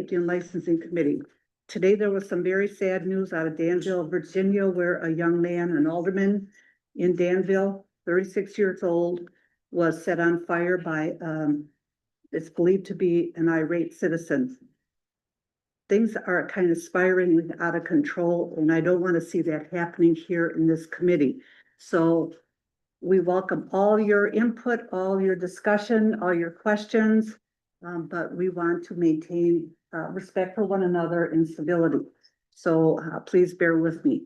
Safety and Licensing Committee. Today, there was some very sad news out of Danville, Virginia, where a young man, an alderman in Danville, 36 years old, was set on fire by, it's believed to be an irate citizen. Things are kind of spiraling out of control, and I don't want to see that happening here in this committee. So we welcome all your input, all your discussion, all your questions, but we want to maintain respect for one another and civility. So please bear with me.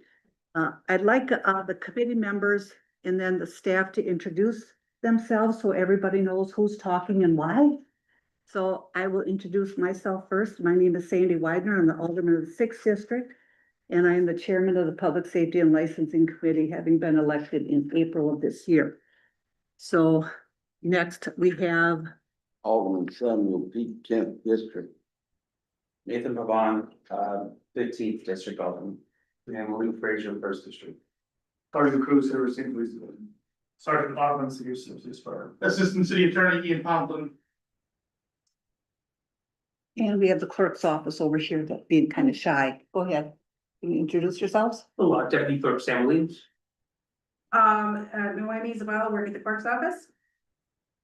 I'd like the committee members and then the staff to introduce themselves so everybody knows who's talking and why. So I will introduce myself first. My name is Sandy Widener. I'm the alderman of the 6th District, and I am the chairman of the Public Safety and Licensing Committee, having been elected in April of this year. So next we have Alderman Samuel P. Kent, District. Nathan Pavon, 15th District Alderman. And Malik Frazier, 1st District. Sergeant Cruz, River St. Louis. Sergeant Bachman, City of Services Fire. Assistant City Attorney Ian Pomplin. and we have the clerk's office over here that being kind of shy. Go ahead. Can you introduce yourselves? Deputy Clerk Sam Williams. Noemi Isabella, work at the clerk's office.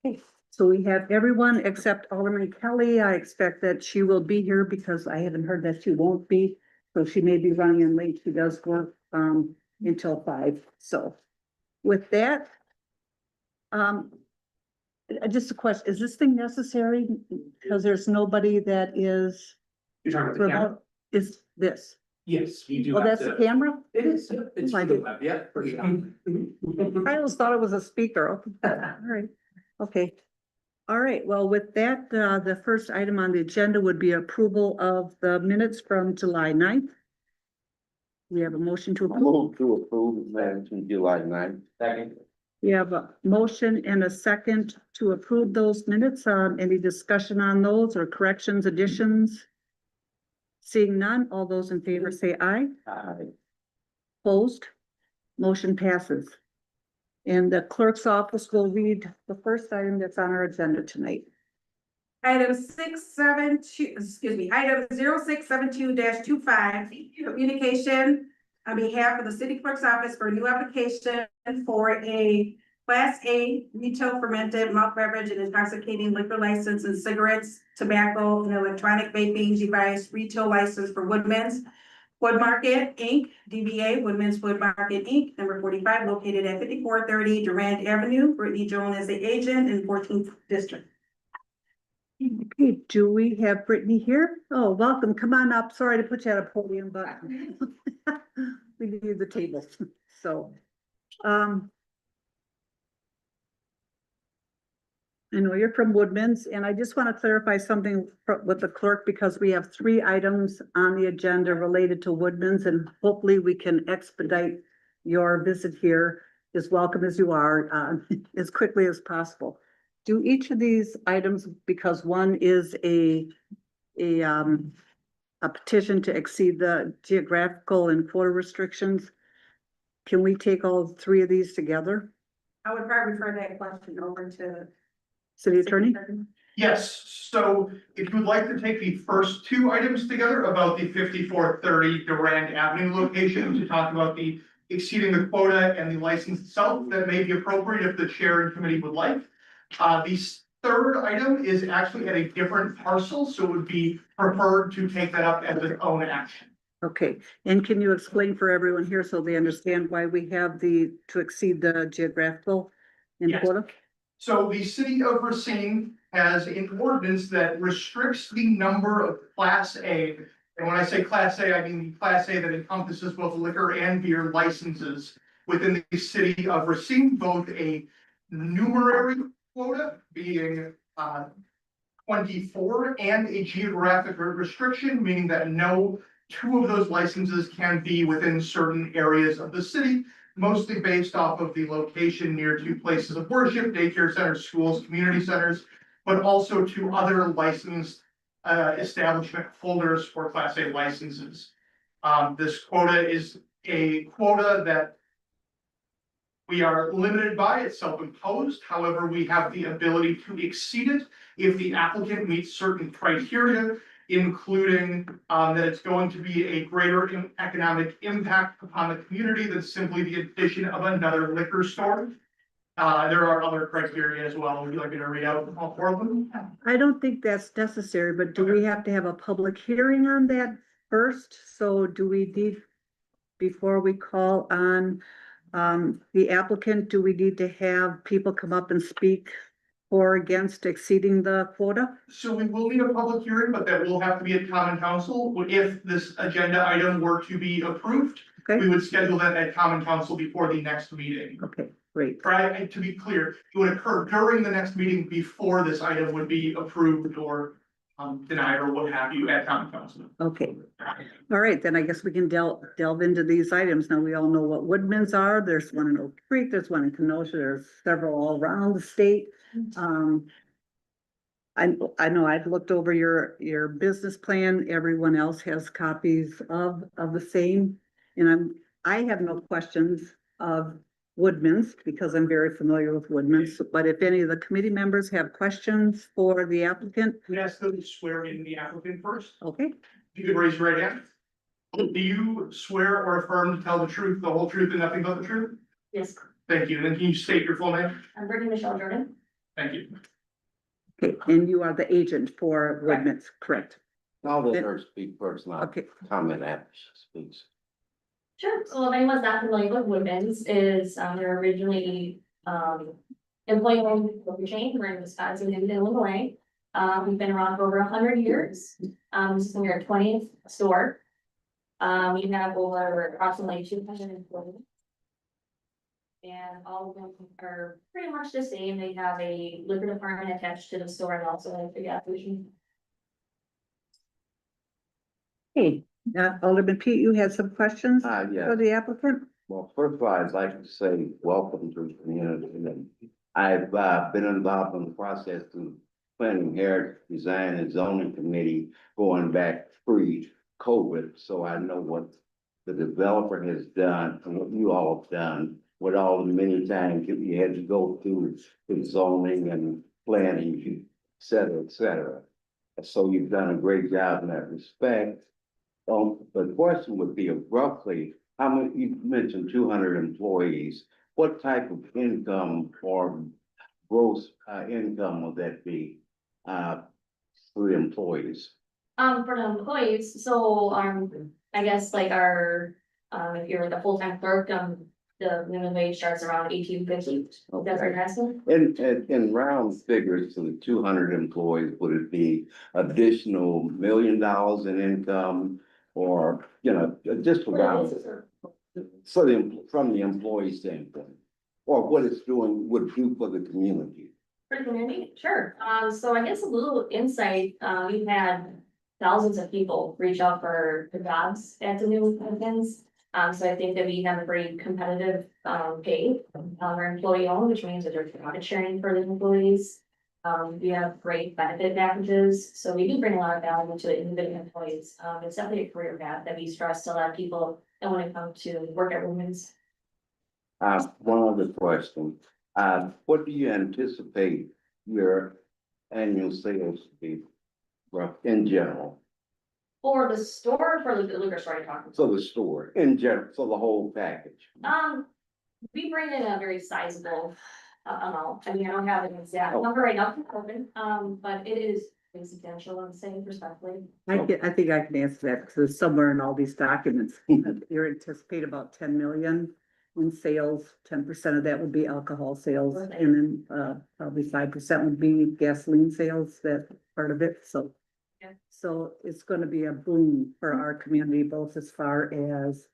Okay, so we have everyone except Alderman Kelly. I expect that she will be here because I haven't heard that she won't be. So she may be running in late. She does work until 5. So with that, just a question, is this thing necessary? Because there's nobody that is You're talking about the camera? remote. Is this? Yes, you do. Oh, have that's to- the camera? It is, yeah, it's I the did. web, yeah, for sure. I always thought it was a speaker. All right, okay. All right, well, with that, the first item on the agenda would be approval of the minutes from July 9th. We have a motion to approve. Move to approve the minutes from July 9th. Second. We have a motion and a second to approve those minutes. Any discussion on those or corrections, additions? Seeing none, all those in favor say aye. Aye. Opposed? Motion passes. And the clerk's office will read the first item that's on our agenda tonight. Item 672, item 0672-25, communication on behalf of the city clerk's office for a new application for a Class A retail fermented malt beverage and intoxicating liquor license and cigarettes, tobacco, and electronic vaping device retail license for Woodman's Wood Market Inc., DBA Woodman's Wood Market Inc., number 45, located at 5430 Durand Avenue. Brittany Jones is the agent in 14th District. Okay, do we have Brittany here? Oh, welcome. Come on up. Sorry to put you at a podium, but we need the table. So, I know you're from Woodman's, and I just want to clarify something with the clerk because we have 3 items on the agenda related to Woodman's, and hopefully we can expedite your visit here, as welcome as you are, as quickly as possible. Do each of these items, because one is a petition to exceed the geographical and quota restrictions, can we take all 3 of these together? I would probably refer that question over to City Attorney? Yes, so if you'd like to take the first 2 items together about the 5430 Durand Avenue location to talk about the exceeding the quota and the license itself, that may be appropriate if the chair and committee would like. The third item is actually at a different parcel, so it would be preferred to take that up as its own action. Okay, and can you explain for everyone here so they understand why we have the, to exceed the geographical and Yes. quota? So the city of Racine has an ordinance that restricts the number of Class A. And when I say Class A, I mean the Class A that encompasses both liquor and beer licenses within the city of Racine, both a numerary quota being 24 and a geographic restriction, meaning that no 2 of those licenses can be within certain areas of the city, mostly based off of the location near to places of worship, daycare centers, schools, community centers, but also to other licensed establishment holders for Class A licenses. This quota is a quota that we are limited by, it's self-imposed. However, we have the ability to exceed it if the applicant meets certain criteria, including that it's going to be a greater economic impact upon the community than simply the addition of another liquor store. There are other criteria as well. Would you like me to read out all four of them? I don't think that's necessary, but do we have to have a public hearing on that first? So do we need, before we call on the applicant, do we need to have people come up and speak for or against exceeding the quota? So we will need a public hearing, but that will have to be at common council. If this agenda item were to be approved, Okay, we would schedule that at common council before the next meeting. okay, great. Right, to be clear, it would occur during the next meeting before this item would be approved or denied or what have you at common council. Okay, all right, then I guess we can delve into these items. Now, we all know what Woodman's are. There's one in Oak Creek, there's one in Kenosha, there's several all around the state. I know I've looked over your business plan. Everyone else has copies of the same. And I have no questions of Woodman's because I'm very familiar with Woodman's. But if any of the committee members have questions for the applicant, We ask them to swear in the applicant first. okay, If you could raise your right hand. Do you swear or affirm to tell the truth, the whole truth, and nothing but the truth? Yes, Thank you. And then can you state your full name? I'm Brittany Michelle Jordan. Thank you. okay, and you are the agent for Woodman's, correct? I'll let her speak first, and I'll Okay, comment after she speaks. Sure. So if anyone's not familiar with Woodman's is, they're originally, employee-owned grocery chain. We're in Wisconsin and Illinois. We've been around for over 100 years. This is our 20th store. We have over approximately 200 employees. And all of them are pretty much the same. They have a liquor department attached to the store and also a gas station. hey, Alderman Pete, you had some questions Yeah. for the applicant? Well, first of all, I'd like to say welcome to the community. And I've been involved in the process of planning heritage design and zoning committee going back pre-COVID. So I know what the developer has done and what you all have done, with all the many times you had to go through the zoning and planning, et cetera, et cetera. So you've done a great job in that respect. The question would be roughly, how many, you mentioned 200 employees, what type of income or gross income will that be for the employees? For the employees, so, I guess like our, if you're like a full-time clerk, the minimum wage starts around 18.50. That's our asking. In round figures to the 200 employees, would it be additional $1 million in income? Or, just around, from the employee standpoint, or what it's doing, would do for the community? For the community, sure. So I guess a little insight, we've had thousands of people reach out for jobs at the new Woodman's. So I think that we have a very competitive, pay, we're employee owned, which means that there's profit sharing for the employees. We have great benefit packages, so we do bring a lot of value to individual employees. It's definitely a career path that we stress to a lot of people that want to come to work at Woodman's. One other question, what do you anticipate your annual sales to be, in general? For the store, for the liquor store you're talking So the store, in general, so the whole package? We bring in a very sizable amount. I mean, I don't have an exact number right now, but it is substantial, I'm saying respectfully. I think I can answer that because it's somewhere in all these documents. You're anticipating about 10 million in sales. 10% of that would be alcohol sales, and then probably 5% would be gasoline sales. That part of it. So, Yeah. so it's going to be a boom for our community, both as far as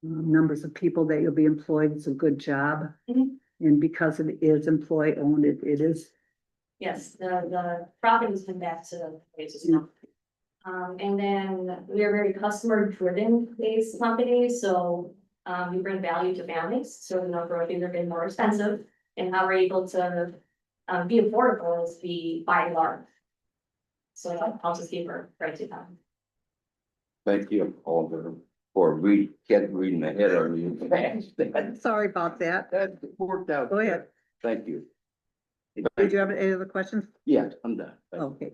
numbers of people that you'll be employed. It's a good job, and because it is employee owned, it is. Yes, the profit has been back to the places now. And then we are very customer driven based company, so we bring value to families, so the number of things are getting more expensive. And how we're able to be affordable is we buy large. So that helps us keep our price down. Thank you, Alder, for kept reading ahead of you. Sorry about that. That worked out. Go ahead. Thank you. Did you have any other questions? Yes, I'm done. Thank you. Okay.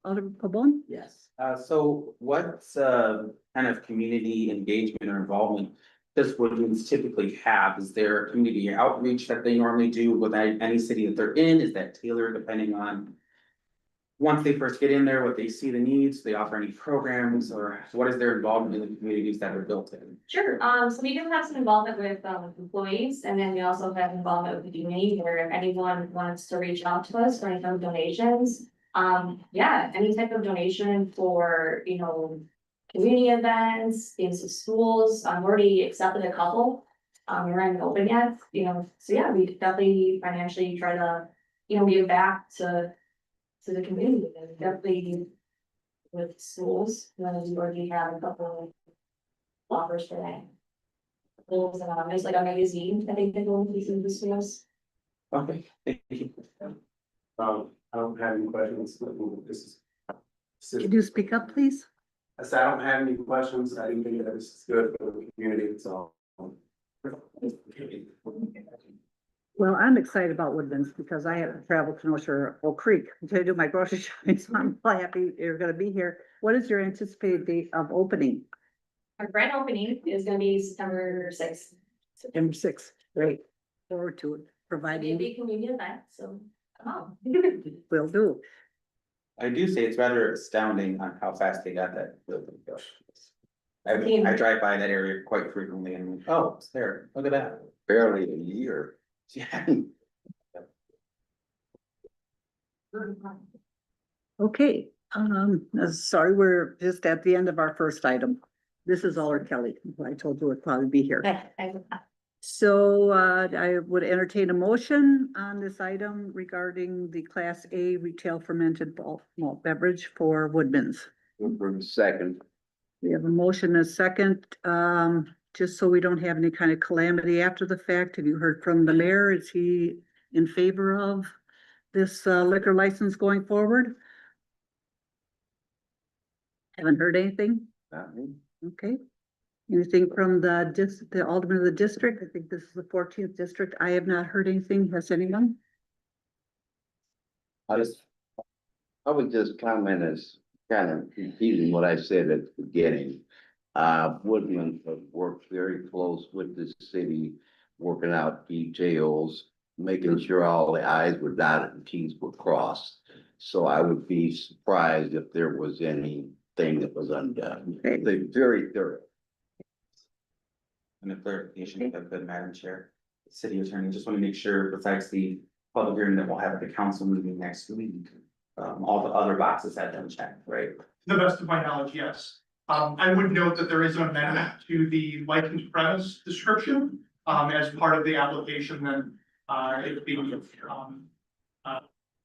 Alderman Pabon? Yes. So what's, kind of community engagement or involvement does Woodlands typically have? Is there a community outreach that they normally do with any city that they're in? Is that tailored depending on once they first get in there, what they see the needs, they offer any programs, or what is their involvement in the communities that are built in? Sure, so we do have some involvement with employees, and then we also have involvement with the community, where if anyone wants to reach out to us for any kind of donations. Yeah, any type of donation for, you know, community events, things with schools, I've already accepted a couple. We're not even open yet, you know, so yeah, we definitely financially try to, you know, give back to the community, and definitely with schools, you know, we already have a couple offers for that. There's like a magazine, I think they go with these in the schools. Okay, thank you. I don't have any questions. This is. Could you speak up, please? I said, I don't have any questions. I didn't think that this is good for the community, so. Well, I'm excited about Woodlands because I have to travel to North Shore, Oak Creek to do my grocery shopping, so I'm really happy you're gonna be here. What is your anticipated date of opening? Our grand opening is gonna be September 6th. September sixth, great. Forward to it, It'll be a providing big community event, so come on. will do. I do say it's rather astounding on how fast they got that building built. I drive by that area quite frequently and, I'm like, oh, it's there, look at that. Barely a year. Yeah. Okay, sorry, we're just at the end of our first item. This is Alder Kelly, who I told you would probably be here. So, I would entertain a motion on this item regarding the Class A retail fermented malt beverage for Woodman's. Second, We have a motion and a second, just so we don't have any kind of calamity after the fact. Have you heard from the mayor? Is he in favor of this liquor license going forward? Haven't heard anything? not me. Okay. Anything from the alderman of the district? I think this is the 14th district. I have not heard anything. Has anyone? I would just comment as kind of repeating what I said at the beginning. Woodland have worked very close with the city, working out details, making sure all the i's were dotted and t's were crossed. So I would be surprised if there was anything that was undone. Okay. They're very thorough. And a clarification, if I could, Madam Chair, City Attorney, just want to make sure besides the public hearing that we'll have at the council meeting next week. All the other boxes have been checked, right? To the best of my knowledge, yes. I would note that there is an amendment to the licensed premise description, as part of the application, then, if the,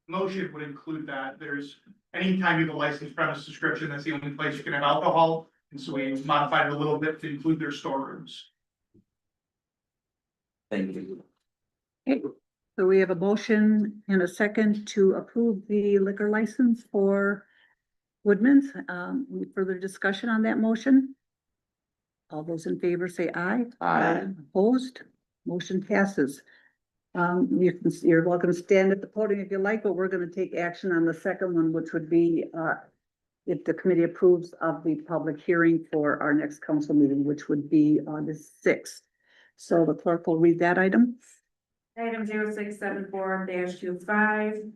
motion would include that there's, anytime you have a licensed premise description, that's the only place you can have alcohol. And so we modified it a little bit to include their storerooms. Thank you. Okay. So we have a motion and a second to approve the liquor license for Woodman's. Any further discussion on that motion? All those in favor say aye. Aye. Opposed? Motion passes. You're welcome to stand at the podium if you like, but we're gonna take action on the second one, which would be, if the committee approves of the public hearing for our next council meeting, which would be on the 6th. So the clerk will read that item. Item 0674-25,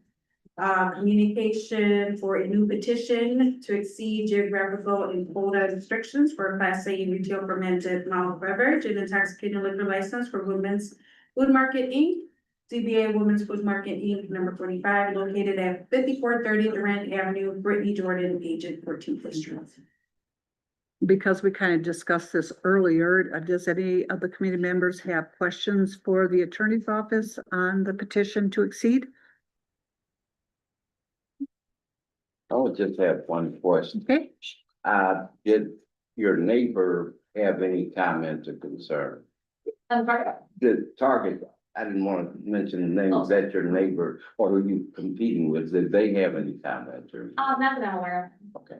communication for a new petition to exceed geographical and quota restrictions for a Class A retail fermented malt beverage and intoxicating liquor license for Woodman's Food Market Inc. CBA Women's Food Market Inc. number 45, located at 5430 Durant Avenue, Brittany Jordan, agent 14th District. Because we kind of discussed this earlier, does any of the committee members have questions for the attorney's office on the petition to exceed? I would just have one question. Okay, Did your neighbor have any comments or concern? The Target, I didn't want to mention the name, is that your neighbor or who you competing with? Did they have any comments or? Not that I'm aware of. Okay.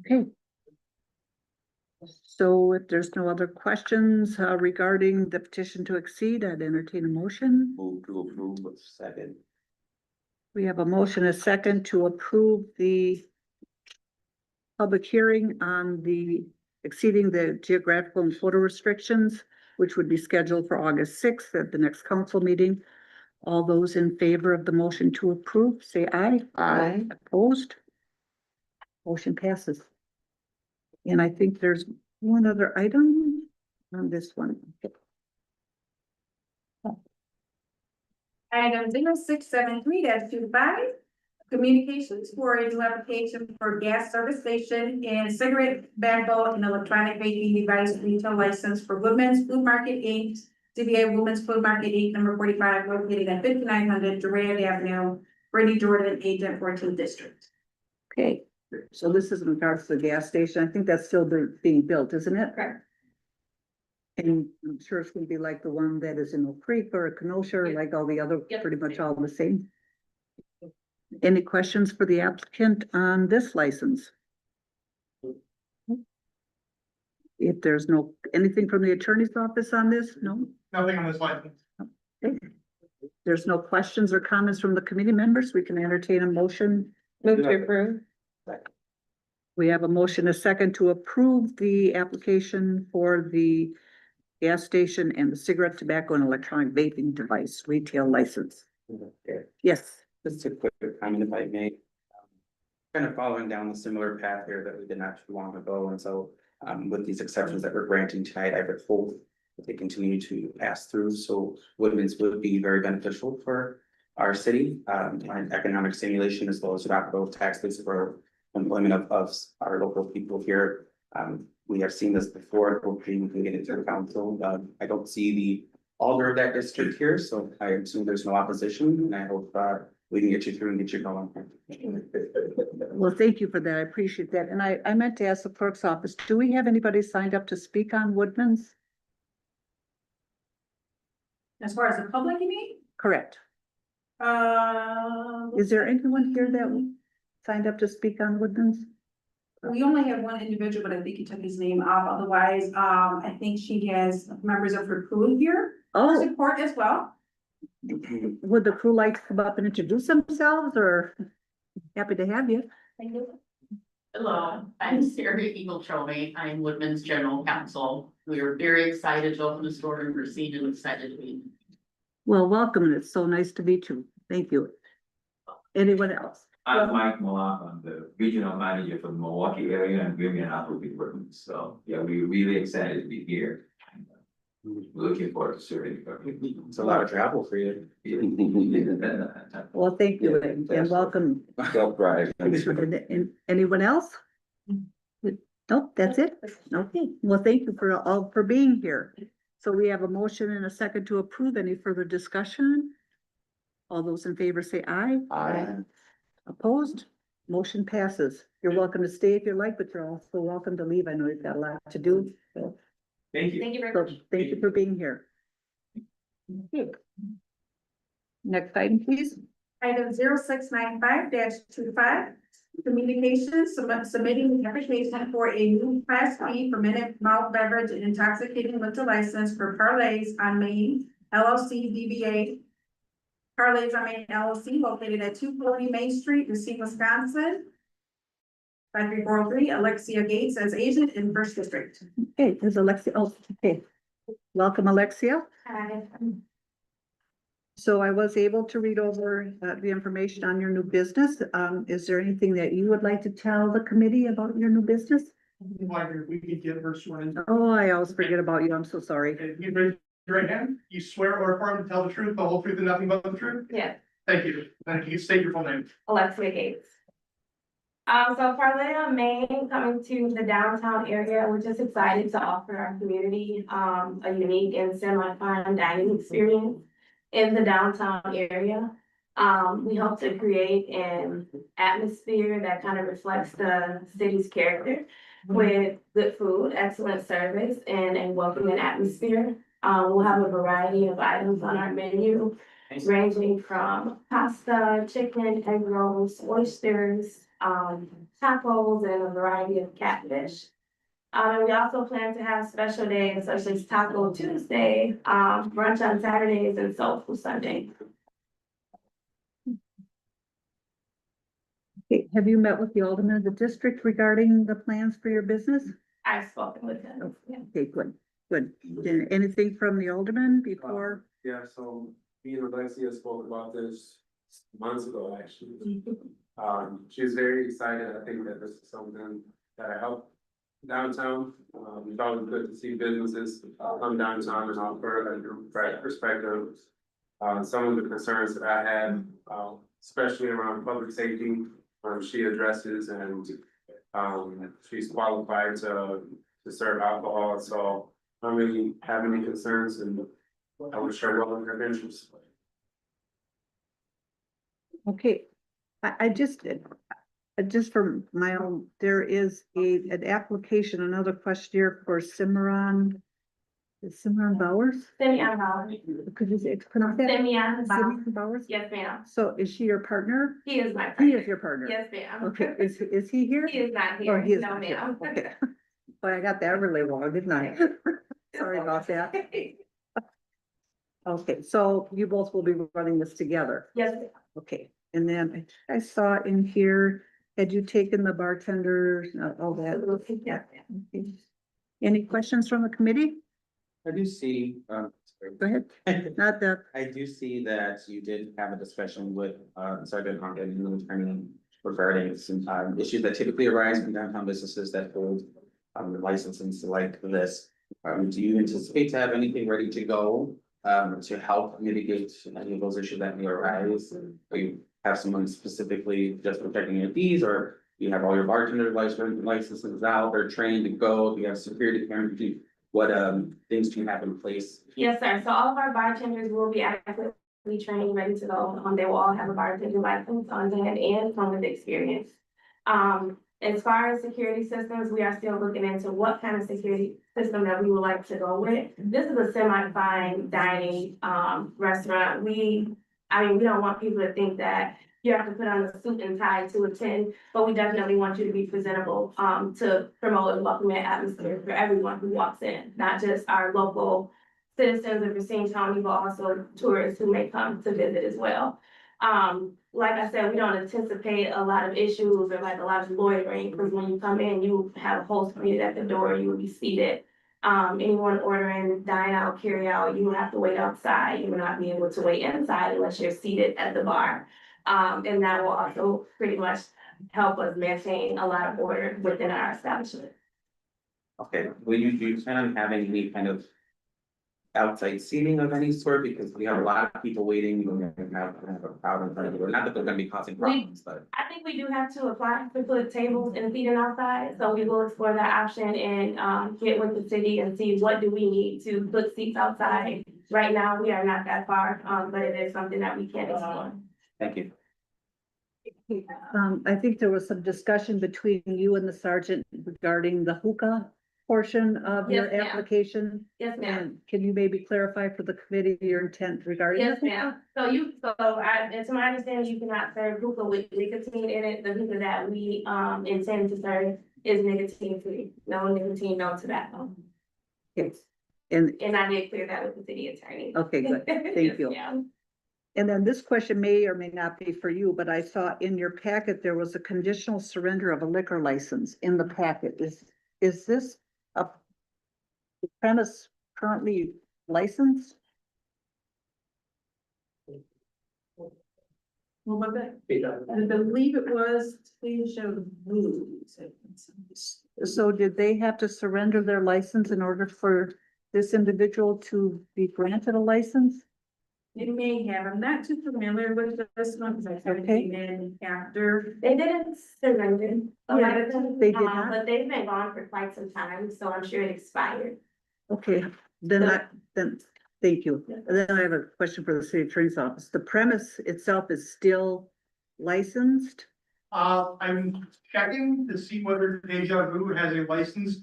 okay. So if there's no other questions regarding the petition to exceed, I'd entertain a motion. Move to approve with second. We have a motion, a second to approve the public hearing on the exceeding the geographical and photo restrictions, which would be scheduled for August sixth at the next council meeting. All those in favor of the motion to approve, say aye. Aye. Opposed? Motion passes. And I think there's one other item on this one. Item 0673-25, communications for a new application for gas service station and cigarette tobacco and electronic vaping device retail license for Woodman's Food Market Inc. DBA Women's Food Market Inc. number 45, located at 5900 Durand Avenue, Brittany Jordan, Agent 14th District. Okay, so this is in regards to the gas station. I think that's still being built, isn't it? Correct. And I'm sure it's gonna be like the one that is in Oak Creek or Kenosha, or Yep. like all the other, Yep. pretty much all the same. Any questions for the applicant on this license? If there's anything from the attorney's office on this, no? Nothing on this license. There's no questions or comments from the committee members, we can entertain a motion. Move to approve. We have a motion, a second to approve the application for the gas station and the cigarette, tobacco and electronic vaping device retail license. Yes, Just a quick comment if I may. Kind of following down the similar path here that we did not too long ago, and so with these exceptions that we're granting tonight, I would hope that they continue to pass through, so Woodman's would be very beneficial for our city, and economic stimulation as well as tobacco tax base for employment of our local people here. We have seen this before, hopefully we can get it to the council. I don't see the alder of that district here, so I assume there's no opposition, and I hope we can get you through and get you going. well, thank you for that, I appreciate that, and I meant to ask the clerk's office, do we have anybody signed up to speak on Woodman's? As far as the public, you mean? Correct. Is there anyone here that signed up to speak on Woodman's? We only have one individual, but I think he took his name off. Otherwise, I think she has members of her crew here for Oh, support as well. would the crew like to come up and introduce themselves, or happy to have you? Thank you. Hello, I'm Sarah Eagle Chovy. I'm Woodman's General Counsel. We are very excited to open the store in Racine and excited to be. Well, welcome, and it's so nice to meet you. Thank you. Anyone else? I'm Mike Malak, I'm the regional manager for the Milwaukee area and Vivian Appleby Woodman. So, yeah, we're really excited to be here. We're looking forward to serving. It's a lot of travel for you. Well, thank you and welcome. Self-drive. And anyone else? Nope, that's it. Okay, well, thank you for being here. So we have a motion and a second to approve. Any further discussion? All those in favor say aye. Aye. Opposed? Motion passes. You're welcome to stay if you like, but you're also welcome to leave. I know you've got a lot to do. So Thank you. Thank you very so much. thank you for being here. Next item, please. Item 0695-25, communications submitting the application for a new Class B fermented malt beverage and intoxicating liquor license for Parlays on Main LLC DBA. Parlays on Main LLC located at 240 Main Street, Racine, Wisconsin. 53403, Alexia Gates as agent in First District. Okay, there's Alexia. Oh, okay. Welcome, Alexia. Hi. So I was able to read over the information on your new business. Is there anything that you would like to tell the committee about your new business? Like, we could get her sworn in. Oh, I always forget about you. I'm so sorry. Okay, you raise your right hand. You swear or affirm to tell the truth, the whole truth, and nothing but the truth? Yeah, Thank you. And you state your full name. Alexia Gates. So Parlay on Main coming to the downtown area, we're just excited to offer our community, a unique and semi-fine dining experience in the downtown area. We hope to create an atmosphere that kind of reflects the city's character with good food, excellent service, and a welcoming atmosphere. We'll have a variety of items on our menu, ranging from pasta, chicken, egg rolls, oysters, tacos, and a variety of catfish. We also plan to have special days such as Taco Tuesday, brunch on Saturdays, and Soul Food Sunday. Okay, have you met with the alderman of the district regarding the plans for your business? I've spoken with him. Yeah. Okay, good, good. Anything from the alderman before? Yeah, so me and Alexia spoke about this months ago, actually. She's very excited. I think that this is something that I help downtown. It's always good to see businesses come downtown and offer a different perspective. Some of the concerns that I have, especially around public safety, she addresses, and she's qualified to serve alcohol, so I don't really have any concerns, and I wish her well in her ventures. Okay, I just for my own, there is an application, another questionnaire for Cimarron. Is Cimarron Bowers? Simeon Bauer. Could you pronounce that? Simeon Bauer. Simeon Bowers? Yes, ma'am. So is she your partner? He is my He partner. is your partner? Yes, ma'am. Okay, is he here? He is not Oh, here. he is No, not here. ma'am. Okay. Well, I got that really wrong, didn't I? Sorry about that. Okay, so you both will be running this together. Yes, ma'am. Okay, and then I saw in here, had you taken the bartenders, all that? Yeah. Okay. Any questions from the committee? I do see, sorry. Go ahead. Not the, I do see that you did have a discussion with, Sergeant Honka and the attorney regarding some, issues that typically arise from downtown businesses that hold, licenses like this. Do you anticipate to have anything ready to go, to help mitigate any of those issues that may arise? Or you have someone specifically just protecting your fees, or you have all your bartender licenses out, or trained to go, do you have security cameras? What, things do you have in place? Yes, sir. So all of our bartenders will be adequately trained, ready to go. They will all have a bartender license on hand and come with experience. As far as security systems, we are still looking into what kind of security system that we would like to go with. This is a semi-fine dining, restaurant. We don't want people to think that you have to put on a suit and tie to attend, but we definitely want you to be presentable, to promote a welcoming atmosphere for everyone who walks in, not just our local citizens of Racine County, but also tourists who may come to visit as well. Like I said, we don't anticipate a lot of issues or like a lot of loitering, because when you come in, you have a host greeted at the door, you will be seated. Anyone ordering dine out, carry out, you will have to wait outside. You will not be able to wait inside unless you're seated at the bar. And that will also pretty much help us maintain a lot of order within our establishment. Okay, do you plan on having any kind of outside seating of any sort? Because we have a lot of people waiting, we're gonna have a crowd in front of the door, not that they're gonna be causing problems, but. I think we do have to apply to put tables and seating outside, so we will explore that option and, get with the city and see what do we need to put seats outside. Right now, we are not that far, but it is something that we can explore. Thank you. I think there was some discussion between you and the sergeant regarding the hookah portion of your Yes, ma'am. application. Yes, ma'am. And can you maybe clarify for the committee your intent regarding? Yes, the ma'am. And to my understanding, you cannot serve hookah with nicotine in it. The hookah that we, intend to serve is nicotine free. No nicotine, no tobacco. Yes. And, And I did clear that with the city attorney. okay, good. Thank Yes, you. ma'am. And then this question may or may not be for you, but I saw in your packet, there was a conditional surrender of a liquor license in the packet. Is this a premise currently licensed? Well, my bad. I believe it was Tasia Booze. So did they have to surrender their license in order for this individual to be granted a license? It may have, I'm not too familiar with this one, because I kind of Okay. came in after. They didn't surrender a lot of them. They did not? But they've been gone for quite some time, so I'm sure it expired. Okay, then, thank you. And then I have a question for the city attorney's office. The premise itself is still licensed? I'm checking to see whether Deja Vu has a license.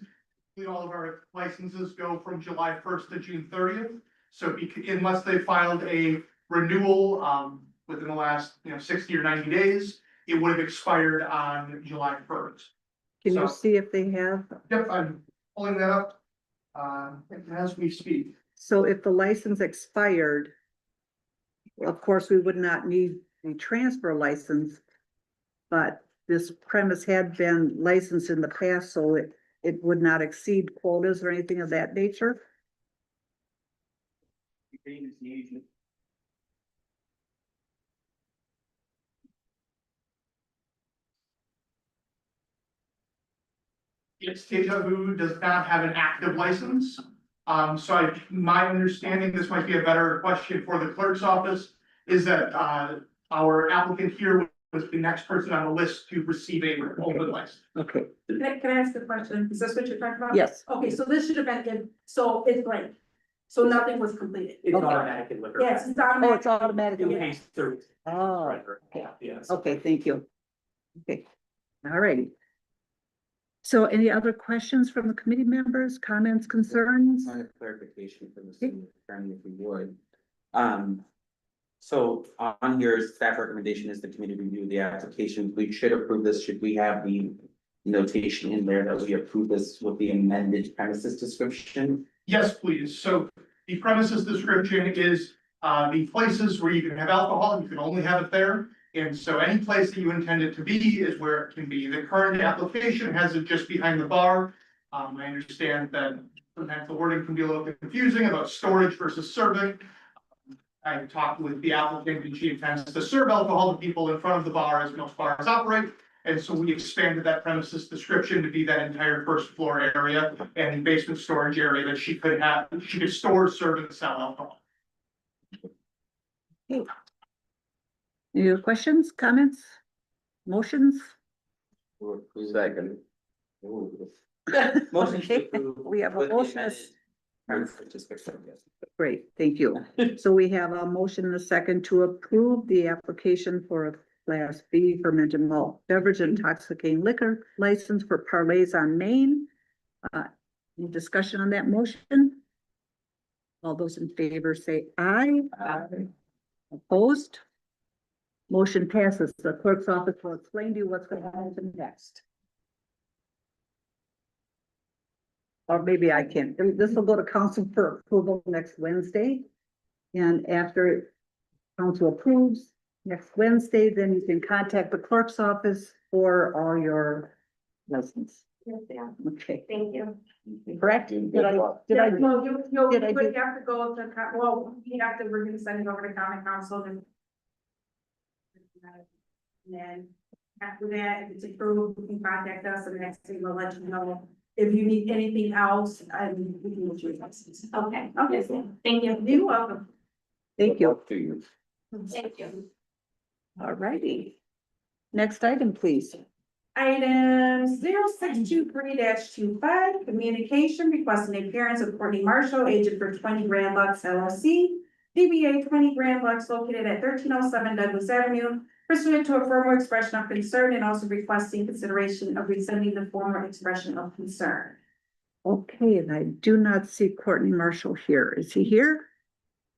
All of our licenses go from July 1st to June 30th. So unless they filed a renewal, within the last, 60 or 90 days, it would have expired on July 1st. Can you So- see if they have? Yep, I'm pulling that up, as we speak. So if the license expired, well, of course, we would not need a transfer license, but this premise had been licensed in the past, so it would not exceed quotas or anything of that nature. Yes, Deja Vu does not have an active license. My understanding, this might be a better question for the clerk's office, is that, our applicant here was the next person on the list to receive a open license. Okay, Can I ask a question? Is this what you're talking about? yes, Okay, so this should have been good, so it's blank. So nothing was completed. It's Okay. automatic in liquor. Yes, it's oh, automatic. it's automatic. It pays through. Oh, Yes. okay, thank you. Okay, all righty. So any other questions from the committee members, comments, concerns? Point of clarification for the city attorney, if we would. So on your staff recommendation is the committee review the application. We should approve this. Should we have the notation in there that we approve this with the amended premises description? Yes, please. So the premises description is, the places where you can have alcohol, you can only have it there. And so any place that you intend it to be is where it can be. The current application has it just behind the bar. I understand that sometimes the wording can be a little bit confusing about storage versus serving. I talked with the applicant and she intends to serve alcohol to people in front of the bar as most bars operate. And so we expanded that premises description to be that entire first floor area and the basement storage area that she could store, serve, and sell alcohol. Any other questions, comments, motions? Second. Motion to Okay, approve. we have a with the motion. amended premises description, yes. Great, thank you. So we have a motion and a second to approve the application for a Class B fermented malt beverage and intoxicating liquor license for Parlays on Main. Any discussion on that motion? All those in favor say aye. Aye. Opposed? Motion passes. The clerk's office will explain to you what's going to happen next. Or maybe I can. This will go to council for approval next Wednesday. And after council approves next Wednesday, then you can contact the clerk's office for all your license. Yes, yeah. Okay, Thank you. correct? Did I? No, you Did I would do- have to go to, well, we're gonna send it over to common council and. And then after that, if it's approved, you can contact us and the next thing we'll let you know. If you need anything else, we can get your license. Okay. Okay. Yes, thank you. You're welcome. Thank you. To you. Thank you. All righty. Next item, please. Item 0623-25, communication requesting the appearance of Courtney Marshall, agent for 20 Grand Lux LLC. DBA 20 Grand Lux located at 1307 Douglas Avenue, pursuant to a formal expression of concern and also requesting consideration of resending the formal expression of concern. Okay, and I do not see Courtney Marshall here. Is he here?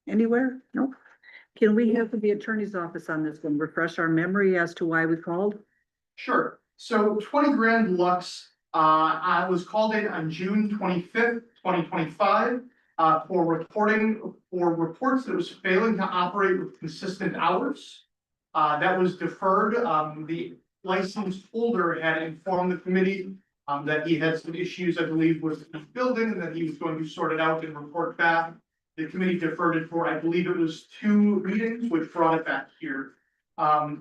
Anywhere? Nope. Can we have the attorney's office on this one, refresh our memory as to why we called? Sure. So 20 Grand Lux, I was called in on June 25th, 2025. For reports that it was failing to operate with consistent hours. That was deferred. The licensed holder had informed the committee that he had some issues, I believe, with the building and that he was going to sort it out and report back. The committee deferred it for, I believe it was 2 meetings, which brought it back here.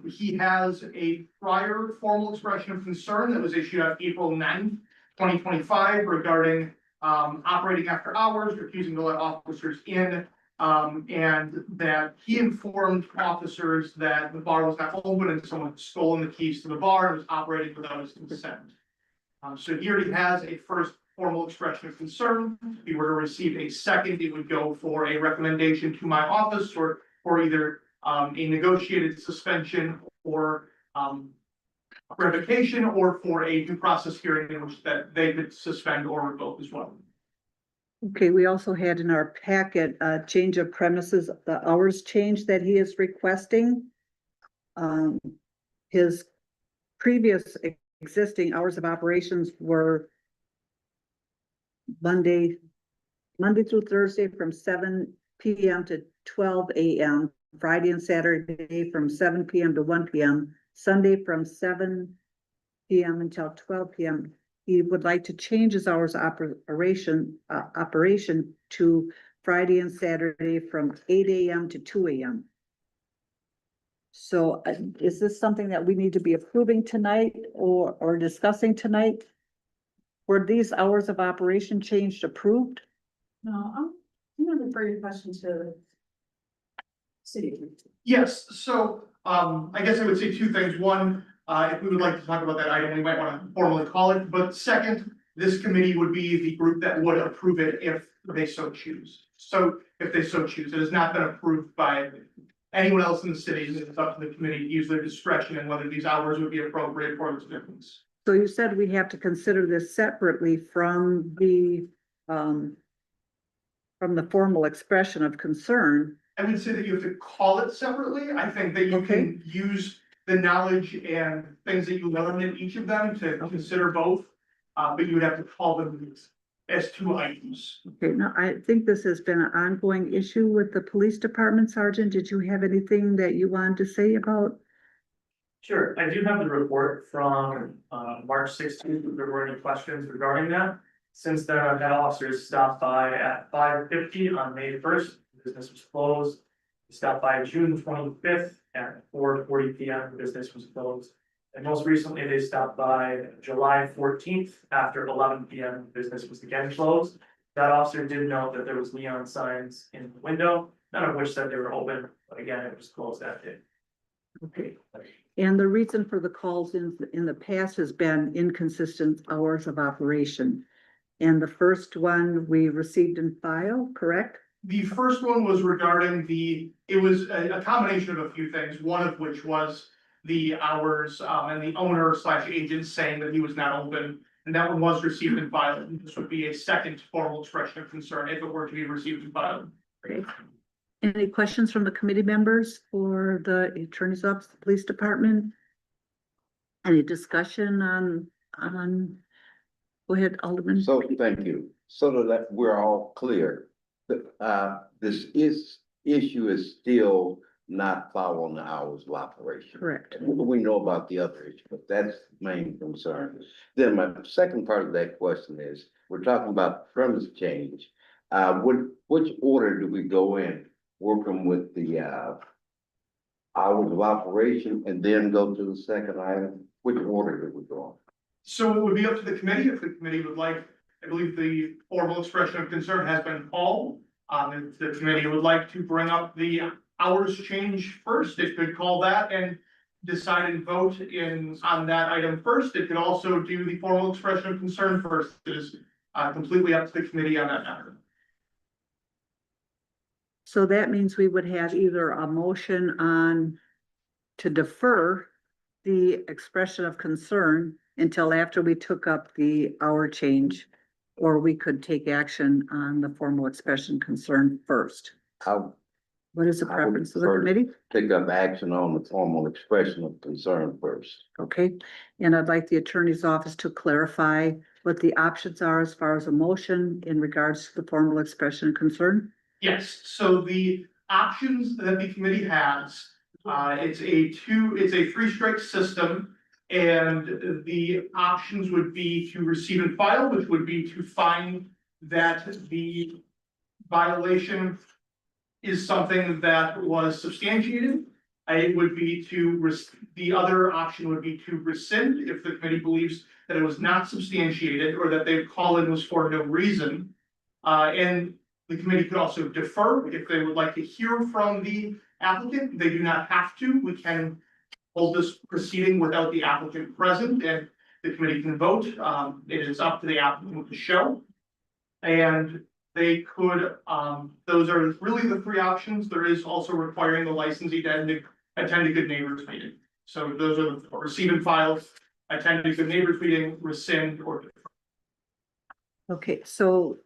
He has a prior formal expression of concern that was issued on April 9th, 2025 regarding operating after hours, refusing to let officers in, and that he informed officers that the bar was not open and someone had stolen the keys to the bar and was operating without his consent. So he already has a first formal expression of concern. If he were to receive a second, it would go for a recommendation to my office or either a negotiated suspension or revocation, or for a due process hearing in which that they could suspend or revoke as well. Okay, we also had in our packet a change of premises, the hours change that he is requesting. His previous existing hours of operations were Monday through Thursday from 7 p.m. to 12 a.m., Friday and Saturday from 7 p.m. to 1 p.m., Sunday from 7 PM until 12 PM. He would like to change his hours of operation to Friday and Saturday from 8 AM to 2 AM. So is this something that we need to be approving tonight or discussing tonight? Were these hours of operation changed approved? No, I'm gonna refer your question to city. Yes, so, I guess I would say two things. One, if we would like to talk about that item, we might want to formally call it. But second, this committee would be the group that would approve it if they so choose. So if they so choose, it has not been approved by anyone else in the city. It's up to the committee to use their discretion and whether these hours would be appropriate for this difference. So you said we have to consider this separately from the formal expression of concern. I would say that you have to call it separately. I think that you can use the knowledge and things that you learned in each of them to consider both. But you would have to call them as two items. Okay, now I think this has been an ongoing issue with the police department, Sergeant. Did you have anything that you wanted to say about? Sure, I do have the report from March 16th, if there were any questions regarding that. Since then, I've had officers stop by at 5:50 on May 1st, business was closed. They stopped by June 25th at 4:40 PM, business was closed. And most recently, they stopped by July 14th after 11 PM, business was again closed. That officer did note that there was neon signs in the window, none of which said they were open, but again, it was closed that day. Okay, and the reason for the calls in the past has been inconsistent hours of operation. And the first one we received in file, correct? The first one was regarding it was a combination of a few things, one of which was the hours, and the owner / agent saying that he was not open. And that one was received in file. This would be a second formal expression of concern if it were to be received in file. Okay. Any questions from the committee members for the Attorney's Office, the Police Department? Any discussion on, go ahead, Alderman. So, thank you. So that we're all clear, this issue is still not following the hours of operation. Correct. We know about the other issue, but that's the main concern. Then my second part of that question is, we're talking about premise change. Which order do we go in, working with the hours of operation and then go to the second item? Which order do we go on? So it would be up to the committee if the committee would like. I believe the formal expression of concern has been called. If the committee would like to bring up the hours change first, it could call that and decide and vote on that item first. It could also do the formal expression of concern first. It is completely up to the committee on that matter. So that means we would have either a motion to defer the expression of concern until after we took up the hour change, or we could take action on the formal expression concern first. What is the I would preference of the prefer- committee? Take up action on the formal expression of concern first. Okay, and I'd like the Attorney's Office to clarify what the options are as far as a motion in regards to the formal expression of concern. Yes, so the options that the committee has, it's a three-strike system. And the options would be to receive and file, which would be to find that the violation is something that was substantiated. It would be the other option would be to rescind if the committee believes that it was not substantiated or that the call-in was for no reason. And the committee could also defer if they would like to hear from the applicant. They do not have to. We can hold this proceeding without the applicant present, and the committee can vote. It is up to the applicant to show. And they could, those are really the three options. There is also requiring the licensee to attend a good neighbors meeting. So those are the receive and file, attend a good neighbors meeting, rescind, or defer. Okay, so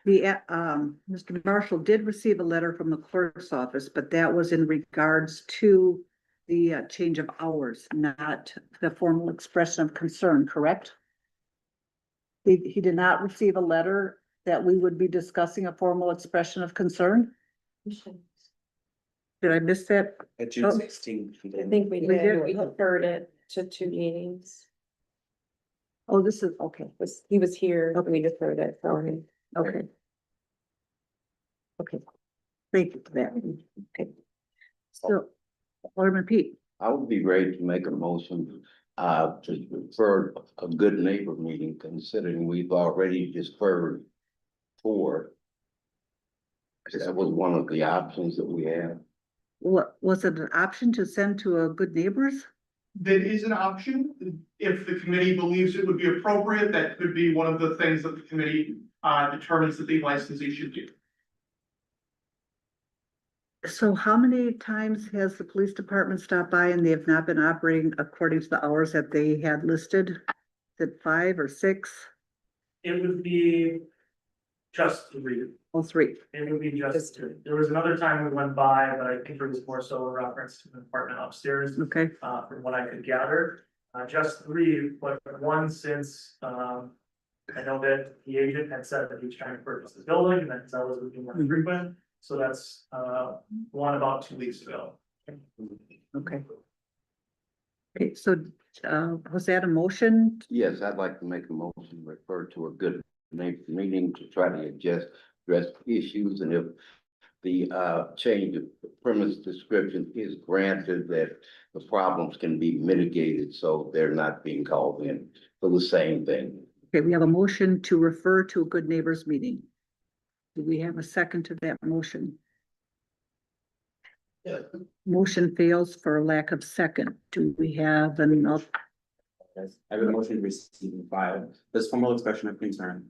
Mr. Marshall did receive a letter from the clerk's office, but that was in regards to the change of hours, not the formal expression of concern, correct? He did not receive a letter that we would be discussing a formal expression of concern? Did I miss that? At Oh. June 16th. I think we We did, did. we deferred it to 2 meetings. Oh, this is, okay, He was here, we deferred it for him. okay. Okay. Thank you for that. Okay. So, Alderman Pete, I would be ready to make a motion, for a good neighbor meeting, considering we've already deferred 4. That was one of the options that we have. what, was it an option to send to a Good Neighbors? That is an option. If the committee believes it would be appropriate, that could be one of the things that the committee determines that the licensee should do. So how many times has the police department stopped by and they have not been operating according to the hours that they had listed? Is it 5 or 6? It would be just 3. Oh, 3. It would be just 3. There was another time we went by, but I think it was more so a reference to the apartment upstairs, Okay, from what I could gather. Just 3, but 1 since, I know that the agent had said that he was trying to purchase the building and that sellers would be more frequent. So that's, 1 about 2 weeks ago. okay. Okay, so, was that a motion? Yes, I'd like to make a motion, refer to a good neighbor meeting to try to address issues, and if the change of premise description is granted, that the problems can be mitigated, so they're not being called in for the same thing. Okay, we have a motion to refer to a Good Neighbors meeting. Do we have a second to that motion? Yeah. Motion fails for lack of second. Do we have an, I have a motion to receive and file this formal expression of concern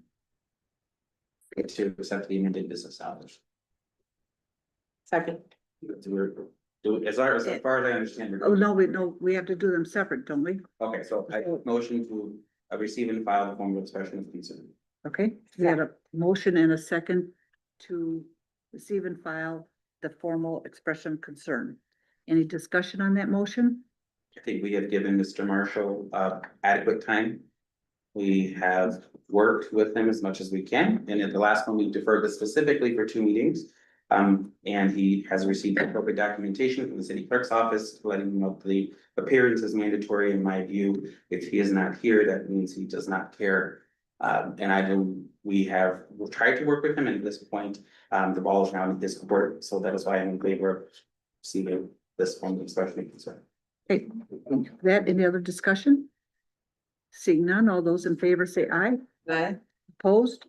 to accept the amended business hours. Second. As far as I understand. we're- oh, no, we have to do them separate, don't we? Okay, so I motion to receive and file the formal expression of concern. Okay, we have a motion and a second to receive and file the formal expression of concern. Any discussion on that motion? I think we have given Mr. Marshall adequate time. We have worked with him as much as we can, and at the last one, we deferred this specifically for 2 meetings. And he has received appropriate documentation from the city clerk's office, letting him know the appearance is mandatory in my view. If he is not here, that means he does not care. And we'll try to work with him, and at this point, the ball is now in his court, so that is why I'm in favor of receiving this form of expression of concern. Okay, that, any other discussion? Seeing none, all those in favor say aye. Aye. Opposed?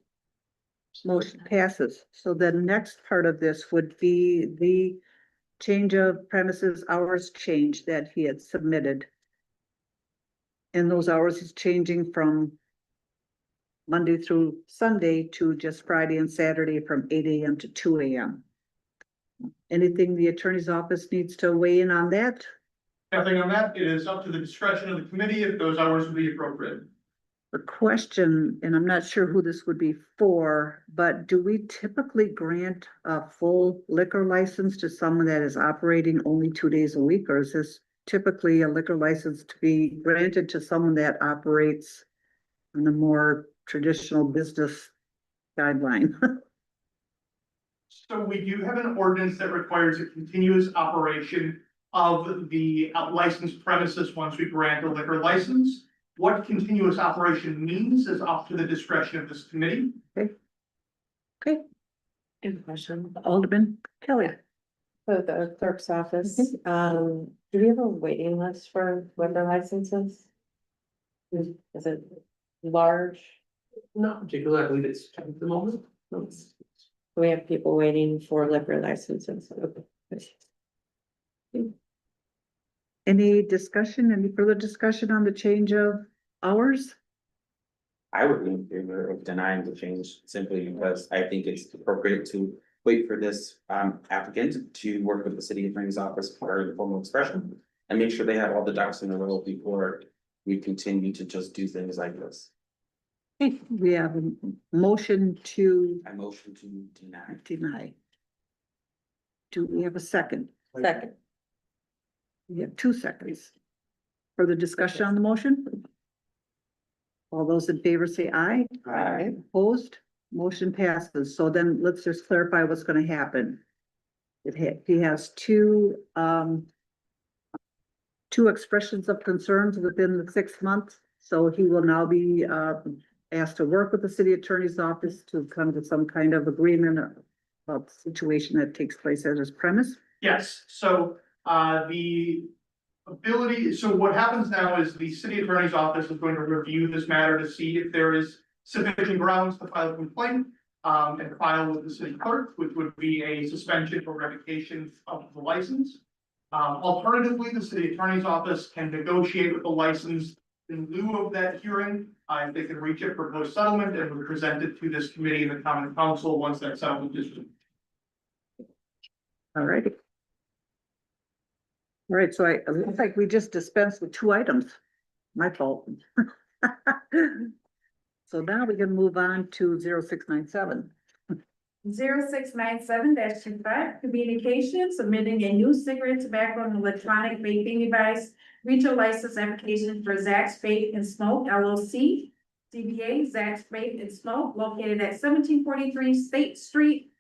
Motion passes. So the next part of this would be the change of premises hours change that he had submitted. And those hours is changing from Monday through Sunday to just Friday and Saturday from 8 AM to 2 AM. Anything the attorney's office needs to weigh in on that? Nothing on that. It is up to the discretion of the committee if those hours would be appropriate. A question, and I'm not sure who this would be for, but do we typically grant a full liquor license to someone that is operating only 2 days a week? Or is this typically a liquor license to be granted to someone that operates on a more traditional business guideline? So we do have an ordinance that requires a continuous operation of the licensed premises once we grant a liquor license. What continuous operation means is up to the discretion of this committee. Okay, Good question. Alderman Kelly. For the clerk's office, do we have a waiting list for liquor licenses? Is it large? Not particularly, I believe it's 10 at the moment. We have people waiting for liquor licenses. Any discussion, any further discussion on the change of hours? I would be in favor of denying the change simply because I think it's appropriate to wait for this applicant to work with the city attorney's office for the formal expression and make sure they have all the ducks in a row before we continue to just do things like this. Okay, we have a motion to I motion to deny. deny. Do we have a second? Second. We have 2 seconds. Further discussion on the motion? All those in favor say aye. Aye. Opposed? Motion passes. So then let's just clarify what's gonna happen. He has 2 expressions of concerns within the 6 months. So he will now be asked to work with the city attorney's office to come to some kind of agreement about the situation that takes place at his premise. Yes, so, the ability, so what happens now is the city attorney's office is going to review this matter to see if there is sufficient grounds to file a complaint. And file with the city clerk, which would be a suspension or revocation of the license. Alternatively, the city attorney's office can negotiate with the license in lieu of that hearing. If they can reach a proposed settlement and would present it to this committee and the common council once that settlement is. All righty. All right, so it looks like we just dispensed with 2 items. My fault. So now we can move on to 0697. 0697-25, communication, submitting a new cigarette, tobacco, and electronic vaping device retail license application for Zack's Vape and Smoke LLC. DBA Zack's Vape and Smoke located at 1743 State Street.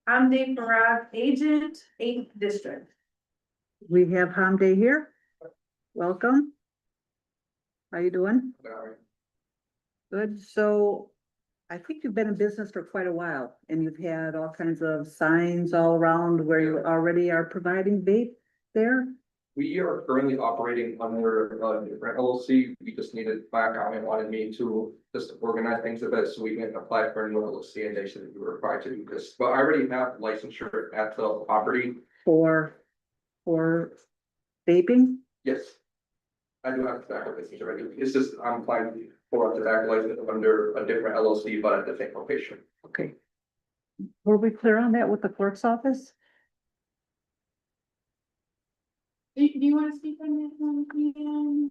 I'm Dave Barag, agent, 8th District. We have Hamday here. Welcome. How you doing? Good, so I think you've been in business for quite a while and you've had all kinds of signs all around where you already are providing vape there? We are currently operating under a different LLC. We just needed my accountant wanted me to just organize things a bit so we can apply for a new LLC and they said we were required to do this. But I already have licensure at the property. For vaping? Yes. I do have tobacco license already. It's just I'm applying for a tobacco license under a different LLC, but at the same location. Okay. Were we clear on that with the clerk's office? Do you want to speak on that one?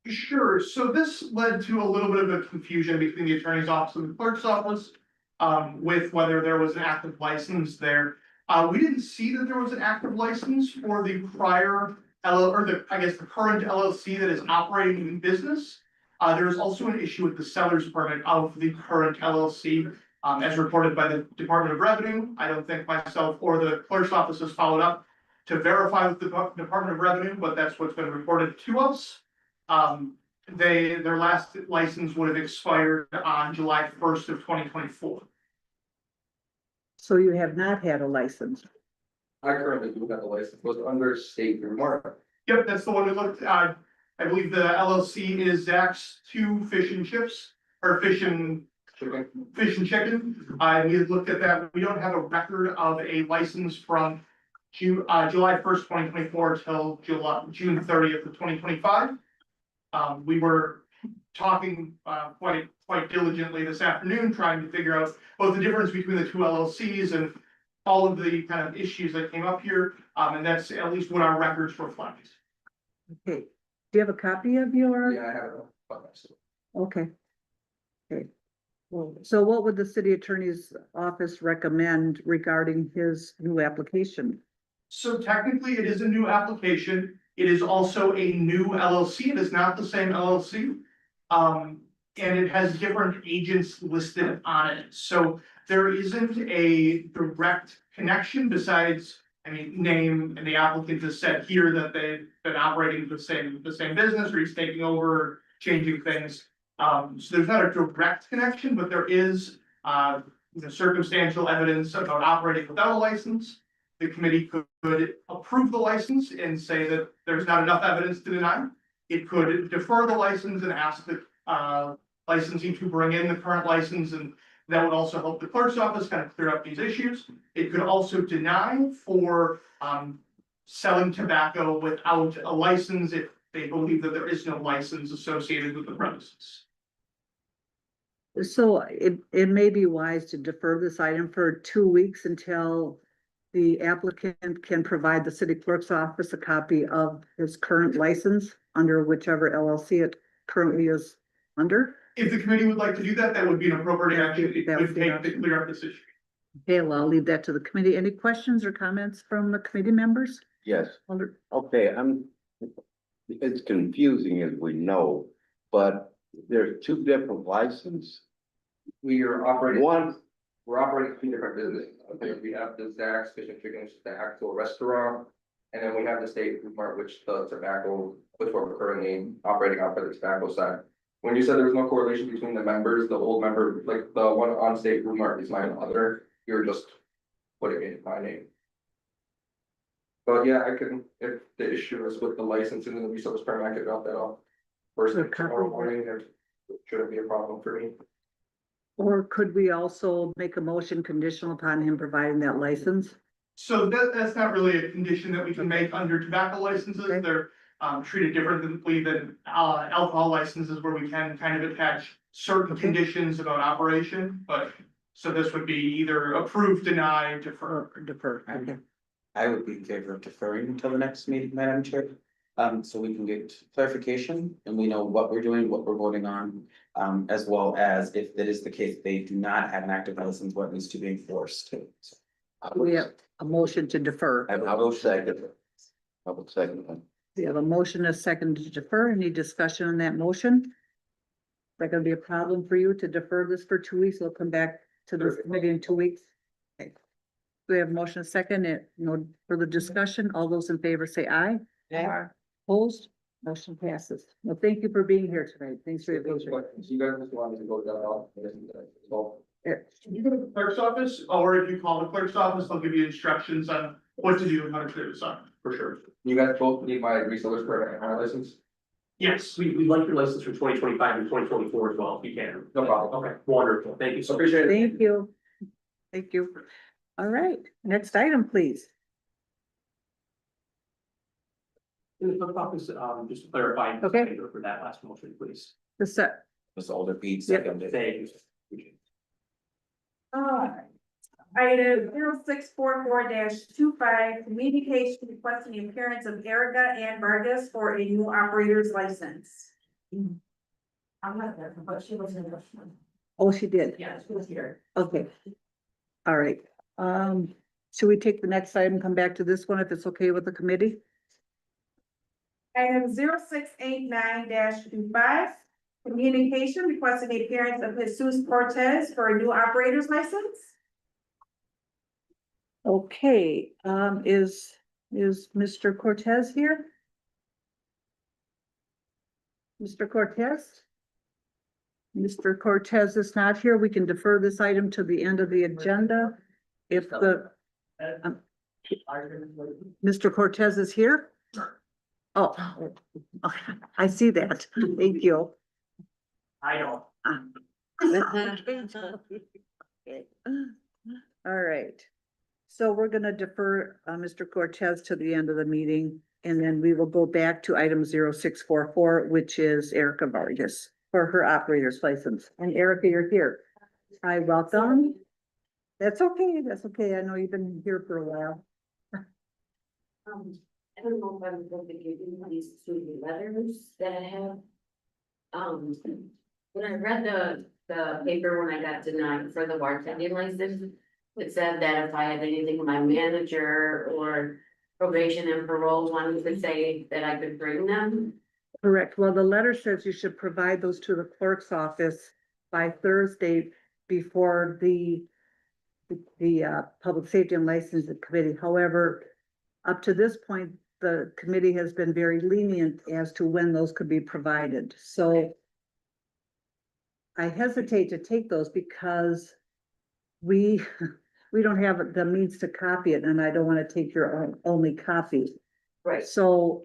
Sure, so this led to a little bit of a confusion between the attorney's office and the clerk's office. With whether there was an active license there. We didn't see that there was an active license for the prior the current LLC that is operating in business. There is also an issue with the seller's permit of the current LLC, as reported by the Department of Revenue. I don't think myself or the clerk's office has followed up to verify with the Department of Revenue, but that's what's been reported to us. Their last license would have expired on July 1st of 2024. So you have not had a license? I currently do have a license, was under state remark. Yep, that's the one we looked at. I believe the LLC is Zack's 2 Fish and Chips, or Fish and Chicken. We had looked at that. We don't have a record of a license from July 1st, 2024 till June 30th of 2025. We were talking quite diligently this afternoon, trying to figure out both the difference between the 2 LLCs and all of the kind of issues that came up here. And that's at least what our records reflect. Okay, do you have a copy of your? Yeah, I have it. Okay. Okay. So what would the city attorney's office recommend regarding his new application? So technically, it is a new application. It is also a new LLC. It is not the same LLC. And it has different agents listed on it. So there isn't a direct connection besides, name, and the applicant has said here that they've been operating the same business, or he's taking over, changing things. So there's not a direct connection, but there is circumstantial evidence about operating without a license. The committee could approve the license and say that there's not enough evidence to deny. It could defer the license and ask the licensee to bring in the current license, and that would also help the clerk's office kind of clear up these issues. It could also deny for selling tobacco without a license if they believe that there is no license associated with the premises. So it may be wise to defer this item for 2 weeks until the applicant can provide the city clerk's office a copy of his current license under whichever LLC it currently is under. If the committee would like to do that, that would be an appropriate action it would take to clear up this issue. Okay, well, I'll leave that to the committee. Any questions or comments from the committee members? Yes, Alder- okay, it's confusing as we know, but there's 2 different licenses. We are operating. One, We're operating 2 different businesses. Okay, we have the Zack's Fish and Chicken, which is the actual restaurant. And then we have the State Food Mart, which the tobacco, which we're currently operating out for the tobacco side. When you said there was no correlation between the members, the old member, like the one on state rumor is my other, you're just putting it in my name. But yeah, I can, if the issue is with the licensing and the resource permit, I could drop that off. First thing tomorrow morning, there shouldn't be a problem for me. Or could we also make a motion conditional upon him providing that license? So that's not really a condition that we can make under tobacco licenses. Okay. They're treated differently than alcohol licenses where we can kind of attach certain Okay. conditions about operation, but. So this would be either approved, denied, defer. Or defer, okay. I would be in favor of deferring until the next meeting, Madam Chair. So we can get clarification and we know what we're doing, what we're voting on. As well as if that is the case, they do not have an active license, what needs to be enforced. So, We have a motion to defer. I will second. I will second that. We have a motion, a second to defer. Any discussion on that motion? Is that gonna be a problem for you to defer this for 2 weeks? We'll come back to this committee in 2 weeks. Okay. We have a motion, a second, no further discussion. All those in favor say aye. Aye. Opposed? Motion passes. Well, thank you for being here tonight. Thanks for your patience. You guys just wanted to go down off. So, You go to the clerk's office, or if you call the clerk's office, they'll give you instructions on what to do and how to clear this up, for sure. you guys both need my resellers permit and my license? Yes. We'd like your license for 2025 and 2024 as well, if you can. No problem. Okay, wonderful, thank you so much. Appreciate it. Thank you. Thank you. All right, next item, please. In the clerk's office, just to clarify. Okay. For that last motion, please. The set, Ms. Alderbeat Yep. seconded. Thank you. Item 0644-25, communication requesting the appearance of Erica Ann Vargas for a new operator's license. I'm not there, but she was in the one. oh, she did. Yeah, she was here. Okay. All right, should we take the next item, come back to this one if it's okay with the committee? Item 0689-25, communication requesting the appearance of Jesus Cortez for a new operator's license. Okay, is Mr. Cortez here? Mr. Cortez? Mr. Cortez is not here. We can defer this item to the end of the agenda. If the, Mr. Cortez is here? Oh, I see that. Thank you. I don't. All right. So we're gonna defer, Mr. Cortez to the end of the meeting, and then we will go back to item 0644, which is Erica Vargas for her operator's license. And Erica, you're here. Hi, welcome. That's okay. That's okay. I know you've been here for a while. I don't know if I'm going to give you these two letters that I have. When I read the paper when I got denied for the bartending license, it said that if I had anything my manager or probation and parole wanted to say that I could bring them. Correct. Well, the letter says you should provide those to the clerk's office by Thursday before the Public Safety and Licensing Committee. However, up to this point, the committee has been very lenient as to when those could be provided. So I hesitate to take those because we don't have the means to copy it, and I don't want to take your only copy. Right. So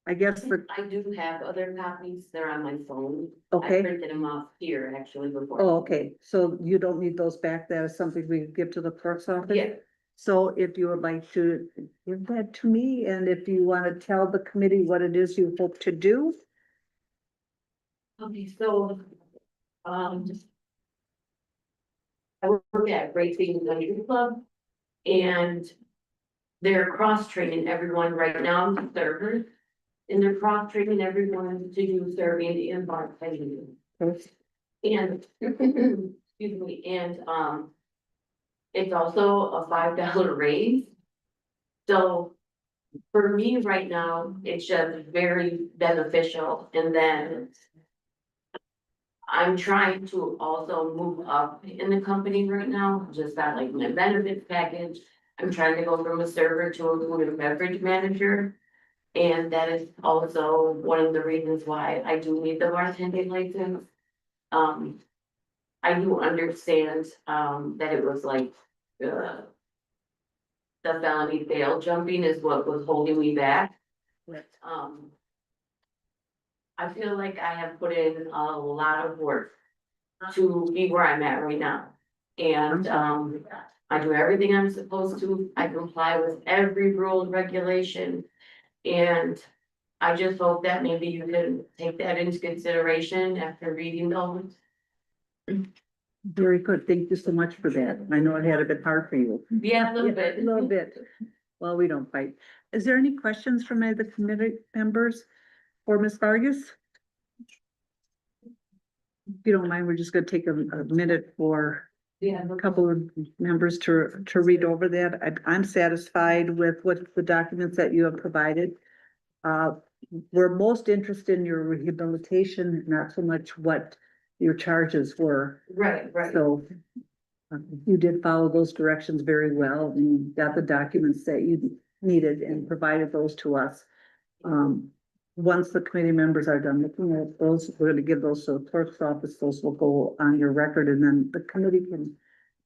I guess I do have other copies. They're on my phone. Okay. I printed them off here actually before. Oh, okay, so you don't need those back, that is something we give to the clerk's office? Yeah. So if you would like to give that to me, and if you want to tell the committee what it is you hope to do? Okay, so, I work at Great Things Country Club, and they're cross-training everyone right now, servers, and they're cross-training everyone to do serving and bartending. And, excuse me, and, it's also a $5 raise. So for me right now, it's just very beneficial, and then I'm trying to also move up in the company right now, just got like my benefits package. I'm trying to go from a server to a food and beverage manager. And that is also one of the reasons why I do need the bartending license. I do understand, that it was like, the felony bail jumping is what was holding me back. Um, I feel like I have put in a lot of work to be where I'm at right now. And, I do everything I'm supposed to, I comply with every rule and regulation. And I just hope that maybe you can take that into consideration after reading those. Very good. Thank you so much for that. I know it had a bit hard for you. Yeah, a little Yeah, bit. A little bit. Well, we don't fight. Is there any questions from any of the committee members for Ms. Vargas? If you don't mind, we're just gonna take a minute for Yeah. a couple of members to read over that. I'm satisfied with what the documents that you have provided. We're most interested in your rehabilitation, not so much what your charges were. Right, right. So you did follow those directions very well and got the documents that you needed and provided those to us. Once the committee members are done looking at those, we're gonna give those to the clerk's office. Those will go on your record and then the committee can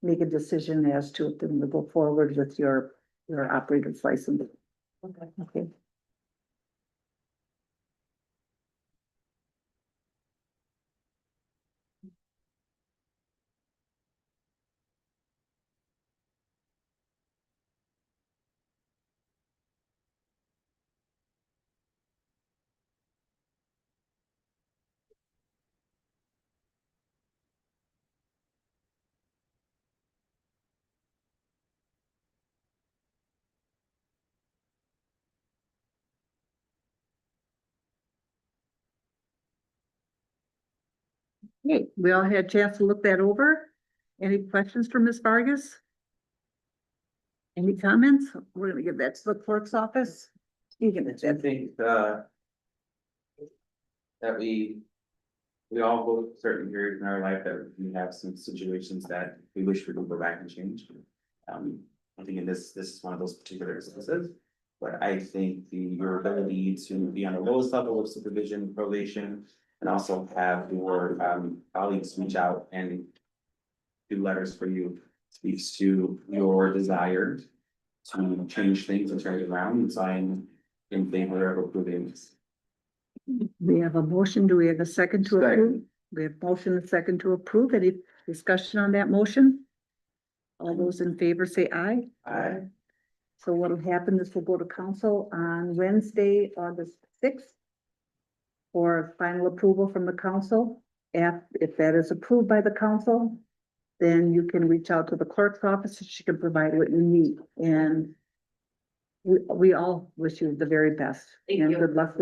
make a decision as to if they're gonna go forward with your operator's license. Okay. Okay, we all had a chance to look that over. Any questions for Ms. Vargas? Any comments? We're gonna give that to the clerk's office. You can, I think, that we all go through certain periods in our life that we have some situations that we wish we could go back and change. I think in this is one of those particular instances. But I think your ability to be on the lowest level of supervision, probation, and also have your colleagues reach out and do letters for you speaks to your desire to change things and turn it around, and so I'm in favor of approving this. we have a motion. Do we have a second to approve? Second. We have motion and second to approve. Any discussion on that motion? All those in favor say aye. Aye. So what'll happen is we'll go to council on Wednesday, August 6th. For final approval from the council. If that is approved by the council, then you can reach out to the clerk's office and she can provide what you need. And we all wish you the very best. Thank And you. good luck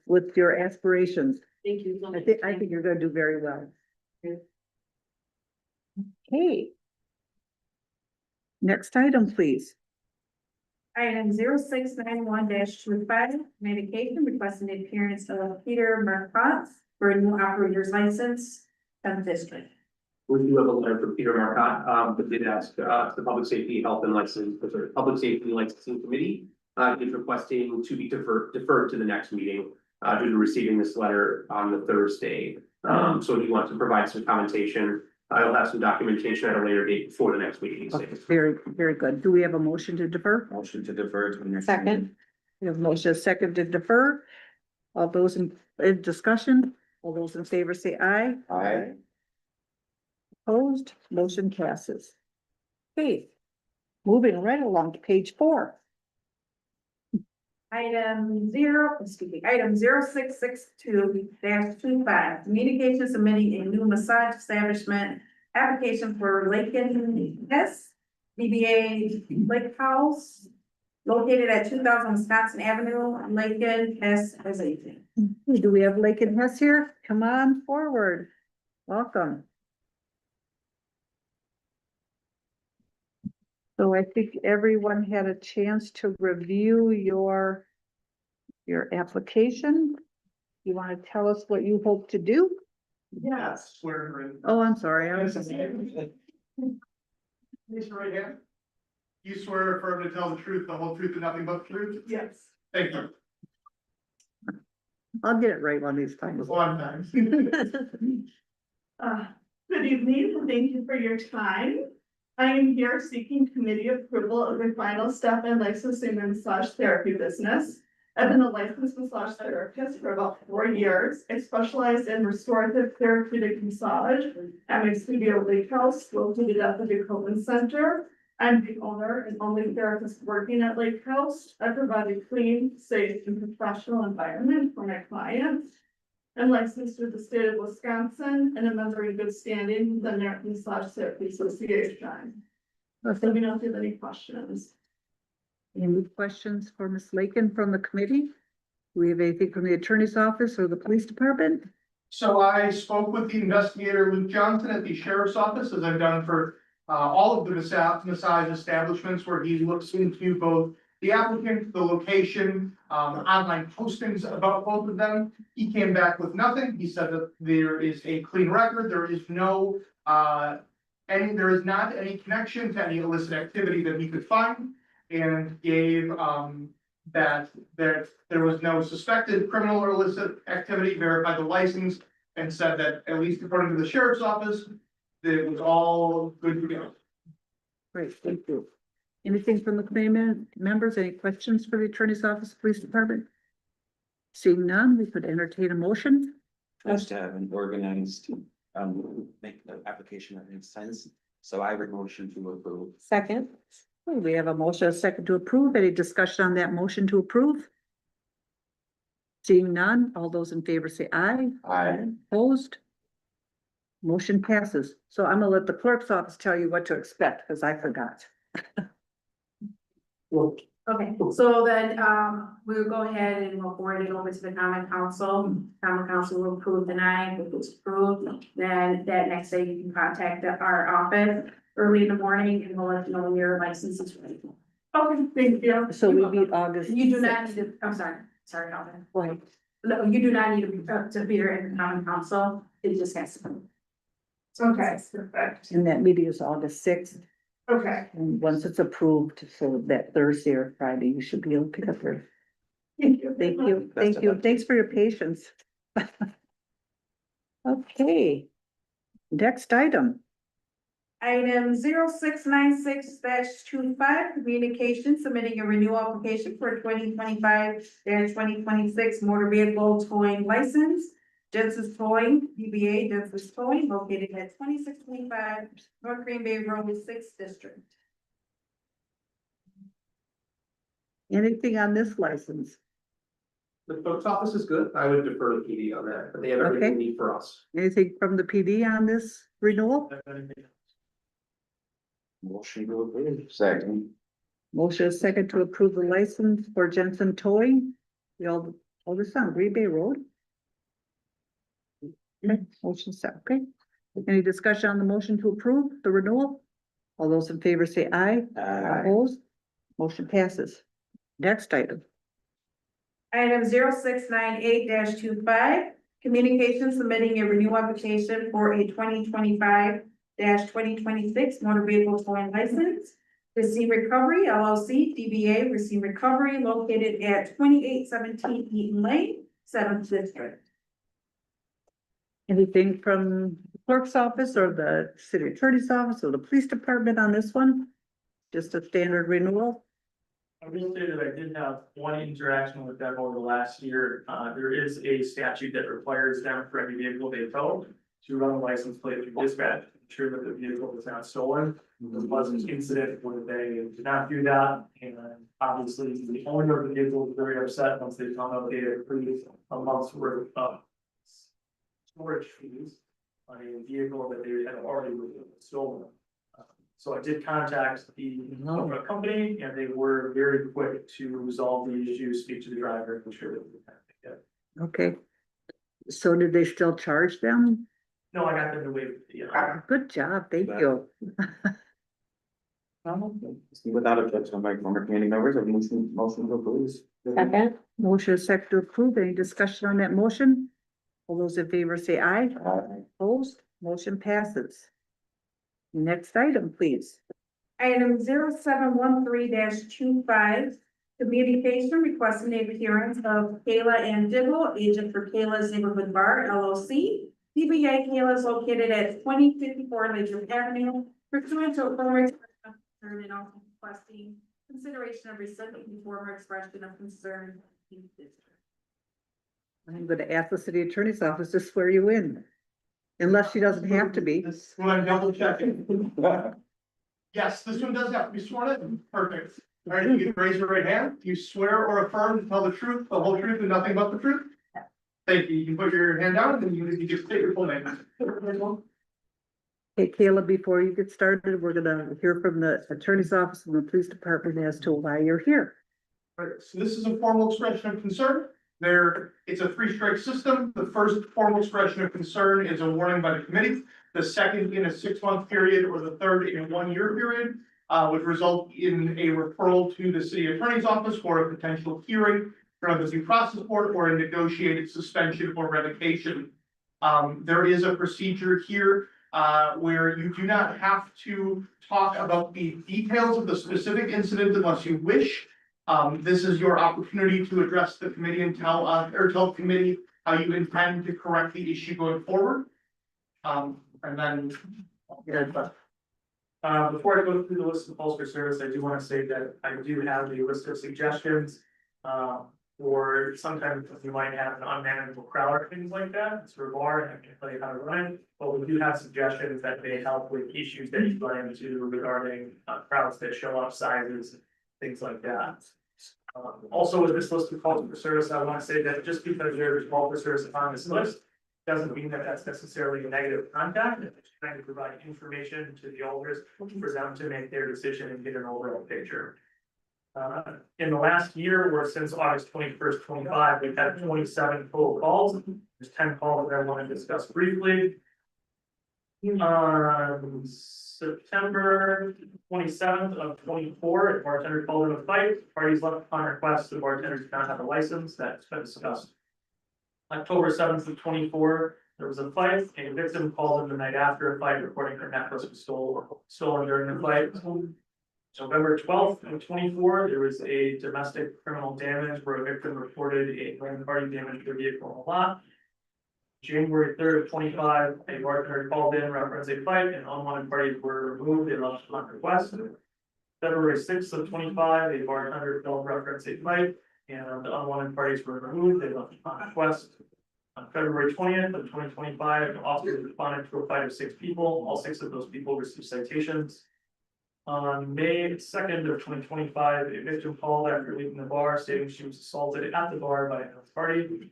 with your aspirations. Thank you so I much. think you're gonna do very well. Okay. Next item, please. Item 0691-25, communication requesting the appearance of Peter Marcotte for a new operator's license, 10th district. We do have a letter from Peter Marcotte, but did ask, the Public Safety, Health and Public Safety and Licensing Committee, is requesting to be deferred to the next meeting, due to receiving this letter on the Thursday. So he wants to provide some commentation. I'll have some documentation at a later date before the next meeting. Okay, very, very good. Do we have a motion to defer? Motion to defer to the next. Second. We have a motion, a second to defer. All those in discussion, all those in favor say aye. Aye. Opposed, motion passes. Okay, moving right along to page 4. Item 0662-25, communication submitting a new massage establishment application for Lakin Hess, DBA Lake House, located at 2000 Wisconsin Avenue, Lakin Hess as agent. Do we have Lake and Hess here? Come on forward. Welcome. So I think everyone had a chance to review your application. You want to tell us what you hope to do? Yes, swear her in. Oh, I'm sorry. I was. Raise your right hand. You swear or affirm to tell the truth, the whole truth, and nothing but the truth? Yes. Thank you. I'll get it right one of these times. One time. Good evening, and thank you for your time. I am here seeking committee approval of the final step in licensing the massage therapy business. I've been a licensed massage therapist for about 4 years. I specialize in restorative therapeutic massage at my studio Lake House, located at the Ducoman Center. I'm the owner and only therapist working at Lake House. I provide a clean, safe, and professional environment for my clients. I'm licensed with the state of Wisconsin and a member in good standing with the American Massage Therapy Association. Let me know if you have any questions. Any questions for Ms. Lakin from the committee? Do we have anything from the attorney's office or the police department? So I spoke with the investigator Luke Johnson at the sheriff's office, as I've done for all of the massage establishments, where he looks into both the applicant, the location, online postings about both of them. He came back with nothing. He said that there is a clean record. There is no there is not any connection to any illicit activity that he could find, and gave that there was no suspected criminal or illicit activity, verified the license, and said that, at least according to the sheriff's office, that it was all good to go. Great, thank you. Anything from the committee members? Any questions for the attorney's office, police department? Seeing none, we could entertain a motion. Just to have an organized, make the application that makes sense. So I would motion to approve. Second, We have a motion, a second to approve. Any discussion on that motion to approve? Seeing none, all those in favor say aye. Aye. Opposed? Motion passes. So I'm gonna let the clerk's office tell you what to expect, because I forgot. Okay, so then, we'll go ahead and we'll forward it over to the common council. Common council will approve tonight. If it's approved, then that next day you can contact our office early in the morning and we'll let you know when your license is ready. Okay, thank you. So we meet August. You do not 6th. need to, I'm sorry, Alvin. Go ahead. No, you do not need to appear in the common council. It just has to. Okay, perfect. And that meeting is August 6th. Okay, And once it's approved, so that Thursday or Friday, you should be able to pick up your. thank you. Thank you, thank you. Thanks for your patience. Okay. Next item. Item 0696-25, communication submitting a renewal application for 2025-2026 motor vehicle towing license. Jensen's Towing, DBA Jensen's Towing, located at 2625 North Green Bay Road, 6th District. Anything on this license? The clerk's office is good. I would defer to PD on that, but they have everything they need for us. Anything from the PD on this renewal? Motion to approve. Second. Motion is second to approve the license for Jensen Towing. The oldest on Green Bay Road. Okay, motion set, okay. Any discussion on the motion to approve the renewal? All those in favor say aye. Opposed? Motion passes. Next item. Item 0698-25, communication submitting a renewal application for a 2025-2026 motor vehicle towing license. Receive Recovery LLC, DBA Receive Recovery, located at 2817 Eaton Lane, 7th District. Anything from the clerk's office or the city attorney's office or the police department on this one? Just a standard renewal? I will say that I did have one interaction with them over the last year. There is a statute that requires them for every vehicle they tow to run a license plate through dispatch, to ensure that the vehicle is not stolen. There was an incident where they did not do that, and obviously the owner of the vehicle was very upset once they found out they had approved a month's worth of storage fees on a vehicle that they had already stolen. So I did contact the company, and they were very quick to resolve the issue, speak to the driver, and ensure that we had it. Okay. So did they still charge them? No, I got them to waive the. Good job, thank you. Without objection, my former community members, I motion to approve. second, Motion is second to approve. Any discussion on that motion? All those in favor say aye. Opposed? Motion passes. Next item, please. Item 0713-25, Communication requesting a hearings of Kayla and Dibble, agent for Kayla's Neighborhood Bar LLC. DBA Kayla is located at 2054 Ledger Avenue, pursuant to a former expression of concern and also requesting consideration of reciting the former expression of concern. I'm gonna ask the city attorney's office to swear you in. Unless she doesn't have to be. This one I'm double checking. Yes, this one does have to be sworn in. Perfect. All right, you can raise your right hand. Do you swear or affirm to tell the truth, the whole truth, and nothing but the truth? Thank you. You can put your hand down and then you just state your full name. Hey, Kayla, before you get started, we're gonna hear from the attorney's office and the police department as to why you're here. All right, so this is a formal expression of concern. It's a 3-strike system. The first formal expression of concern is a warning by the committee. The second in a 6-month period, or the third in a 1-year period, would result in a referral to the city attorney's office for a potential hearing from the due process board or a negotiated suspension or revocation. There is a procedure here where you do not have to talk about the details of the specific incident unless you wish. This is your opportunity to address the committee and tell the committee how you intend to correct the issue going forward. And then. Before I go through the list of calls for service, I do want to say that I do have a list of suggestions. Or sometimes you might have an unmanageable crowd or things like that, it's for a bar and I can tell you how to run it. But we do have suggestions that may help with issues that you run into regarding crowds that show up, sizes, things like that. Also with this list of calls for service, I want to say that just because there's a call for service on this list, doesn't mean that that's necessarily a negative contact. It's trying to provide information to the alders for them to make their decision and get an overall picture. In the last year, or since August 21st, 25, we've had 27 total calls. There's 10 calls that I want to discuss briefly. On September 27th of 24, a bartender called in a fight. Parties left upon request. The bartender did not have a license. That's been discussed. October 7th of 24, there was a fight. A victim called in the night after a fight, reporting her necklace was stolen during the fight. November 12th of 24, there was a domestic criminal damage where a victim reported a grand party damage to a vehicle on the lot. January 3rd of 25, a bartender called in, referenced a fight, and unwanted parties were removed. They left upon request. February 6th of 25, a bartender called, referenced a fight, and the unwanted parties were removed. They left upon request. On February 20th of 2025, officers responded to a fight of 6 people. All 6 of those people received citations. On May 2nd of 2025, a victim called after leaving the bar, stating she was assaulted at the bar by another party.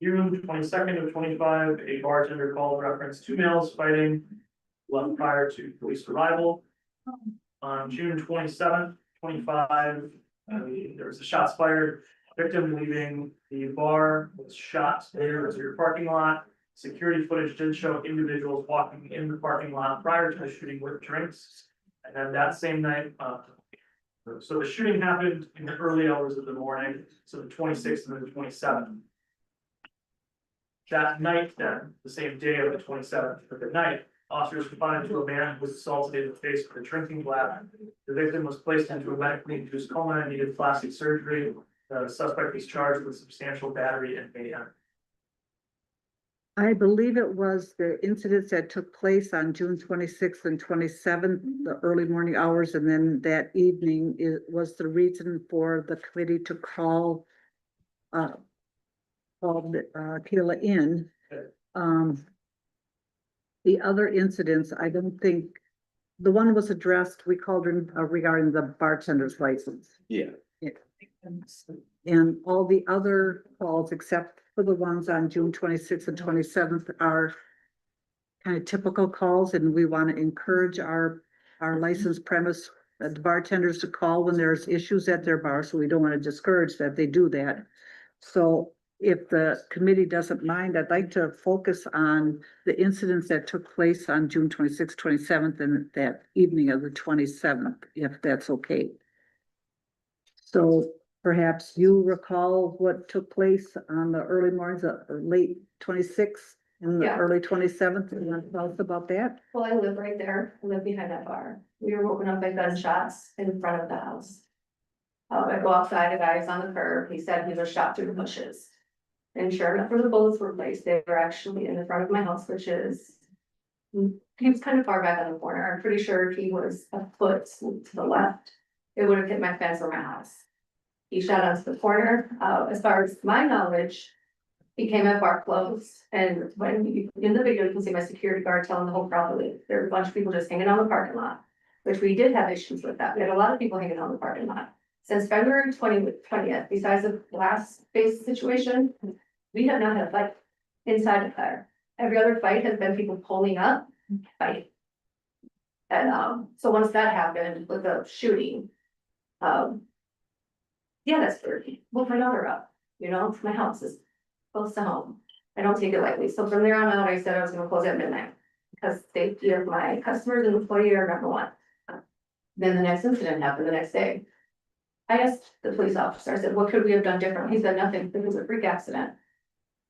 June 22nd of 25, a bartender called, referenced 2 males fighting left prior to police arrival. On June 27th, 25, there was a shots fired. Victim leaving the bar was shot there as your parking lot. Security footage did show individuals walking in the parking lot prior to the shooting with drinks. And then that same night, so the shooting happened in the early hours of the morning, so the 26th and the 27th. That night then, the same day of the 27th, but the night, officers responded to a man who was assaulted in the face with a drinking bladder. The victim was placed into a medically induced coma and needed plastic surgery. The suspect was charged with substantial battery and mayhem. I believe it was the incidents that took place on June 26th and 27th, the early morning hours, and then that evening was the reason for the committee to call Kayla in. The other incidents, I don't think, the one was addressed, we called her regarding the bartender's license. Yeah. And all the other calls, except for the ones on June 26th and 27th, are kind of typical calls, and we want to encourage our licensed premise the bartenders to call when there's issues at their bar, so we don't want to discourage that they do that. So if the committee doesn't mind, I'd like to focus on the incidents that took place on June 26th, 27th, and that evening of the 27th, if that's okay. So perhaps you recall what took place on the early mornings, or late 26th and the Yeah. early 27th. You want to tell us about that? Well, I live right there. I live behind that bar. We were woken up by gunshots in front of the house. I go outside, a guy's on the curb, he said he was shot through the bushes. And sure enough, where the bullets were placed, they were actually in the front of my house, which is. He was kind of far back on the corner, I'm pretty sure if he was a foot to the left, it would have hit my fence or my house. He shot onto the corner, as far as my knowledge, he came up our close, and when in the video, you can see my security guard telling the whole crowd to leave. There were a bunch of people just hanging on the parking lot, which we did have issues with that. We had a lot of people hanging on the parking lot. Since February 20th, besides the last phase situation, we have not had a fight inside the fire. Every other fight has been people pulling up, fight. And so once that happened with the shooting, yeah, that's dirty. Woke my daughter up, you know, my house is close to home. I don't take it lightly. So from there on out, I said I was gonna close at midnight because safety of my customers and employee are number one. Then the next incident happened the next day. I asked the police officer, I said, what could we have done different? He said, nothing. It was a freak accident.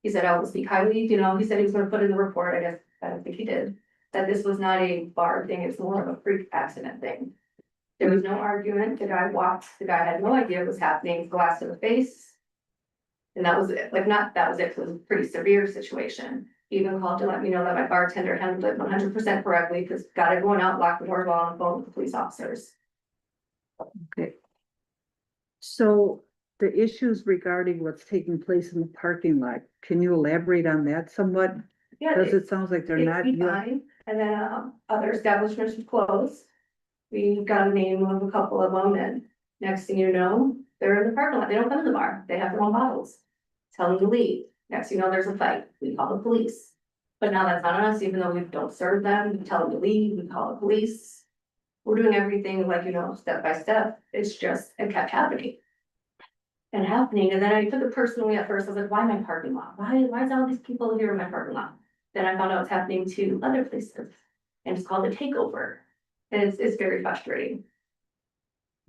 He said, I will speak highly, you know, he said he was gonna put in the report. I guess, I don't think he did. That this was not a bar thing. It's more of a freak accident thing. There was no argument. The guy walked, the guy had no idea what was happening, glass to the face. And that was it, like not, that was it, 'cause it was a pretty severe situation. He even called to let me know that my bartender handled it 100% correctly, because got everyone out, locked the door, while on the phone with the police officers. Okay. So the issues regarding what's taking place in the parking lot, can you elaborate on that somewhat? Yeah, Because it sounds like they're not. it'd be fine, and then other establishments would close. We got a name of a couple of them, and next thing you know, they're in the parking lot, they don't come to the bar, they have their own bottles. Tell them to leave, next thing you know, there's a fight, we call the police. But now that's not on us, even though we don't serve them, we tell them to leave, we call the police. We're doing everything like, you know, step by step, it's just, it kept happening. And happening, and then I took it personally at first, I was like, why my parking lot? Why is all these people here in my parking lot? Then I found out it's happening to other places, and it's called a takeover. And it's very frustrating.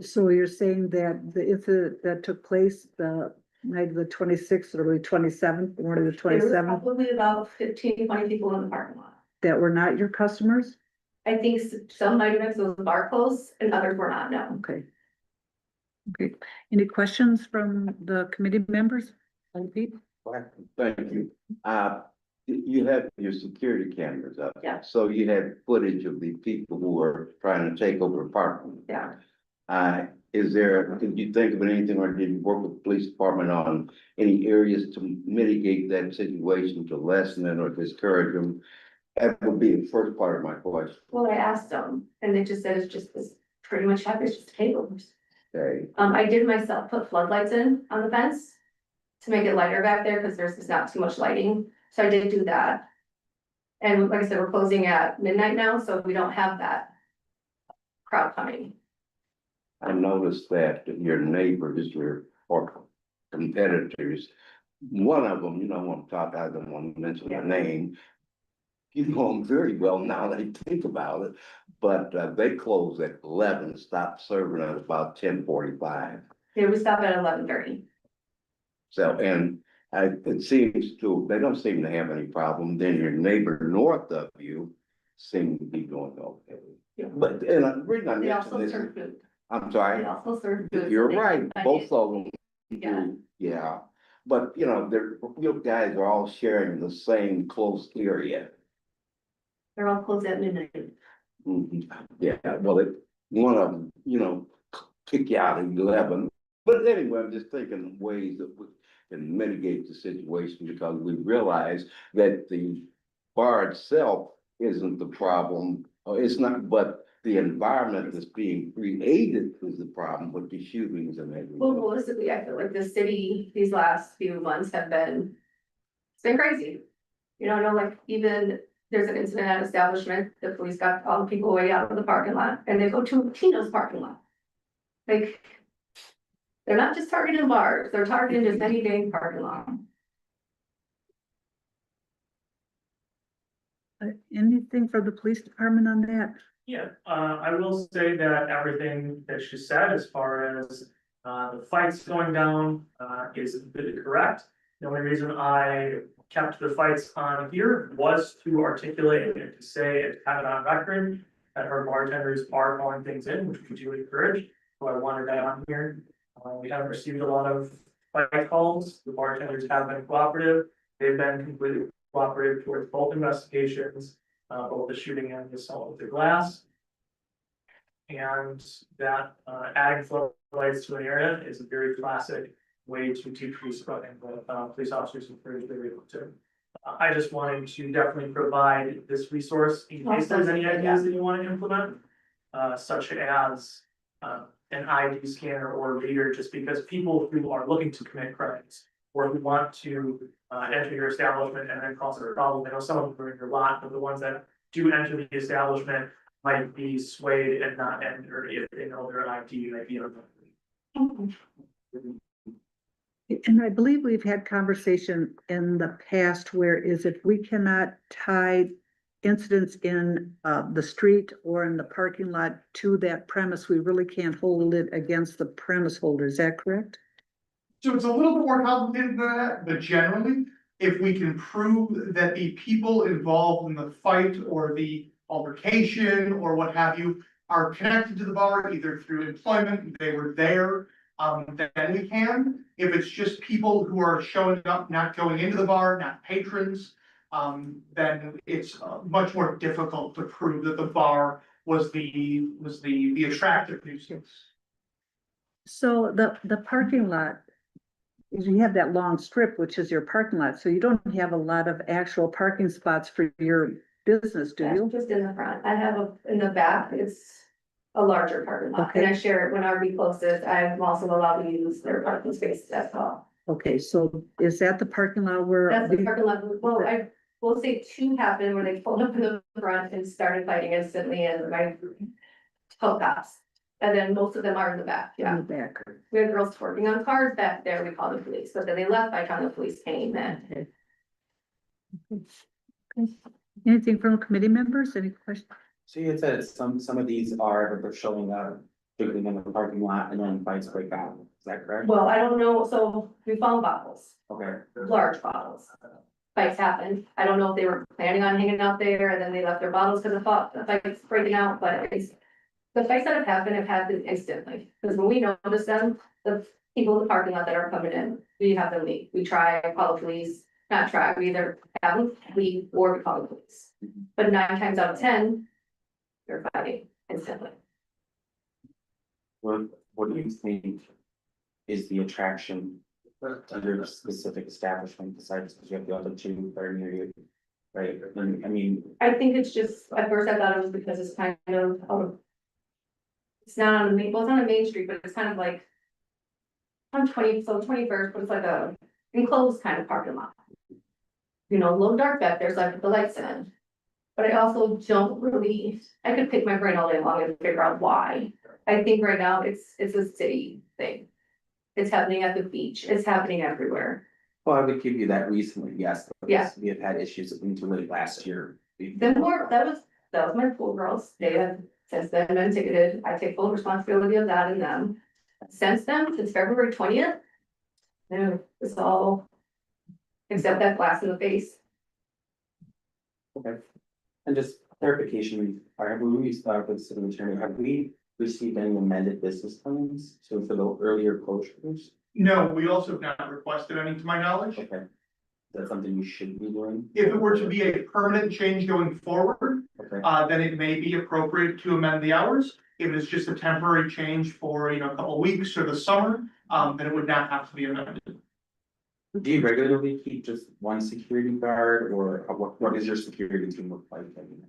So you're saying that the incident that took place the night of the 26th or the 27th, morning of the There was 27th, probably about 15, 20 people in the parking lot. that were not your customers? I think some might have, so the bar closed, and others were not, no. Okay. Okay, any questions from the committee members? Pete? Thank you. You have your security cameras up. Yeah. So you have footage of the people who are trying to take over parking. Yeah. Did you think of anything, or did you work with the police department on any areas to mitigate that situation, to lessen it or discourage them? That would be the first part of my question. Well, I asked them, and they just said it's pretty much happens, it's just takeovers. Okay. I did myself put floodlights in on the fence to make it lighter back there, because there's not too much lighting, so I did do that. And like I said, we're closing at midnight now, so we don't have that crowd coming. I noticed that your neighbors, or competitors, one of them, you know, I don't want to mention their name. You know them very well now that I think about it, but they closed at 11, stopped serving at about 10:45. Yeah, we stop at 11:30. So, and it seems they don't seem to have any problem. Then your neighbor north of you seem to be going okay. Yeah. But, and the reason I They mention also this, serve food. I'm sorry. They also serve food. You're so they right, can both of them Yeah. do, yeah. But, you know, you guys are all sharing the same close area. They're all closed at midnight. Mhm. Yeah, well, one of them, you know, kick you out at 11. But anyway, I'm just thinking of ways that we can mitigate the situation, because we realize that the bar itself isn't the problem. Or it's not, but the environment that's being created is the problem with the shootings and everything. Well, realistically, I feel like the city, these last few months have been, it's been crazy. You know, I know, like, even there's an incident at an establishment, the police got all the people way out of the parking lot, and they go to Tino's parking lot. Like, they're not just targeting bars, they're targeting just any day parking lot. Anything from the police department on that? Yeah, I will say that everything that she said as far as the fights going down is completely correct. The only reason I kept the fights on here was to articulate and to say and have it on record that her bartenders are calling things in, which we do encourage. So I wanted that on here. We haven't received a lot of fight calls, the bartenders have been cooperative, they've been completely cooperative towards both investigations, both the shooting and the assault with the glass. And that, adding floodlights to an area is a very classic way to decrease crime, but, police officers are very able to. I just wanted to definitely provide this resource in case there's any ideas that you want to implement. Such as, an ID scanner or reader, just because people who are looking to commit crimes. Or who want to, enter your establishment and then cause a problem, I know some of them are in your lot, but the ones that do enter the establishment. Might be swayed and not enter if they know their ID might be. And I believe we've had conversation in the past where is if we cannot tie incidents in the street or in the parking lot to that premise, we really can't hold it against the premise holder. Is that correct? So it's a little bit more complicated than that, but generally, if we can prove that the people involved in the fight or the altercation or what have you are connected to the bar, either through employment, they were there, then we can. If it's just people who are showing up, not going into the bar, not patrons, then it's much more difficult to prove that the bar was the attractive nuisance. So the parking lot, you have that long strip, which is your parking lot, so you don't have a lot of actual parking spots for your business, do you? Just in the front. I have in the back, it's a larger parking lot. And I share it when RV closes. I'm also allowed to use their parking space as well. Okay, so is that the parking lot where? That's the parking lot. Well, I will say two happened where they pulled up in the front and started fighting instantly and my cops. And then most of them are in the back, In yeah. the back. We had girls working on cars back there. We called the police, but then they left by the time the police came in. Okay. Anything from committee members? Any questions? So you said some of these are, they're showing up, particularly in the parking lot and then fights break out, is that correct? Well, I don't know, so we found bottles, Okay. large bottles. Fights happened. I don't know if they were planning on hanging out there and then they left their bottles because the fights breaking out, but the fights that have happened instantly. Because when we notice them, the people in the parking lot that are coming in, we have them leave. We try, call the police, not try, we either have them leave or we call the police. But 9 times out of 10, they're fighting instantly. What do you think is the attraction to your specific establishment besides because you have the other two that are near you? Right, I mean, I think it's just, at first I thought it was because it's kind of, it's not on the main, well, it's on a main street, but it's kind of like on 21st, but it's like a enclosed kind of parking lot. You know, a little dark back there, so I put the lights in. But I also don't really, I could pick my brain all day long and figure out why. I think right now it's a city thing. It's happening at the beach, it's happening everywhere. well, I would give you that recently, yes. because Yeah. We have had issues into late last year. Then more, that was my pool girls, they have since then been ticketed, I take full responsibility of that and them. Since then, since February 20th. No, it's all. Except that glass in the face. Okay, and just clarification, when we start with the city attorney, have we received any amended business plans? So for the earlier closures? No, we also have not requested any to my knowledge. Okay. Is that something we should be doing? If it were to be a permanent change going forward, Okay, then it may be appropriate to amend the hours. If it's just a temporary change for, a couple of weeks or the summer, then it would not have to be amended. do you regularly keep just one security guard or what does your security team look like?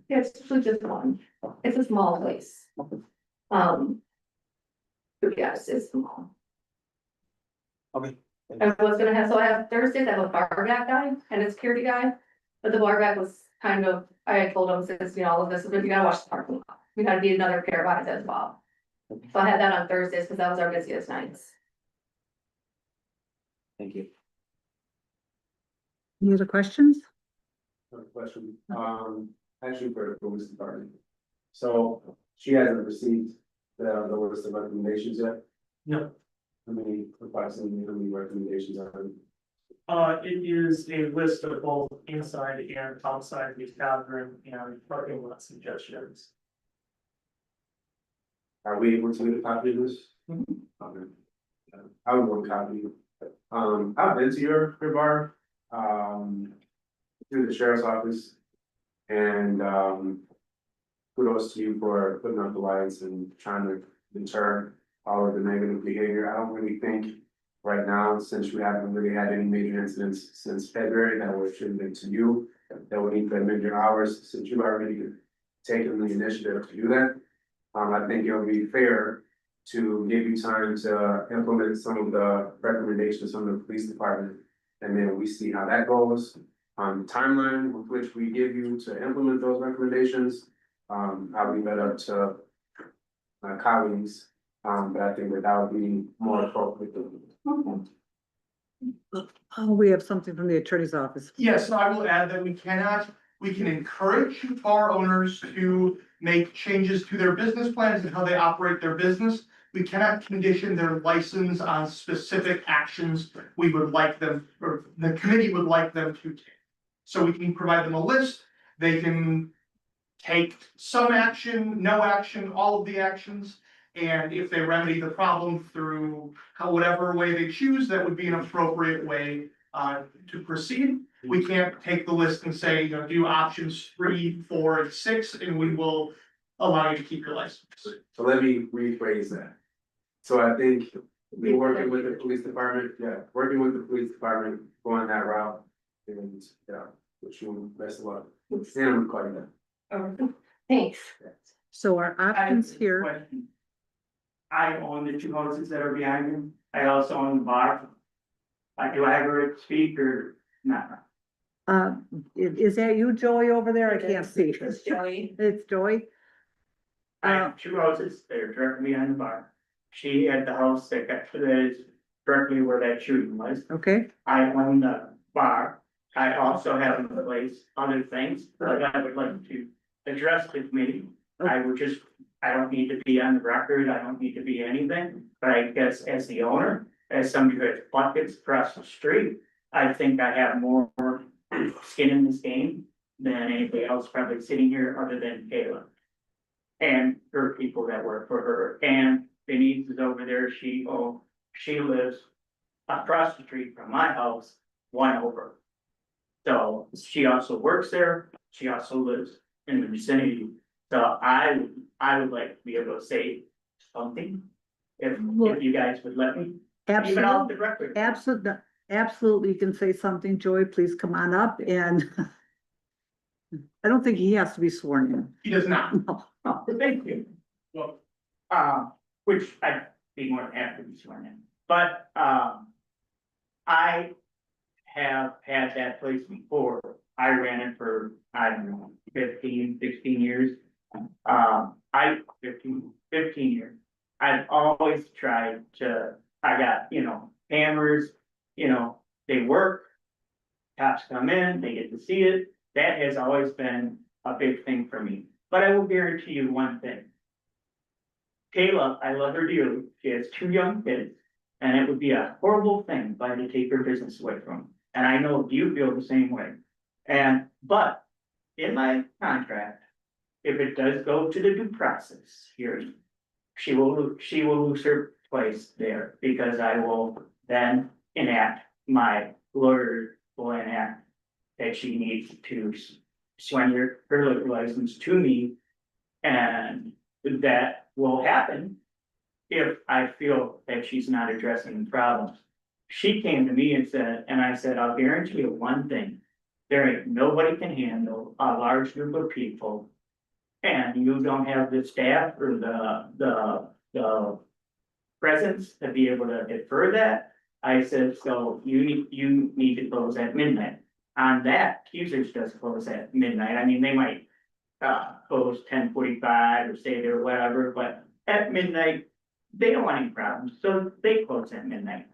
Yeah, it's usually just one, it's a small place. But yes, it's small. Okay. I was gonna have, so I have Thursdays, I have a bar back guy and a security guy, but the bar back was kind of, I had told him since, all of this, but you gotta watch the parking lot. We gotta be another pair of eyes as well. So I had that on Thursdays, because that was our busiest nights. Thank you. Any other questions? Question, actually for the police department. So she hasn't received the list of recommendations yet? No. How many recommendations are? It is a list of both inside and outside the tavern and parking lot suggestions. Are we able to get a copy of this? Okay. I would want a copy. I've been to your bar, through the sheriff's office. And, kudos to you for putting up the lights and trying to deter all of the negative behavior. I don't really think right now, since we haven't really had any major incidents since February, that would should have been to you. That would need to amend your hours, since you've already taken the initiative to do that. I think it'll be fair to give you time to implement some of the recommendations from the police department. And then we see how that goes. Timeline with which we give you to implement those recommendations. I'll leave that up to my colleagues, but I think that would be more appropriate. Oh, we have something from the attorney's office. Yes, I will add that we can encourage bar owners to make changes to their business plans and how they operate their business. We cannot condition their license on specific actions we would like them, or the committee would like them to take. So we can provide them a list, they can take some action, no action, all of the actions. And if they remedy the problem through whatever way they choose, that would be an appropriate way to proceed. We can't take the list and say, do options 3, 4, and 6, and we will allow you to keep your license. So let me rephrase that. So I think we're working with the police department, going that route. And, wish you best of luck. And I'm recording that. Thanks. So our options here, I own the 2 houses that are behind me. I also own the bar. Do I have a right to speak or not? is that you, Joey, over there? I can't see. It's Joey. It's Joey. I have 2 houses that are directly behind the bar. She had the house that is directly where that shooting was. Okay, I own the bar. I also have in place other things that I would like to address the committee. I don't need to be on the record, I don't need to be anything, but I guess as the owner, as somebody who has buckets across the street, I think I have more skin in this game than anybody else probably sitting here other than Kayla. And her people that work for her, and Denise is over there, she lives across the street from my house, 1 over. So she also works there, she also lives in the vicinity, so I would like to be able to say something. If you guys would let me, even off the record. Absolutely, you can say something, Joey, please come on up, and I don't think he has to be sworn in. He does not. No. Thank you. Well, which I'd be more than happy to be sworn in, but, I have had that place before. I ran it for, I don't know, 15, 16 years. 15 years. I've always tried to, I got, hammers, they work. Cops come in, they get to see it. That has always been a big thing for me. But I will guarantee you one thing. Kayla, I love her dearly. She has 2 young kids. And it would be a horrible thing if I had to take her business away from them. And I know you feel the same way. But in my contract, if it does go to the due process hearing, she will lose her place there, because I will then enact, my lawyer will enact that she needs to surrender her liquor license to me. And that will happen if I feel that she's not addressing the problems. She came to me and said, and I said, I'll guarantee you one thing. There ain't nobody can handle a large group of people. And you don't have the staff or the presence to be able to defer that. I said, so you need to close at midnight. On that, Accusers does close at midnight. I mean, they might close 10:45 or stay there, whatever, but at midnight, they don't want any problems, so they close at midnight.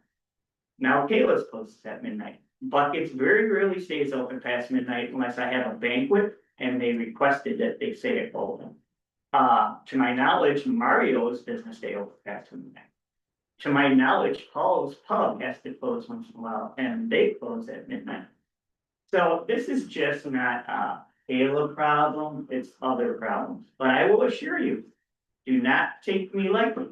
Now Kayla's closes at midnight. Buckets very rarely stays open past midnight unless I have a banquet and they requested that they stay it open. To my knowledge, Mario's business stay open past midnight. To my knowledge, Paul's Pub has to close once in a while and they close at midnight. So this is just not a Kayla problem, it's other problems. But I will assure you, do not take me lightly.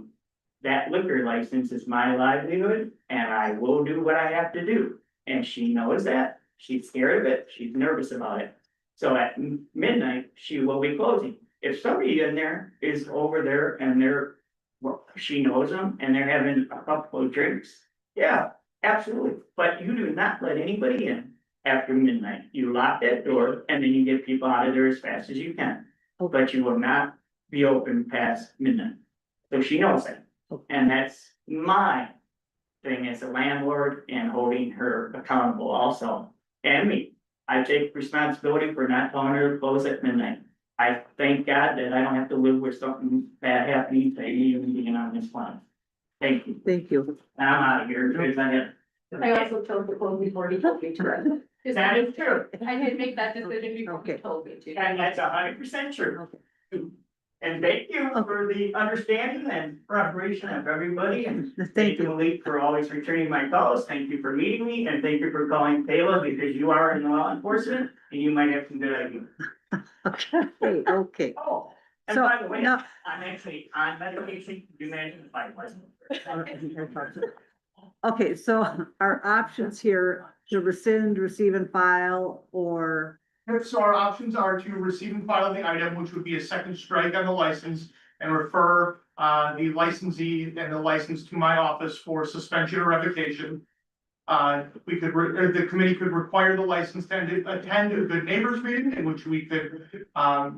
that liquor license is my livelihood and I will do what I have to do. And she knows that. She's scared of it. She's nervous about it. So at midnight, she will be closing. If somebody in there is over there and they're, well, she knows them and they're having a couple of drinks, yeah, absolutely. But you do not let anybody in after midnight. You lock that door and then you get people out of there as fast as you can. But you will not be open past midnight. So she knows that. And that's my thing as a landlord and holding her accountable also. And me, I take responsibility for not telling her to close at midnight. I thank God that I don't have to live with something bad happening to even being on this planet. Thank you. Thank you. And I'm out of here because I have. I also chose to close before he told me to. That is true. I did make that decision before he Okay. told me to. And that's 100% true. And thank you for the understanding and preparation of everybody, and thank you, Malik, for always returning my calls. Thank you for meeting me, and thank you for calling Kayla, because you are in law enforcement, and you might have some good ideas. Okay. Oh, and So, by the way, now- I'm actually on medication, you mentioned my license. Okay, so our options here to rescind, receive and file, or, So our options are to receive and file the item, which would be a second strike on the license, and refer the licensee and the license to my office for suspension or revocation. We could, or the committee could require the license to attend a good neighbors meeting, in which we could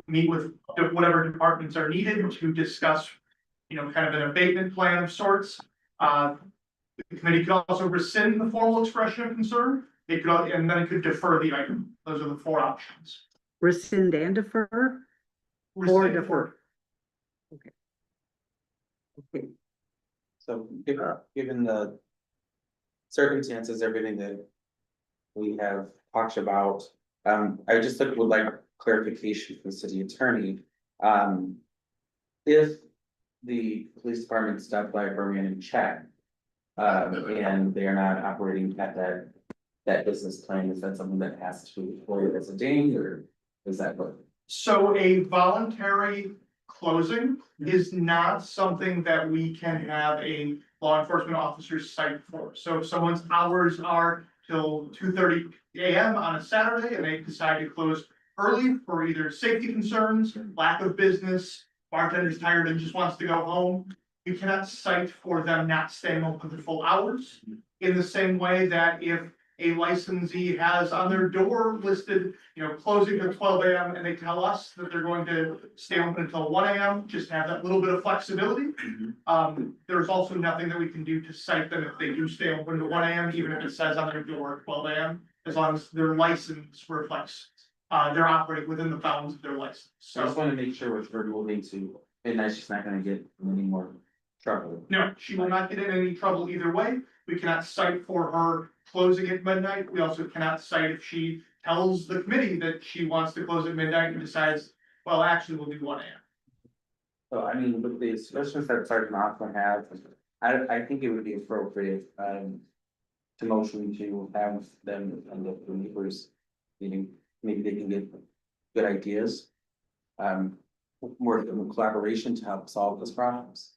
meet with whatever departments are needed to discuss, kind of an abatement plan of sorts. The committee could also rescind the formal expression of concern. They could, and then it could defer the item. Those are the four options. rescind and defer, or Rescind defer? Okay, So given the circumstances, everything that we have talked about, I just would like clarification from the city attorney. If the police department stopped by Berman and checked, and they are not operating at that business plan, is that something that has to be reported as a ding, or is that what? So a voluntary closing is not something that we can have a law enforcement officer cite for. So if someone's hours are till 2:30 AM on a Saturday and they decide to close early for either safety concerns, lack of business, bartender's tired and just wants to go home, we cannot cite for them not staying open the full hours. In the same way that if a licensee has on their door listed, closing at 12 AM and they tell us that they're going to stay open until 1 AM, just have that little bit of flexibility. There's also nothing that we can do to cite them if they do stay open to 1 AM, even if it says on their door 12 AM, as long as their license reflects, they're operating within the bounds of their license. So I just So, want to make sure with her moving to midnight, she's not gonna get in any more trouble. no, she will not get in any trouble either way. We cannot cite for her closing at midnight. We also cannot cite if she tells the committee that she wants to close at midnight and decides, well, actually, we'll do 1 AM. So I mean, with the suggestions that Sergeant Austin has, I think it would be appropriate, to motion to have them and the neighbors meeting, maybe they can get good ideas. More in collaboration to help solve these problems.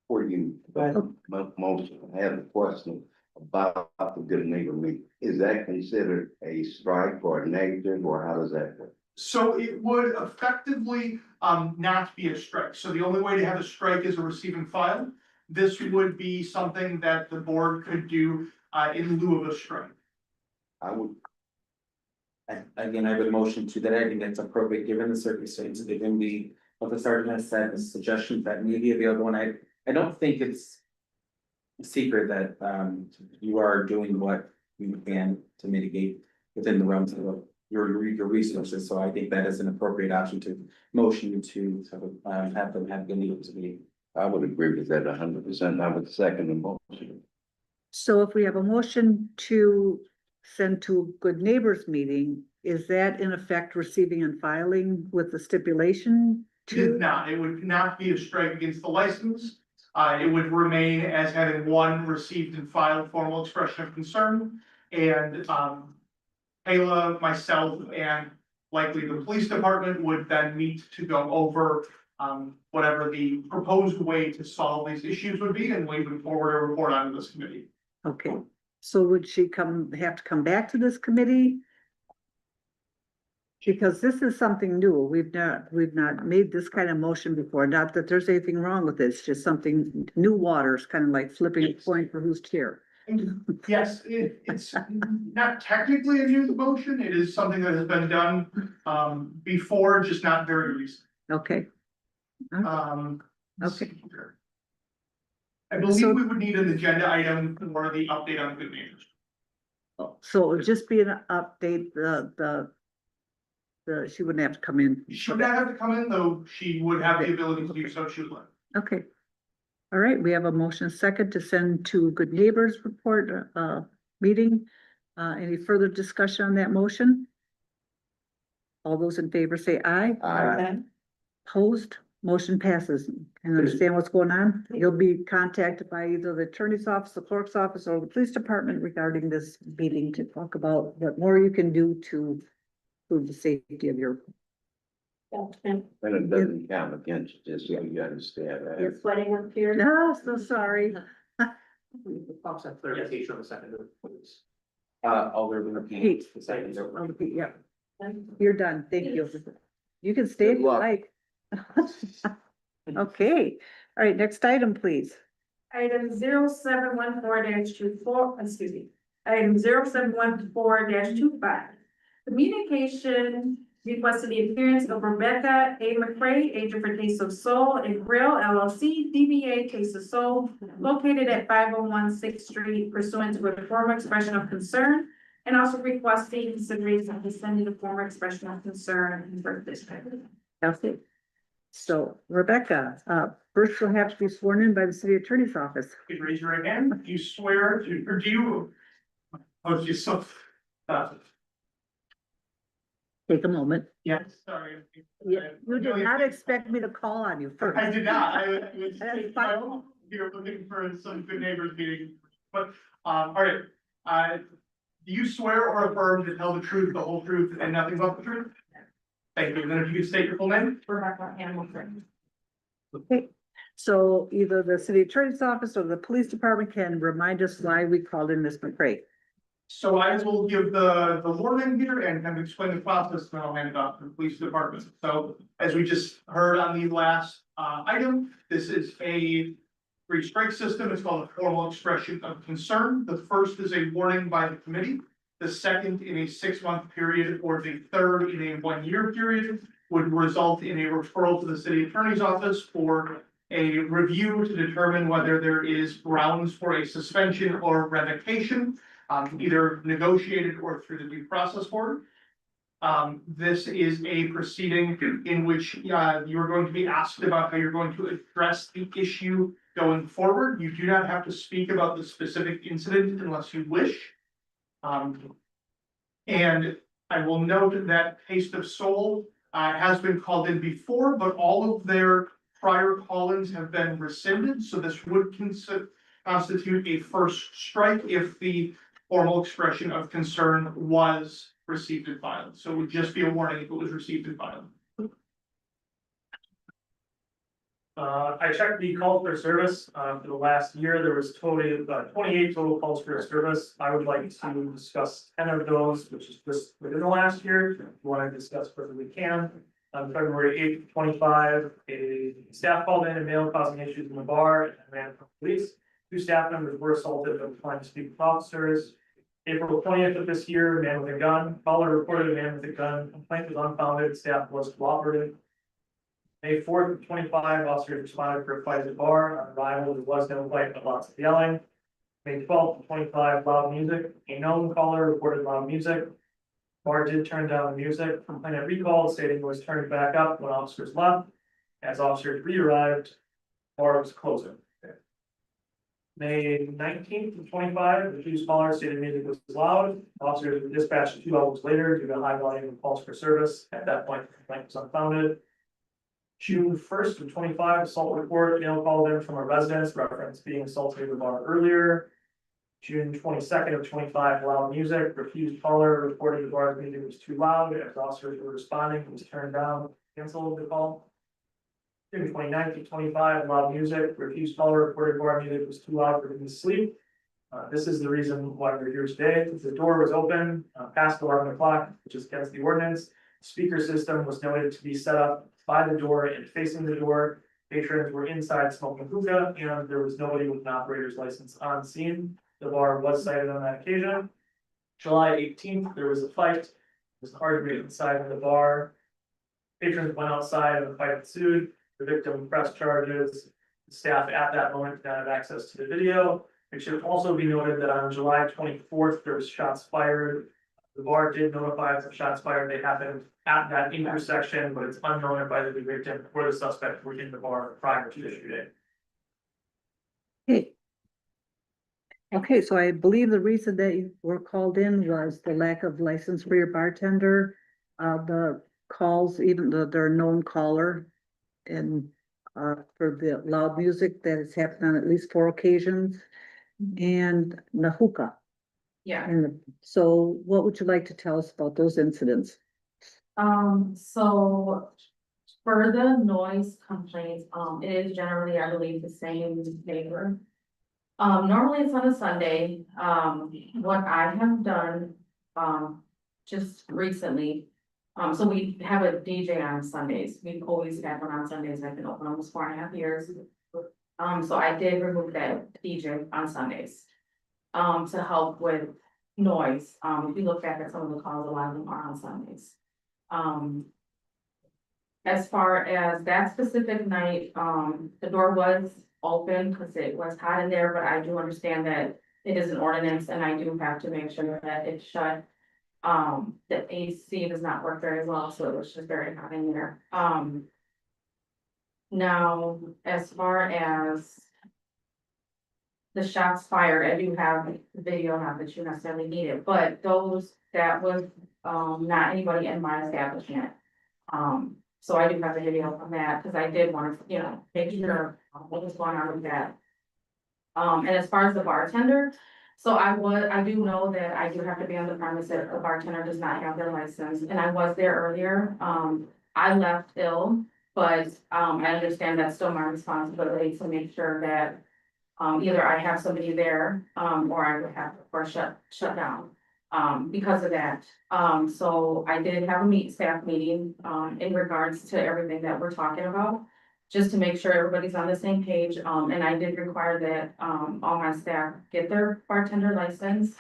For you, most have a question about the good neighbor meeting. Is that considered a strike or a negative, or how does that work? So it would effectively not be a strike. So the only way to have a strike is a receive and file. This would be something that the board could do in lieu of a strike. I would, Again, I would motion to that. I think that's appropriate given the circumstances. Given the, what the sergeant has said, the suggestions that may be available, and I don't think it's a secret that you are doing what you can to mitigate within the realms of your resources. So I think that is an appropriate option to motion to have them have the need to be. I would agree with that 100%. I would second the motion. so if we have a motion to send to Good Neighbors meeting, is that in effect receiving and filing with the stipulation It is to? not, it would not be a strike against the license. It would remain as having one received and filed formal expression of concern. And Kayla, myself, and likely the police department would then meet to go over whatever the proposed way to solve these issues would be, and we would forward a report onto this committee. Okay, so would she have to come back to this committee? Because this is something new. We've not made this kind of motion before. Not that there's anything wrong with this, just something new waters, kind of like flipping a coin for who's chair. Yes, it's not technically a new motion. It is something that has been done, before, just not very recent. Okay, Let's Okay. see here. I believe we would need an agenda item for the update on Good Neighbors. so it would just be an update, she wouldn't have to come in. She would not have to come in, though she would have the ability to do so if she would like. Okay. All right, we have a motion second to send to Good Neighbors report, meeting. Any further discussion on that motion? All those in favor say aye. Aye. Opposed, motion passes. And understand what's going on? You'll be contacted by either the attorney's office, the clerk's office, or the police department regarding this meeting to talk about what more you can do to prove the safety of your. And it doesn't count against you, just so you understand You're that. sweating up here. No, so sorry. Pops up clarification on the second. Alderman Pete. the second. Yeah, you're done. Thank you. You can stay if Good you luck. like. Okay, all right, next item, please. Item 0714-24, excuse me, item 0714-25. Communication requested the appearance of Rebecca A. McCray, agent for Taste of Soul and Grill LLC, DBA Taste of Soul, located at 501 6th Street pursuant to a formal expression of concern, and also requesting consideration of sending a formal expression of concern for this. Okay. So Rebecca, first you'll have to be sworn in by the city attorney's office. Please raise your right hand. Do you swear to, or do you? Oh, just so, Take a moment. yes, sorry. You did not expect me to call on you first. I did not. I was That's taking fine. my own, here looking for some Good Neighbors meeting. But, all right, do you swear or affirm to tell the truth, the whole truth, and nothing but the truth? Thank you. And then if you could state your full name? Rebecca Animal Friend. Okay, so either the city attorney's office or the police department can remind us why we called in Ms. McCray. So I will give the warning here and kind of explain the process, then I'll hand it off to the police department. So as we just heard on the last item, this is a three-strike system. It's called a formal expression of concern. The first is a warning by the committee. The second in a 6-month period, or the third in a 1-year period, would result in a referral to the city attorney's office for a review to determine whether there is grounds for a suspension or revocation, either negotiated or through the due process board. This is a proceeding in which you're going to be asked about how you're going to address the issue going forward. You do not have to speak about the specific incident unless you wish. And I will note that Taste of Soul has been called in before, but all of their prior call-ins have been rescinded, so this would constitute a first strike if the formal expression of concern was received and filed. So it would just be a warning if it was received and filed. I checked the calls for service, for the last year, there was totally, 28 total calls for service. I would like to discuss 10 of those, which is just within the last year. If you want to discuss further, we can. On February 8th, 25, a staff called in and male causing issues in the bar and ran from police. 2 staff members were assaulted but declined to speak with officers. April 20th of this year, a man with a gun. Caller reported a man with a gun. Complaint was unfounded. Staff was cooperative. May 4th of 25, officers responded for a fight at the bar. On arrival, there was no fight, but lots of yelling. May 12th of 25, loud music. A known caller reported loud music. Bar did turn down the music. Complainant recalled, stating it was turned back up when officers left. As officers re-arrived, bar was closing. May 19th of 25, the accused caller stated music was loud. Officers were dispatched 2 hours later due to high volume of calls for service. At that point, the complaint was unfounded. June 1st of 25, assault report, male called in from a residence, reference being assaulted at the bar earlier. June 22nd of 25, loud music, refused caller reported the bar's music was too loud. As officers were responding, it was turned down, canceled the call. June 29th to 25, loud music, refused caller reported bar music was too loud for him to sleep. This is the reason why we're here today. The door was open past 11 o'clock, which is against the ordinance. Speaker system was noted to be set up by the door and facing the door. Patrons were inside smoking hookah, and there was nobody with an operator's license on scene. The bar was cited on that occasion. July 18th, there was a fight. There was an argument inside of the bar. Patrons went outside and the fight ensued. The victim pressed charges. The staff at that moment did not have access to the video. It should also be noted that on July 24th, there was shots fired. The bar did notify us of shots fired. They happened at that intersection, but it's unknown if either the victim or the suspect were in the bar prior to the shooting. Okay. Okay, so I believe the reason that you were called in was the lack of license for your bartender. The calls, even though they're a known caller, and for the loud music that has happened on at least 4 occasions, and the hookah. Yeah. And so what would you like to tell us about those incidents? So for the noise complaints, it is generally, I believe, the same neighbor. Normally it's on a Sunday. What I have done, just recently, so we have a DJ on Sundays. We've always had one on Sundays. I've been open almost 4.5 years. So I did remove that DJ on Sundays, to help with noise. If you look back at some of the calls, a lot of them are on Sundays. As far as that specific night, the door was open because it was hot in there, but I do understand that it is an ordinance and I do have to make sure that it's shut. The AC does not work very well, so it was just very hot in there. Now, as far as the shots fired, I do have the video, not that you necessarily need it, but that was not anybody in my establishment. So I do have a video from that, because I did want to, make sure what was going on with that. And as far as the bartender, so I do know that I do have to be on the premise that the bartender does not have their license, and I was there earlier. I left ill, but I understand that's still my responsibility to make sure that either I have somebody there, or I would have, or shut down, because of that. So I did have a staff meeting, in regards to everything that we're talking about, just to make sure everybody's on the same page. And I did require that, all my staff get their bartender license.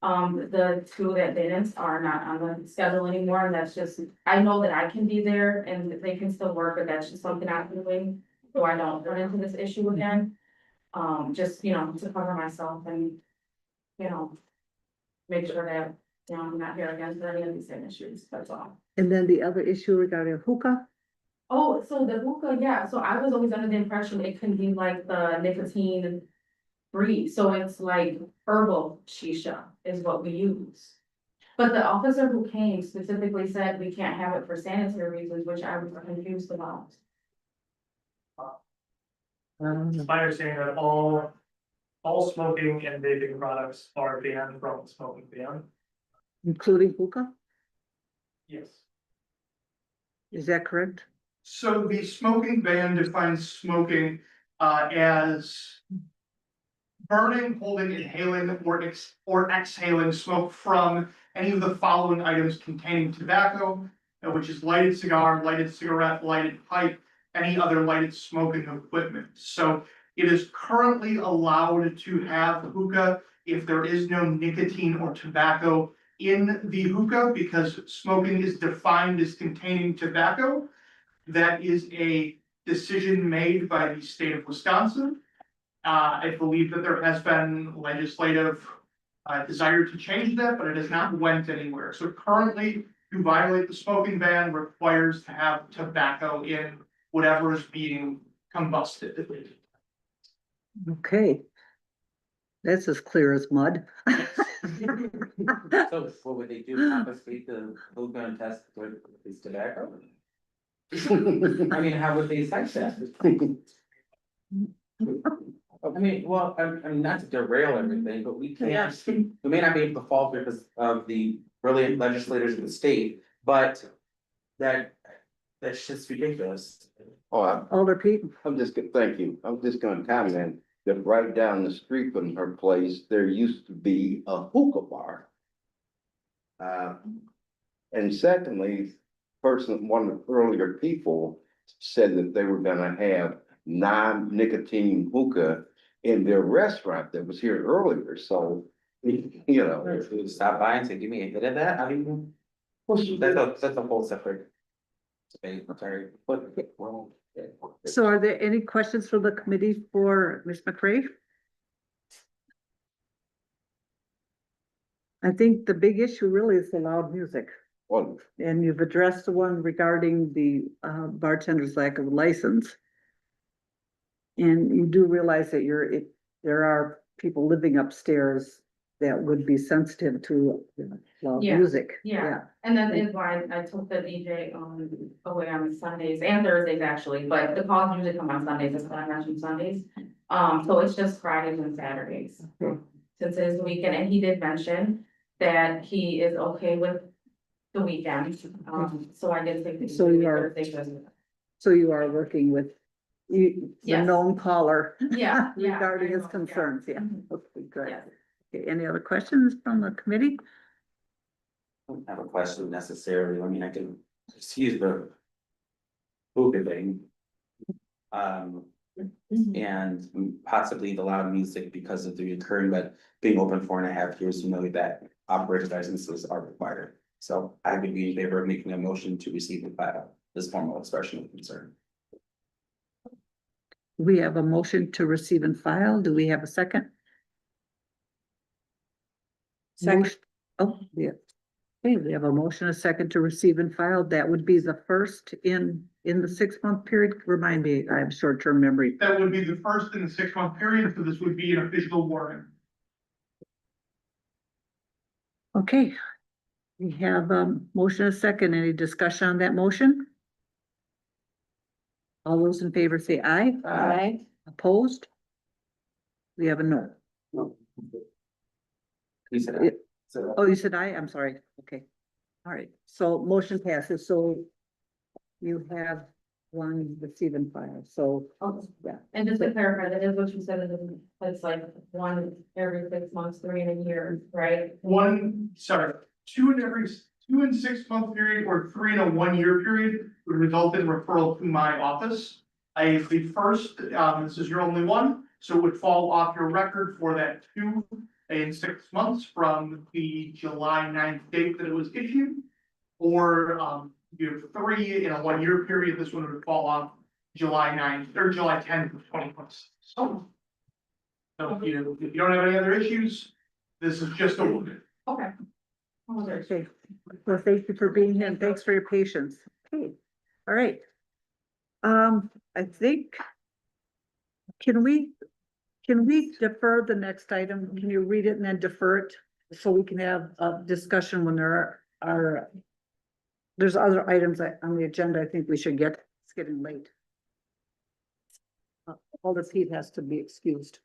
The 2 that didn't are not on the schedule anymore, and that's just, I know that I can be there and they can still work, but that's just something I'm doing, so I don't run into this issue again. Just, to cover myself and, make sure that, I'm not here again for any of these same issues, that's all. And then the other issue regarding hookah? Oh, so the hookah, yeah, so I was always under the impression it can be like the nicotine free, so it's like herbal shisha is what we use. But the officer who came specifically said we can't have it for sanitary reasons, which I was confused about. It's my understanding that all smoking and vaping products are banned from the smoking ban. Including hookah? Yes. Is that correct? So the smoking ban defines smoking as burning, holding, inhaling, or exhaling smoke from any of the following items containing tobacco, which is lighted cigar, lighted cigarette, lighted pipe, any other lighted smoking equipment. So it is currently allowed to have hookah if there is no nicotine or tobacco in the hookah, because smoking is defined as containing tobacco. That is a decision made by the state of Wisconsin. I believe that there has been legislative desire to change that, but it has not went anywhere. So currently, to violate the smoking ban requires to have tobacco in whatever is being combusted. Okay. That's as clear as mud. So what would they do, confiscate the hookah and test with this tobacco? I mean, how would they cite that? I mean, well, I mean, not to derail everything, but we can't, we may not be able to fault because of the brilliant legislators of the state, but that That's just ridiculous. Oh, Alder Pete, thank you. I'm just gonna comment that right down the street from her place, there used to be a hookah bar. And secondly, one of the earlier people said that they were gonna have non-nicotine hookah in their restaurant that was here earlier, so, you know. Stop by and say, give me a hit of that, I mean, that's a whole separate debate, I'm sorry, but, well. so are there any questions from the committee for Ms. McCray? I think the big issue really is the loud music. Well, And you've addressed the one regarding the bartender's lack of license. And you do realize that there are people living upstairs that would be sensitive to loud Yeah, music. Yeah, and that is why I took the DJ away on Sundays and Thursdays actually, but the calls usually come on Sundays, that's why I mentioned Sundays. So it's just Fridays and Saturdays, since it is the weekend, and he did mention that he is okay with the weekends, so I did think that. So you are- So you are working with the Yes. known caller. Yeah, yeah, Regarding I his know, yeah. concerns, yeah. Mhm. Okay, good. Yes. Okay, any other questions from the committee? I don't have a question necessarily, I mean, I can just use the hookah thing. And possibly the loud music because of the recurring, but being open 4.5 years, you know that operator licenses are required. So I would be in favor of making a motion to receive and file this formal expression of concern. We have a motion to receive and file. Do we have a second? Second. Motion- Oh, yeah. Okay, we have a motion, a second to receive and file. That would be the first in the 6-month period. Remind me, I have short-term memory. That would be the first in the 6-month period, so this would be an official warning. Okay. We have motion, a second. Any discussion on that motion? All those in favor say aye. Aye. Opposed? We have a no. He said, It- Oh, you said aye? I'm sorry. Okay. All right. So motion passes. So you have one receive and file. So, yeah. And just to clarify, that is what you said, it's like one every 6 months, 3 in a year, right? Two in 6-month period or 3 in a 1-year period would result in referral to my office. The first, this is your only one, so it would fall off your record for that 2 in 6 months from the July 9th date that it was issued. Or, you have 3 in a 1-year period, this one would fall off July 9th or July 10th of 2026. So if you don't have any other issues, this is just a one. Okay. Okay. Well, thank you for being here and thanks for your patience. Okay. All right. I think. Can we defer the next item? Can you read it and then defer it? So we can have a discussion when there are. There's other items on the agenda I think we should get. It's getting late. Alder Pete has to be excused.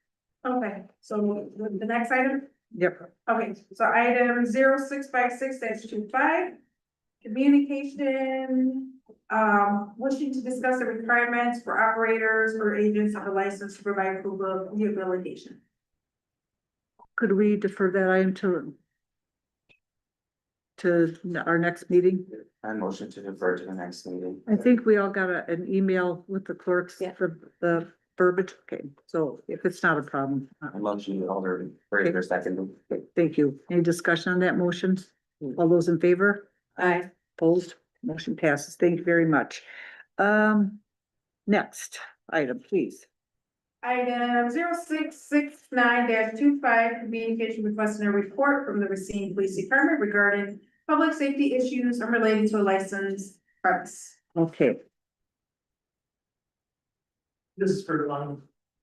Okay, so the next item? Yep. Okay, so item 0656-25. Communication, wishing to discuss the requirements for operators or agents of a license to provide proof of rehabilitation. Could we defer that item to our next meeting? I motion to defer to the next meeting. I think we all got an email with the clerks Yeah. for the verbiage. Okay, so if it's not a problem. I motion to Alder Fraser second. Okay, thank you. Any discussion on that motion? All those in favor? Aye. Opposed? Motion passes. Thank you very much. Next item, please. Item 0669-25, communication requesting a report from the Racine Police Department regarding public safety issues unrelated to a licensed premise. Okay, This is for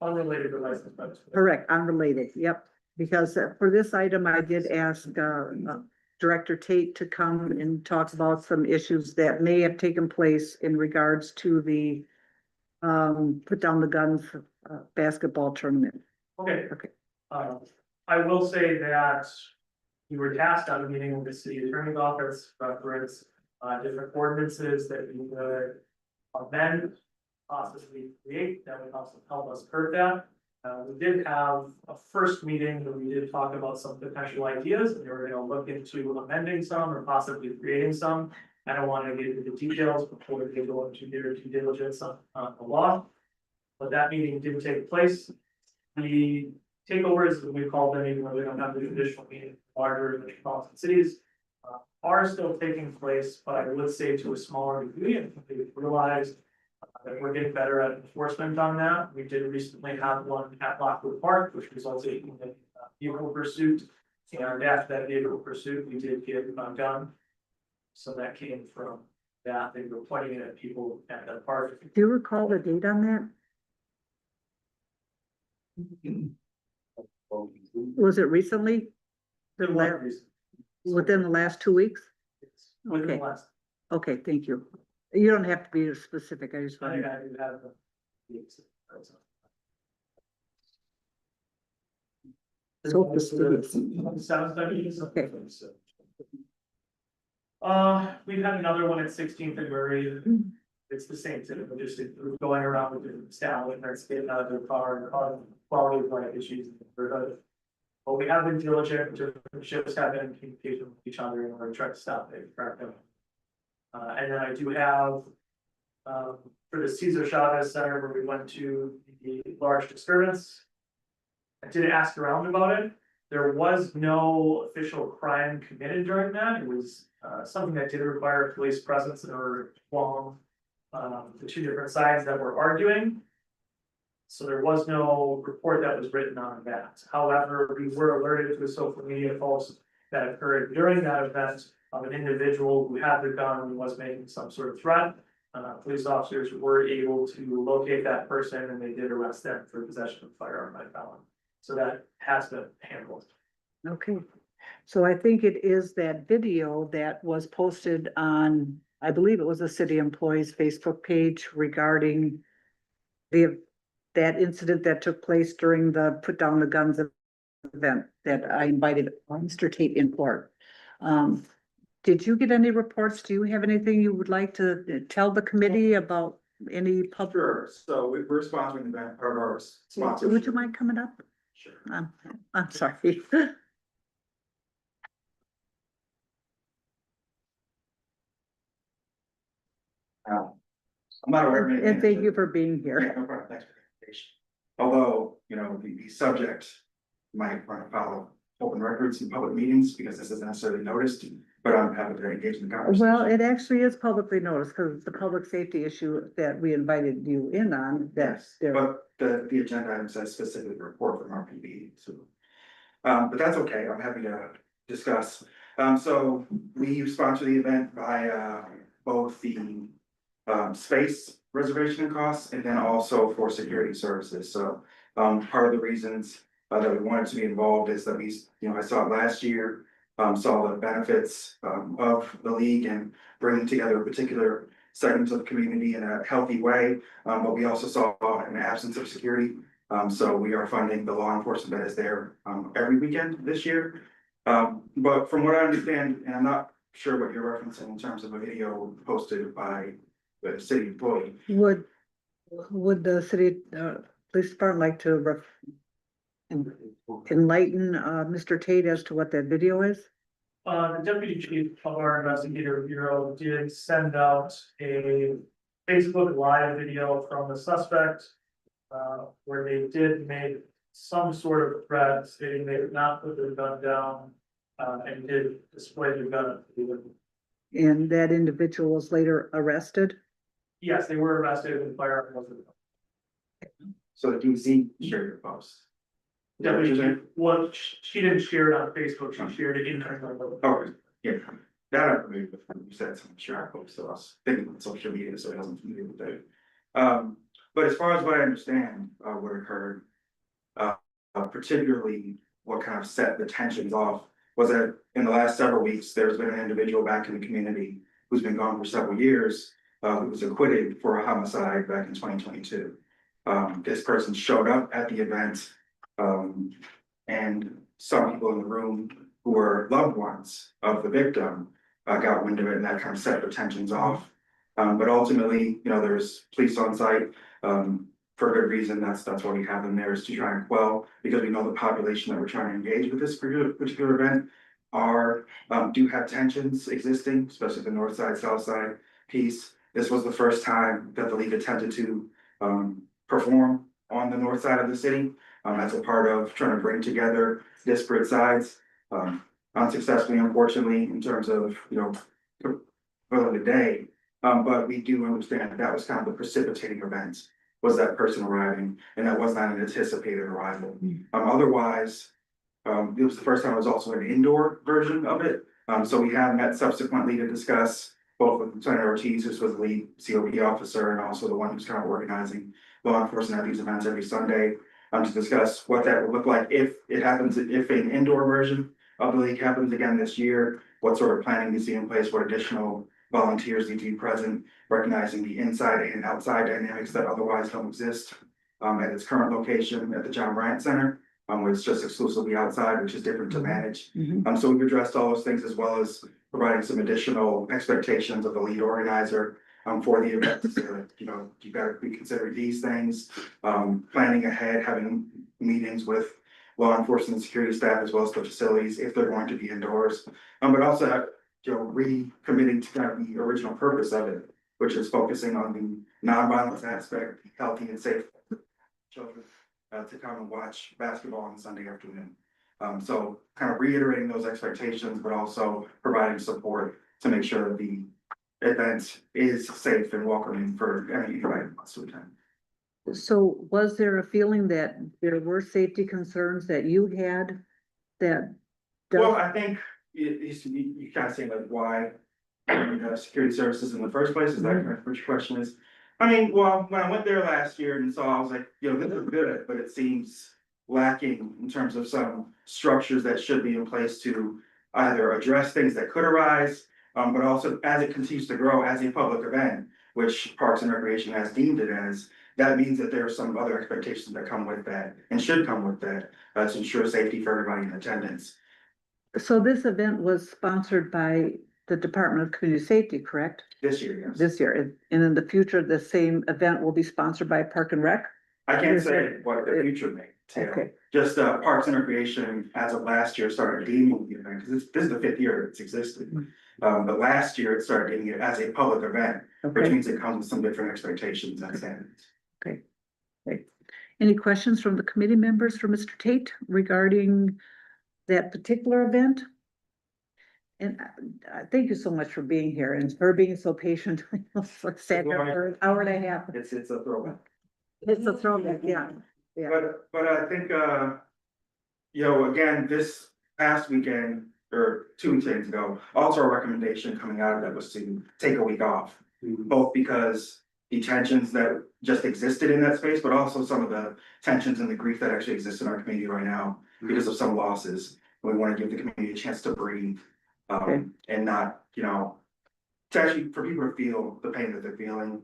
unrelated to license plates. correct, unrelated, yep. Because for this item, I did ask Director Tate to come and talk about some issues that may have taken place in regards to the put down the guns basketball tournament. Okay. Okay. I will say that we were tasked on a meeting with the city attorney's office, reference different ordinances that we could amend, possibly create, that would also help us curb that. We did have a first meeting where we did talk about some potential ideas, and we were gonna look into amending some or possibly creating some. I don't wanna get into the details before we go into their due diligence on the law. But that meeting didn't take place. The takeovers, as we call them, even though we don't have the traditional meeting, larger metropolitan cities. Are still taking place, but I would say to a smaller degree, and we realized that we're getting better at enforcement on that. We did recently have one at Lockwood Park, which resulted in a vehicle pursuit. And after that vehicle pursuit, we did get a gun. So that came from that, they were pointing it at people at that park. Do you recall the date on that? Was it recently? Within the last 2 weeks? Within the Okay. last- Okay, thank you. You don't have to be specific, I just I think want. I do have So fastidious. Sounds Okay. We've had another one at 16th and Murray. It's the same thing, but just going around with different style and that's getting out of their car and causing quality of life issues in the neighborhood. But we have been diligent, different ships have been in communication with each other in order to try to stop it. And then I do have, for the Cesar Chavez Center where we went to the large disturbance. I did ask around about it. There was no official crime committed during that. It was something that did require a police presence in order to quell the two different sides that were arguing. So there was no report that was written on that. However, we were alerted to a social media post that occurred during that event of an individual who had the gun and was making some sort of threat. Police officers were able to locate that person and they did arrest them for possession of firearm by felon. So that has been handled. Okay, so I think it is that video that was posted on, I believe it was a city employee's Facebook page regarding that incident that took place during the put down the guns event that I invited Mr. Tate in for. Did you get any reports? Do you have anything you would like to tell the committee about any public? Sure, so we're sponsoring the event, part of our sponsorship. Would you mind coming up? Sure. I'm sorry. I'm not aware of anything. And thank you for being Yeah, here. no problem, thanks for the invitation. Although, you know, the subject might want to follow open records and public meetings, because this isn't necessarily noticed, but I'm happy to engage in the conversation. Well, it actually is publicly noticed because it's the public safety issue that we invited you in on. That's there. But the agenda item says specifically report from RPB, so. But that's okay, I'm happy to discuss. So we sponsor the event by both the space reservation costs and then also for security services. So part of the reasons that we wanted to be involved is that we, you know, I saw it last year, saw the benefits of the league and bringing together particular segments of the community in a healthy way. But we also saw an absence of security. So we are funding the law enforcement that is there every weekend this year. But from what I understand, and I'm not sure what you're referencing in terms of a video posted by the city employee. Would the city police department like to enlighten Mr. Tate as to what that video is? The deputy chief of our investigator bureau did send out a Facebook live video from the suspect. Where they did make some sort of threat stating they would not put their gun down. And did display their gun. And that individual was later arrested? Yes, they were arrested and firearm was. So the DZ shared your post. Deputy chief, well, she didn't share it on Facebook, she shared it internally. Okay, yeah, that I believe before you said something, sure, I hope so, I was thinking on social media, so I wasn't familiar with that. But as far as what I understand, what occurred, particularly what kind of set the tensions off, was that in the last several weeks, there's been an individual back in the community who's been gone for several years, who was acquitted for a homicide back in 2022. This person showed up at the event, and some people in the room who were loved ones of the victim got wind of it and that kind of set the tensions off. But ultimately, you know, there's police on site, for good reason. That's why we have them there, is to try and quell, because we know the population that we're trying to engage with this particular event are, do have tensions existing, especially the north side, south side piece. This was the first time that the league attempted to, perform on the north side of the city, as a part of trying to bring together disparate sides. Unsuccessfully, unfortunately, in terms of, you know, for the day. But we do understand that was kind of the precipitating event, was that person arriving, and that was not an anticipated arrival. Otherwise, it was the first time it was also an indoor version of it. So we have met subsequently to discuss, both with Senator Ortiz, who's the lead COP officer, and also the one who's kind of organizing law enforcement at these events every Sunday, to discuss what that would look like if it happens, if an indoor version of the league happens again this year, what sort of planning needs to be in place, what additional volunteers need to be present, recognizing the inside and outside dynamics that otherwise don't exist at its current location at the John Bryant Center, where it's just exclusively outside, which is different to manage. So we've addressed all those things, as well as providing some additional expectations of the lead organizer for the event, to say that, you know, you gotta be considering these things, planning ahead, having meetings with law enforcement and security staff, as well as the facilities, if they're going to be indoors. But also, you know, recommitting to kind of the original purpose of it, which is focusing on the nonviolence aspect, healthy and safe children to come and watch basketball on Sunday afternoon. So kind of reiterating those expectations, but also providing support to make sure that the event is safe and welcoming for anybody who wants to attend. So was there a feeling that there were safety concerns that you had that? Well, I think you kind of say like why you have security services in the first place, is that correct? What your question is? I mean, well, when I went there last year and saw, I was like, you know, this is good, but it seems lacking in terms of some structures that should be in place to either address things that could arise, but also as it continues to grow as a public event, which Parks and Recreation has deemed it as, that means that there are some other expectations that come with that and should come with that, to ensure safety for everybody in attendance. So this event was sponsored by the Department of Community Safety, correct? This year, yes. This year, and in the future, the same event will be sponsored by Park and Rec? I can't say what the future may entail. Okay. Just Parks and Recreation, as of last year, started deeming the event, because this is the 5th year it's existed. But last year it started deeming it as a public event, which means it comes with some different expectations and standards. Okay. Any questions from the committee members for Mr. Tate regarding that particular event? And thank you so much for being here and for being so patient. Sat here for an hour and a half. It's a throwback. It's a throwback, yeah. But I think, you know, again, this past weekend, or 2 weekends ago, also a recommendation coming out of that was to take a week off. Both because the tensions that just existed in that space, but also some of the tensions and the grief that actually exists in our community right now because of some losses. We want to give the community a chance to breathe, and not, you know, to actually, for people to feel the pain that they're feeling,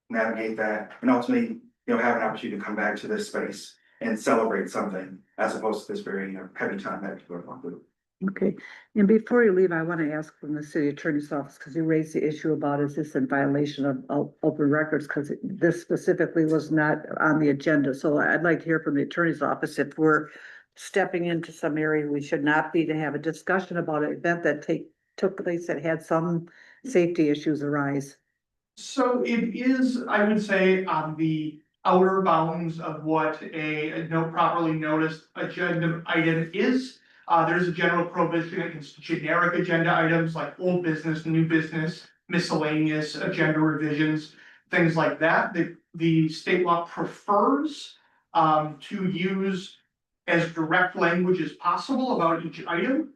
navigate that, and ultimately, you know, have an opportunity to come back to this space and celebrate something, as opposed to this very, you know, heavy time that people are going through. Okay, and before you leave, I want to ask from the city attorney's office, because you raised the issue about, is this in violation of open records? Because this specifically was not on the agenda. So I'd like to hear from the attorney's office if we're stepping into some area we should not be, to have a discussion about an event that took place that had some safety issues arise. So it is, I would say, on the outer bounds of what a no properly noticed agenda item is. There's a general prohibition against generic agenda items like old business, new business, miscellaneous agenda revisions, things like that. The state law prefers to use as direct language as possible about each item.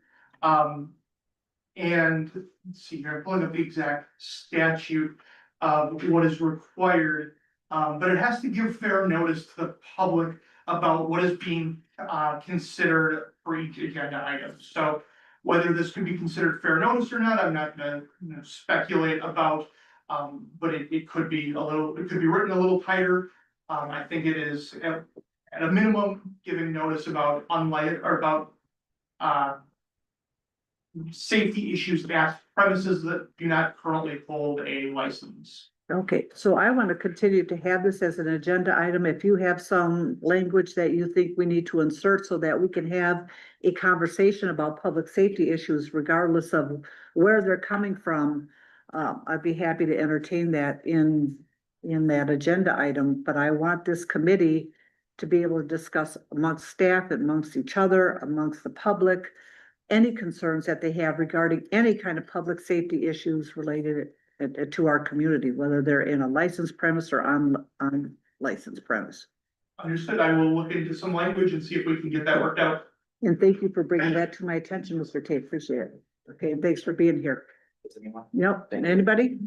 And let's see here, I'm pulling up the exact statute of what is required. But it has to give fair notice to the public about what is being considered for each agenda item. So whether this could be considered fair notice or not, I'm not gonna speculate about, but it could be written a little tighter. I think it is at a minimum giving notice about safety issues at premises that do not currently hold a license. Okay, so I want to continue to have this as an agenda item. If you have some language that you think we need to insert so that we can have a conversation about public safety issues regardless of where they're coming from, I'd be happy to entertain that in that agenda item, but I want this committee to be able to discuss amongst staff, amongst each other, amongst the public, any concerns that they have regarding any kind of public safety issues related to our community, whether they're in a licensed premise or on licensed premise. Understood. I will look into some language and see if we can get that worked out. And thank you for bringing that to my attention, Mr. Tate. Appreciate it. Okay, and thanks for being here. Yep, anybody?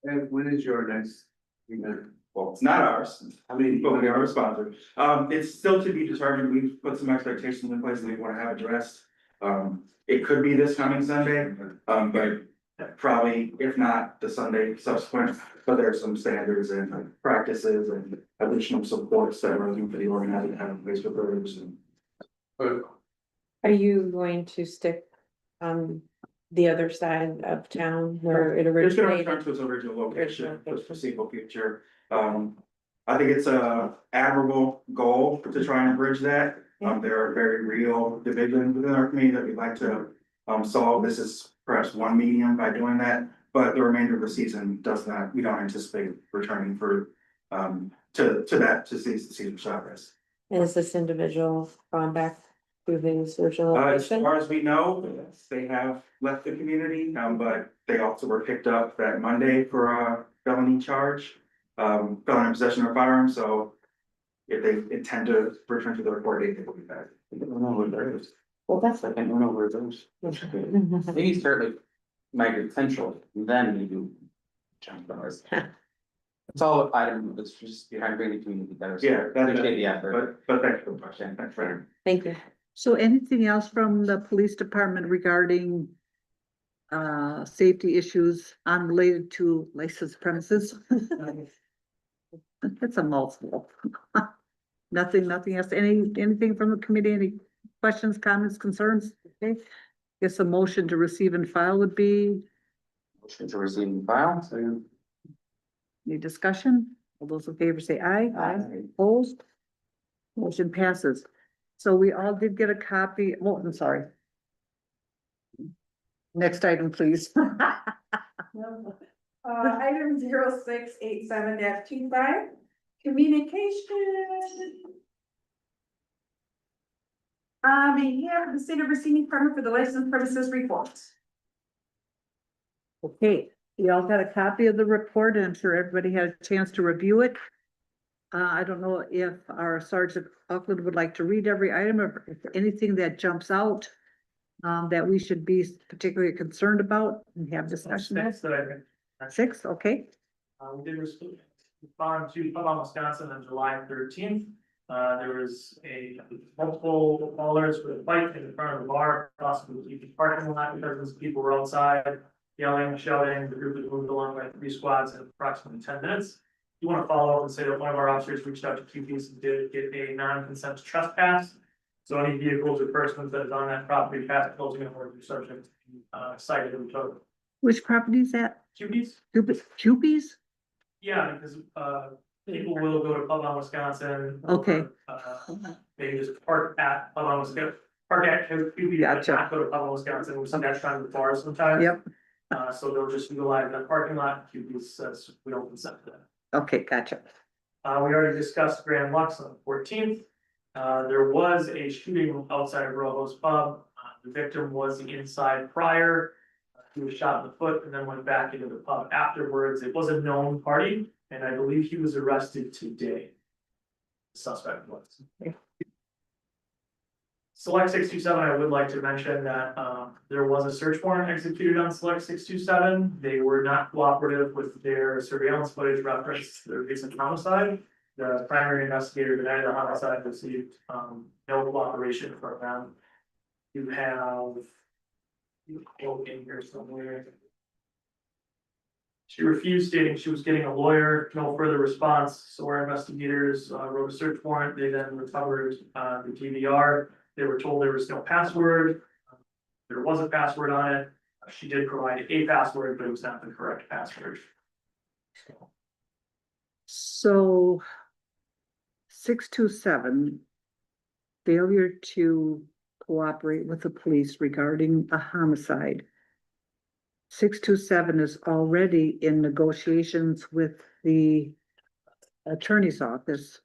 And when is your next event? Well, it's not ours, I mean, but we are a sponsor. It's still to be determined. We've put some expectations in place and we want to have addressed. It could be this coming Sunday, but probably, if not, the Sunday subsequent. But there are some standards and practices and additional supports that we're looking for the organizing to have in place for groups and. Are you going to stick on the other side of town where it It's gonna originated? return to its original location for the foreseeable future. I think it's a admirable goal to try and bridge that. There are very real divisions within our community that we'd like to solve. This is perhaps one medium by doing that, but the remainder of the season does not, we don't anticipate returning for to see the season progress. And is this individual gone back to his original As location? far as we know, they have left the community, but they also were picked up that Monday for a felony charge. Felony in possession of a firearm, so if they intend to return to the report date, they will be back. I don't know where there is. Well, that's I okay. don't know where those. Maybe start like migrate central, and then we do jump bars. It's all item, it's just behind bringing the community better. So Yeah, appreciate the effort. but thanks for the question, thanks for. Thank you. So anything else from the police department regarding safety issues unrelated to licensed premises? That's a mouthful. Nothing else. Anything from the committee? Any questions, comments, concerns? Okay. Guess a motion to receive and file would be. Motion to receive and file. Any discussion? All those in favor say aye. Aye. Opposed? Motion passes. So we all did get a copy. Oh, I'm sorry. Next item, please. Item 0687-25, communication. We have the state of receiving permit for the licensed premises report. Okay, you all got a copy of the report, and I'm sure everybody had a chance to review it. I don't know if our Sergeant Auckland would like to read every item, or if anything that jumps out that we should be particularly concerned about and have discussion. Six that I think. 6, okay. We did respond to Pub on Wisconsin on July 13th. There was multiple callers with a fight in front of the bar, possibly the parking lot because people were outside yelling, shouting. The group was moved along by 3 squads in approximately 10 minutes. You want to follow up and say that one of our officers reached out to QPs and did get a non-consent trespass. So any vehicles or persons that is on that property past closing and or subject cited in total. Which property is that? QPs? Cupies? Yeah, because people will go to Pub on Wisconsin. Okay. They just park at Pub on Wisconsin, park at QP, Gotcha. not go to Pub on Wisconsin, which is next time the bars sometimes. Yep, So they'll just utilize that parking lot. QP says we don't consent to that. okay, gotcha. We already discussed Grand Lux on the 14th. There was a shooting outside of Rojo's Pub. The victim was inside prior. He was shot in the foot and then went back into the pub afterwards. It was a known party, and I believe he was arrested today. The suspect was. Select 627, I would like to mention that there was a search warrant executed on Select 627. They were not cooperative with their surveillance footage reference to their recent homicide. The primary investigator denied the homicide, received no cooperation from them. You have quote in here somewhere. She refused, stating she was getting a lawyer, no further response, so our investigators wrote a search warrant. They then recovered the DVR. They were told there was no password. there was a password on it. She did provide a password, but it was not the correct password. So 627, failure to cooperate with the police regarding a homicide. 627 is already in negotiations with the attorney's office.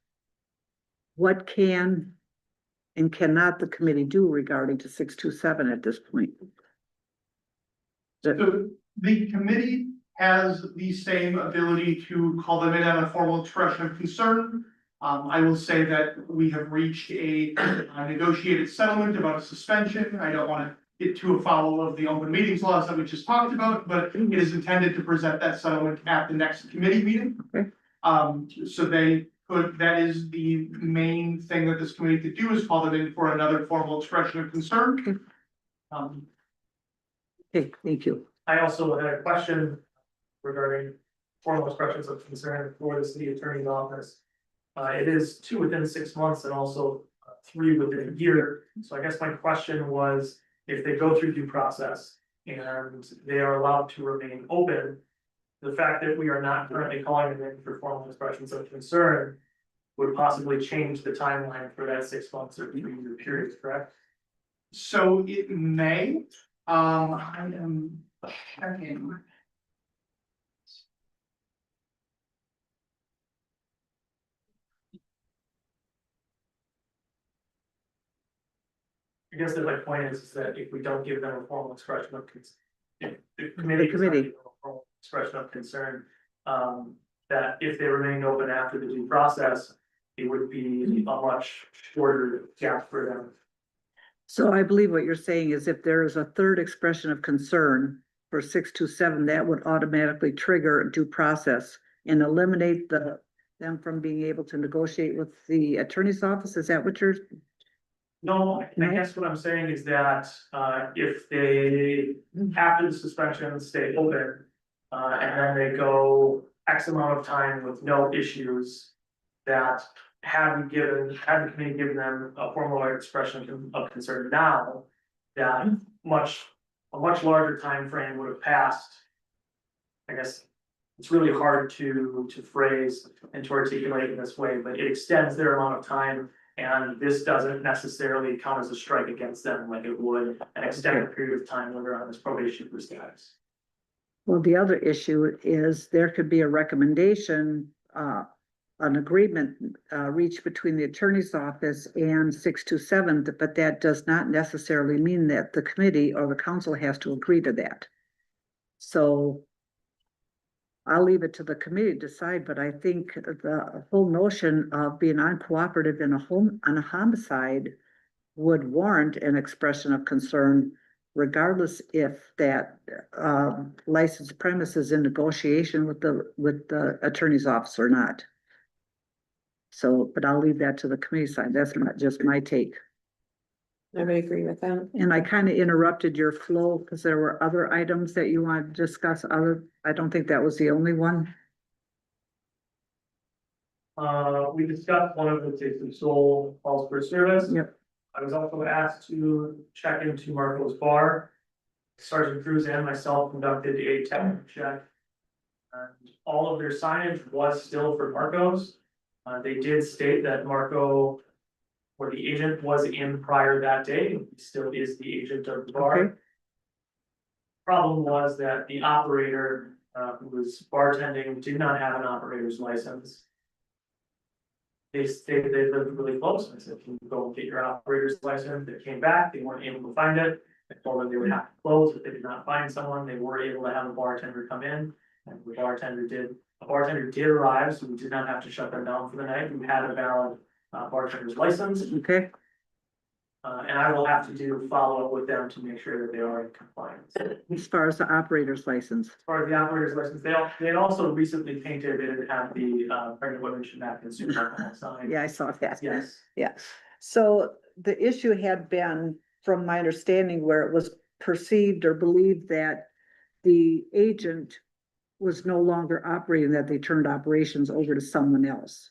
What can and cannot the committee do regarding to 627 at this point? So the committee has the same ability to call them in on a formal expression of concern. I will say that we have reached a negotiated settlement about a suspension. I don't want to get too afoul of the open meetings laws that we just talked about, but it is intended to present that settlement at the next committee meeting. Okay. So they could, that is the main thing that this committee could do, is call them in for another formal expression of concern. Okay, thank you. I also had a question regarding formal expressions of concern for the city attorney's office. It is 2 within 6 months and also 3 within a year. So I guess my question was, if they go through due process and they are allowed to remain open, the fact that we are not currently calling them in for formal expressions of concern would possibly change the timeline for that 6 months or 3-year period, correct? So it may, I am checking. I guess that my point is that if we don't give them a formal expression of concern, if the committee does not give them a formal expression of concern, that if they remain open after the due process, it would be a much shorter gap for them. So I believe what you're saying is if there is a third expression of concern for 627, that would automatically trigger a due process and eliminate them from being able to negotiate with the attorney's office. Is that what you're? No, I guess what I'm saying is that, if they, after the suspension, stay open, and then they go X amount of time with no issues, that had the committee given them a formal expression of concern now, that a much larger time frame would have passed. I guess it's really hard to phrase and to articulate in this way, but it extends their amount of time. And this doesn't necessarily count as a strike against them like it would an extended period of time when they're on this probation for status. Well, the other issue is there could be a recommendation, an agreement reached between the attorney's office and 627, but that does not necessarily mean that the committee or the council has to agree to that. So I'll leave it to the committee to decide, but I think the whole notion of being uncooperative on a homicide would warrant an expression of concern, regardless if that licensed premise is in negotiation with the attorney's office or not. So, but I'll leave that to the committee side. That's not just my take. I would agree with that. And I kind of interrupted your flow because there were other items that you wanted to discuss. I don't think that was the only one. We discussed one of the cases, Soul calls for service. Yep. I was also asked to check into Marco's bar. Sergeant Cruz and myself conducted a technical check. And all of their signage was still for Marco's. They did state that Marco, or the agent, was in prior that day. He still is the agent of the bar. Okay. Problem was that the operator, who was bartending, did not have an operator's license. They stated they lived really close. I said, can you go and get your operator's license? They came back, they weren't able to find it. I told them they would have to close if they did not find someone. They were able to have a bartender come in, and the bartender did. A bartender did arrive, so we did not have to shut them down for the night. We had a valid bartender's license. Okay. And I will have to do follow up with them to make sure that they are in compliance. As far as the operator's license. As far as the operator's license, they also recently painted it and had the pregnant women should not consume alcohol sign. Yeah, I saw that. Yes. Yeah. So the issue had been, from my understanding, where it was perceived or believed that the agent was no longer operating, that they turned operations over to someone else.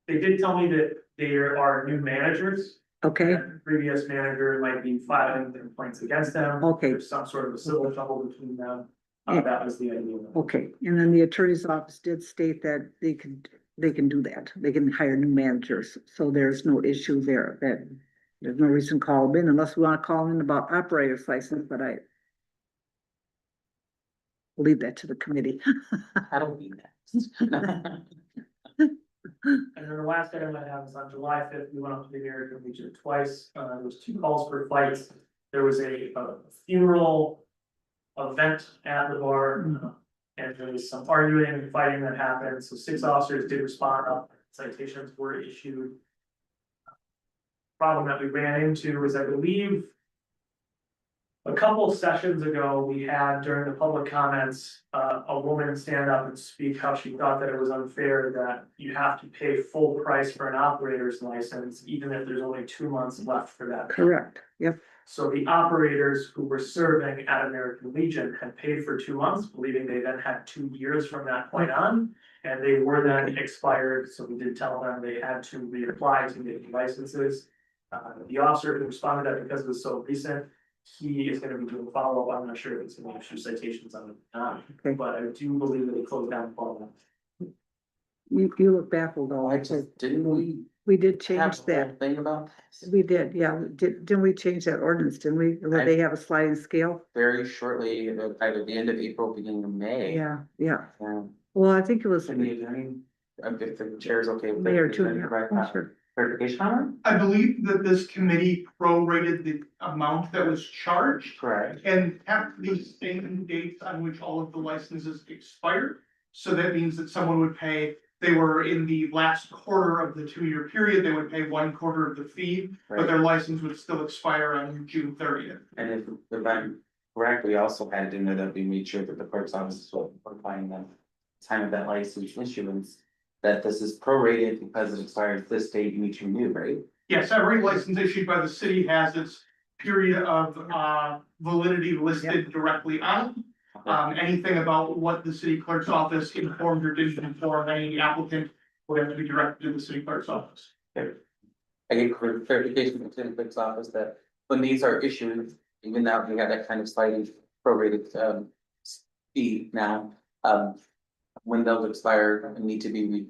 They did tell me that there are new managers Okay, And the previous manager might be filing complaints against them. Okay. There's some sort of a civil trouble between them. Yeah. That was the idea. okay, and then the attorney's office did state that they can do that, they can hire new managers, so there's no issue there, that there's no reason to call them in unless we wanna call in about operator's license, but I leave that to the committee. I don't need that. And then the last item I have is on July fifth, we went up to the American Legion twice, there was 2 calls for fights. There was a funeral event at the bar, and there was some arguing and fighting that happened, so 6 officers did respond up, citations were issued. Problem that we ran into is, I believe, a couple sessions ago, we had during the public comments, a woman stand up and speak how she thought that it was unfair that you have to pay full price for an operator's license, even if there's only 2 months left for that. Correct, yep, So the operators who were serving at American Legion had paid for 2 months, believing they then had 2 years from that point on. And they were then expired, so we did tell them they had to reapply to get licenses. The officer who responded that because it was so recent, he is gonna be doing follow-up. I'm not sure if it's gonna issue citations on it or not, Okay. but I do believe that they closed down follow-up. you look baffled though, I just, didn't we did have change a whole that, thing about this? we did, yeah, didn't we change that ordinance, didn't we, where they have a sliding scale? Very shortly, either the end of April, beginning of May. Yeah, yeah, Yeah. well, I think it was And the attorney, if the chair's okay with it. May or two, then yeah, provide oh, sure. clarification on I believe that this committee prorated the amount that was charged. it? Correct. And kept the same dates on which all of the licenses expired. So that means that someone would pay, they were in the last quarter of the 2-year period, they would pay 1/4 of the fee, but Right. their license would still expire on June 30th. And if I'm correct, we also had it in there that we made sure that the clerk's office was notifying them time of that license issuance, that this is prorated because it expires this date, you need to renew, right? Yes, every license issued by the city has its period of validity listed directly on it. Anything about what the city clerk's office informed or didn't inform any applicant would have to be directed to the city clerk's office. I get clarification from the city clerk's office that when these are issued, even now we have that kind of slightly prorated fee now. When those expire and need to be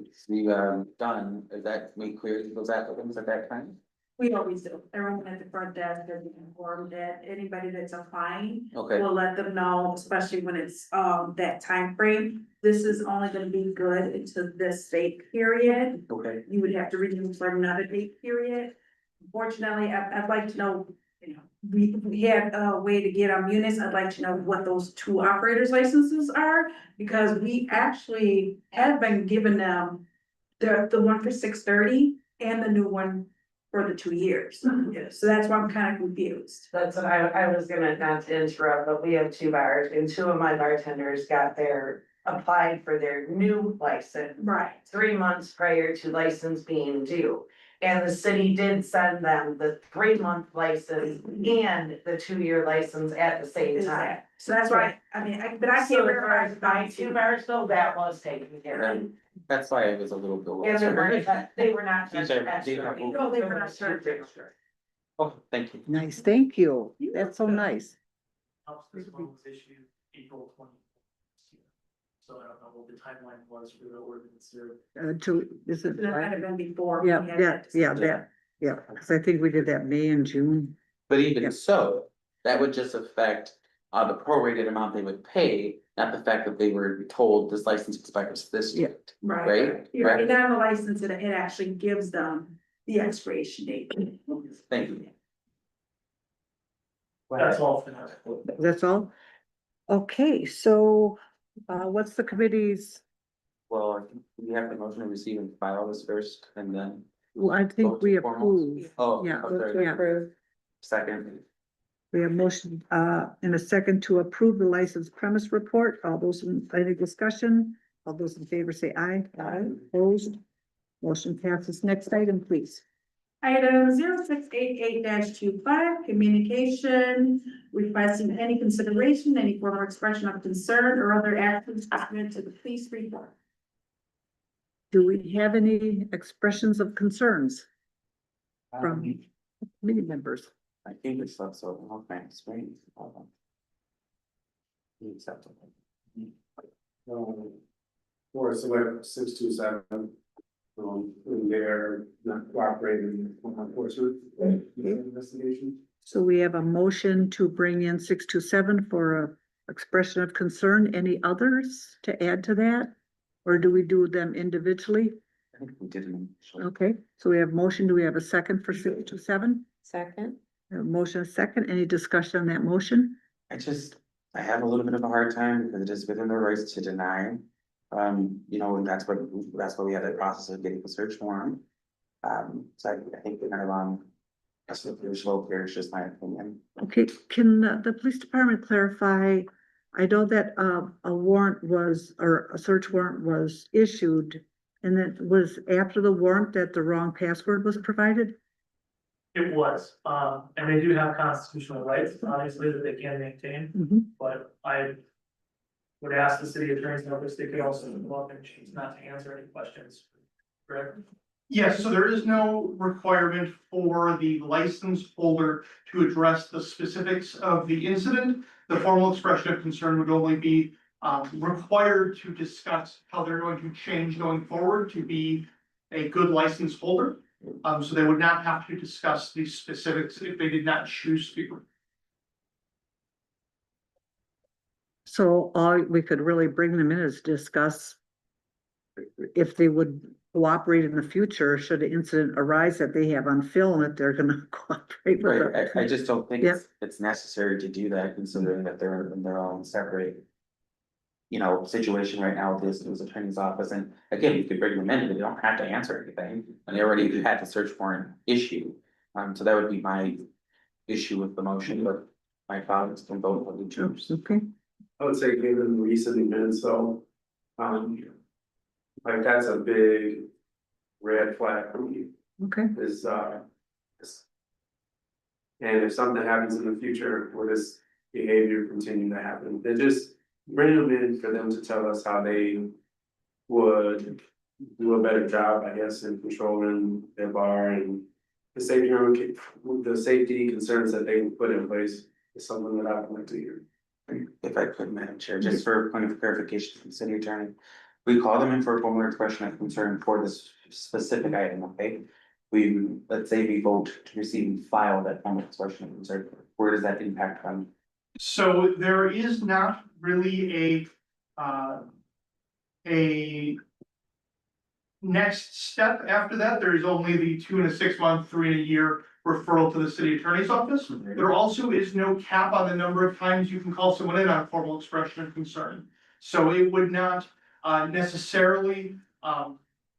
done, is that made clear to those applicants at that time? We always do. Everyone at the front desk is informed that anybody that's applying, Okay, we'll let them know, especially when it's, that time frame. This is only gonna be good into this date period. okay. You would have to renew for another date period. Unfortunately, I'd like to know, you know, we had a way to get on Munis. I'd like to know what those 2 operators licenses are. Because we actually have been given them the one for 630 and the new one for the 2 years. Yeah, so that's why I'm kind of confused. That's what I was gonna, not to interrupt, but we have 2 bars and 2 of my bartenders applied for their new license Right. 3 months prior to license being due. And the city did send them the 3-month license and the 2-year license at the same time. So that's why, I mean, but I So can't as far verify. as my 2 bars though, that was taken care of. And that's why I was a little bit. And they were not These charged are- extra. these are- No, they were not charged extra. Oh, thank you. Nice, thank you, that's so nice. This one was issued April 20. So I don't know what the timeline was for the ordinance or. Is it? That might have been before. we Yeah, had yeah, that yeah, discussion. that, yeah, because I think we did that May and June. But Yeah. even so, that would just affect the prorated amount they would pay, not the fact that they were told this license expires this Yeah. date, Right. right? Yeah, Right. and on the license, it actually gives them the expiration date. Thank you. That's all for now. That's all? Okay, so, what's the committee's, Well, I think we have the motion to receive and file this first and then. well, I think vote we to formal. approve. Oh, Yeah, okay. yeah. Second, We have motion, in a second to approve the license premise report. All those in, any discussion? All those in favor say aye. Aye. Opposed? Motion passes. Next item, please. Item 0688-25, communication, requesting any consideration, any form of expression of concern or other actions submitted to the police report. Do we have any expressions of concerns? From, Committee members. I think it's so, all thanks, right? Acceptable. Or select 627. In their not cooperating with law enforcement investigation. So we have a motion to bring in 627 for a expression of concern. Any others to add to that? Or do we do them individually? I think we did. Okay, so we have motion. Do we have a second for 627? Second. Motion a second. Any discussion on that motion? I have a little bit of a hard time because it is within their rights to deny. You know, and that's why we have that process of getting the search warrant. So I think we're kind of on a slippery slope here, it's just my opinion. Okay, can the police department clarify? I know that a warrant was, or a search warrant was issued, and that was after the warrant that the wrong password was provided? It was, and they do have constitutional rights, obviously, that they can maintain, but I would ask the city attorney's office, they could also come up and choose not to answer any questions, correct? Yes, so there is no requirement for the license holder to address the specifics of the incident. The formal expression of concern would only be required to discuss how they're going to change going forward to be a good license holder. So they would not have to discuss the specifics if they did not choose to. So all we could really bring them in is discuss if they would cooperate in the future, should an incident arise that they have on film, that they're gonna cooperate with Right, it. I just don't think Yeah. it's necessary to do that, considering that they're in their own separate. You know, situation right now with this attorney's office, and again, you could bring them in, but they don't have to answer anything, and they already had the search warrant issue. So that would be my issue with the motion, but my colleagues can vote for the choose. Okay, I would say given recent events, so, like that's a big red flag for me, okay. is, and if something happens in the future where this behavior continue to happen, then just bring them in for them to tell us how they would do a better job, I guess, in controlling their bar and the safety concerns that they put in place is something that I would like to hear. If I could, Madam Chair, just for a point of clarification from the city attorney, we call them in for a formal expression of concern for this specific item, okay? Let's say we vote to receive and file that formal expression of concern, where does that impact from? So there is not really a next step after that. There is only the 2 and a 6 month, 3 and a year referral to the city attorney's office. There also is no cap on the number of times you can call someone in on a formal expression of concern. So it would not necessarily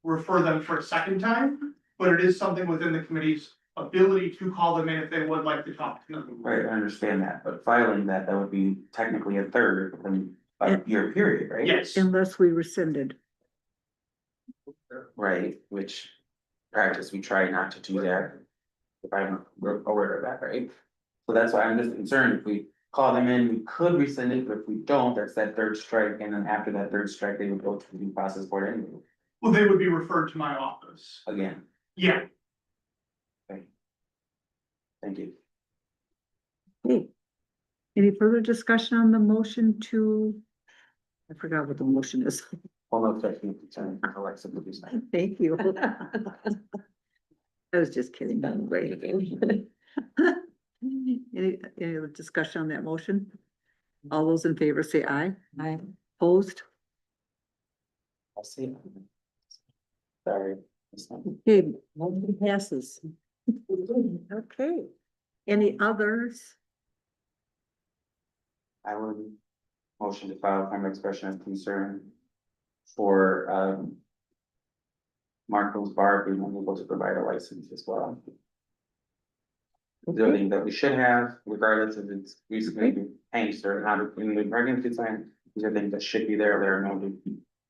refer them for a second time, but it is something within the committee's ability to call them in if they would like to talk to them. Right, I understand that, but filing that would be technically a third within a year period, right? Yes. Unless we rescinded. Right, which practice, we try not to do that. If I'm aware of that, right? So that's why I'm just concerned, if we call them in, we could rescind it, but if we don't, that's that third strike, and then after that third strike, they would go to the due process board anyway, Well, they would be referred to my office. again, Yeah. thank you. Okay. Any further discussion on the motion to? I forgot what the motion is. Well, no, technical concern, Alexa, would be fine. Thank you. I was just kidding, by the way. Any other discussion on that motion? All those in favor say aye. Aye. Opposed? I'll see. Sorry. Okay, motion passes. Okay. Any others? I would motion to file a formal expression of concern for Marco's Bar being unable to provide a license as well. The thing that we should have, regardless if it's recently changed or not in the pregnancy plan, these are things that should be there, there are no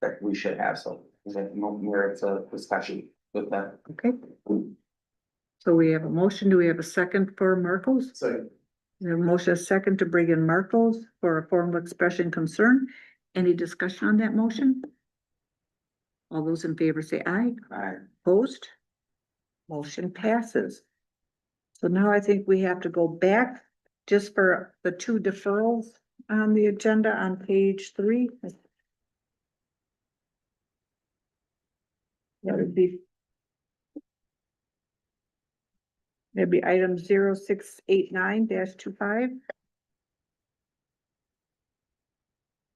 that we should have, so is that more it's a discussion with that. Okay. So we have a motion. Do we have a second for Marcos? So We have a motion, a second to bring in Marcos for a formal expression concern. Any discussion on that motion? All those in favor say aye. Aye. Opposed? Motion passes. So now I think we have to go back just for the two deferrals on the agenda on page 3. That would be. That'd be item 0689-25.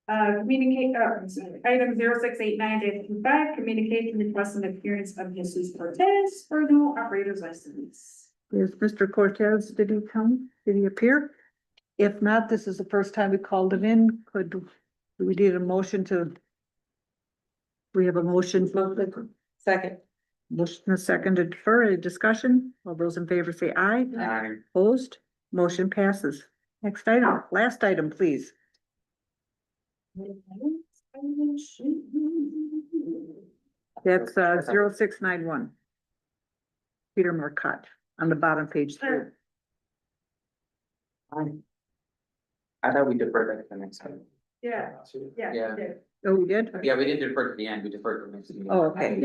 Communicate, item 0689-25, communication request and appearance of Jesus Cortez for no operator's license. Is Mr. Cortez, did he come? Did he appear? If not, this is the first time we called him in. Do we need a motion to? We have a motion. Second. Motion and a second to defer. Any discussion? All those in favor say aye. Aye. Opposed? Motion passes. Next item, last item, please. That's 0691. Peter Marcotte on the bottom page 3. I thought we deferred that to the next time. Yeah, Yeah. Oh, we did? Yeah, we didn't defer to the end, we deferred to the next meeting. Oh, okay.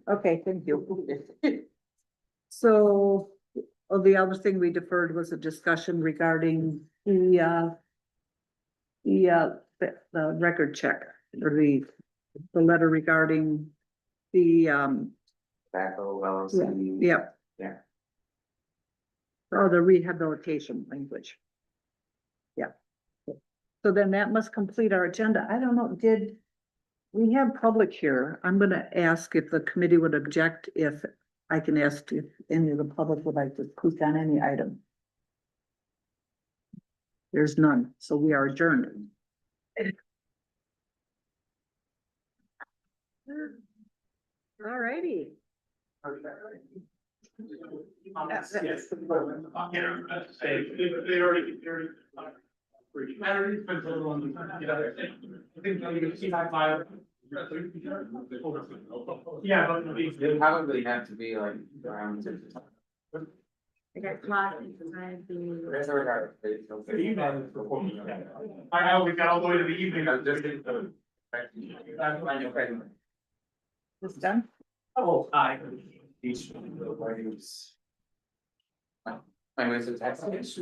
Okay, thank you. So, the other thing we deferred was a discussion regarding the record check or the letter regarding the, Tobacco, LLC. yeah. Yeah. Or the rehabilitation language. Yeah. So then that must complete our agenda. I don't know, did we have public here? I'm gonna ask if the committee would object if I can ask if any of the public would like to speak on any item. There's none, so we are adjourned. All righty. Yes. They already. Yeah, but They probably have to be like around. I got clock and time. There's a regard. I know, we got all the way to the evening. This done? Oh, I. My name is.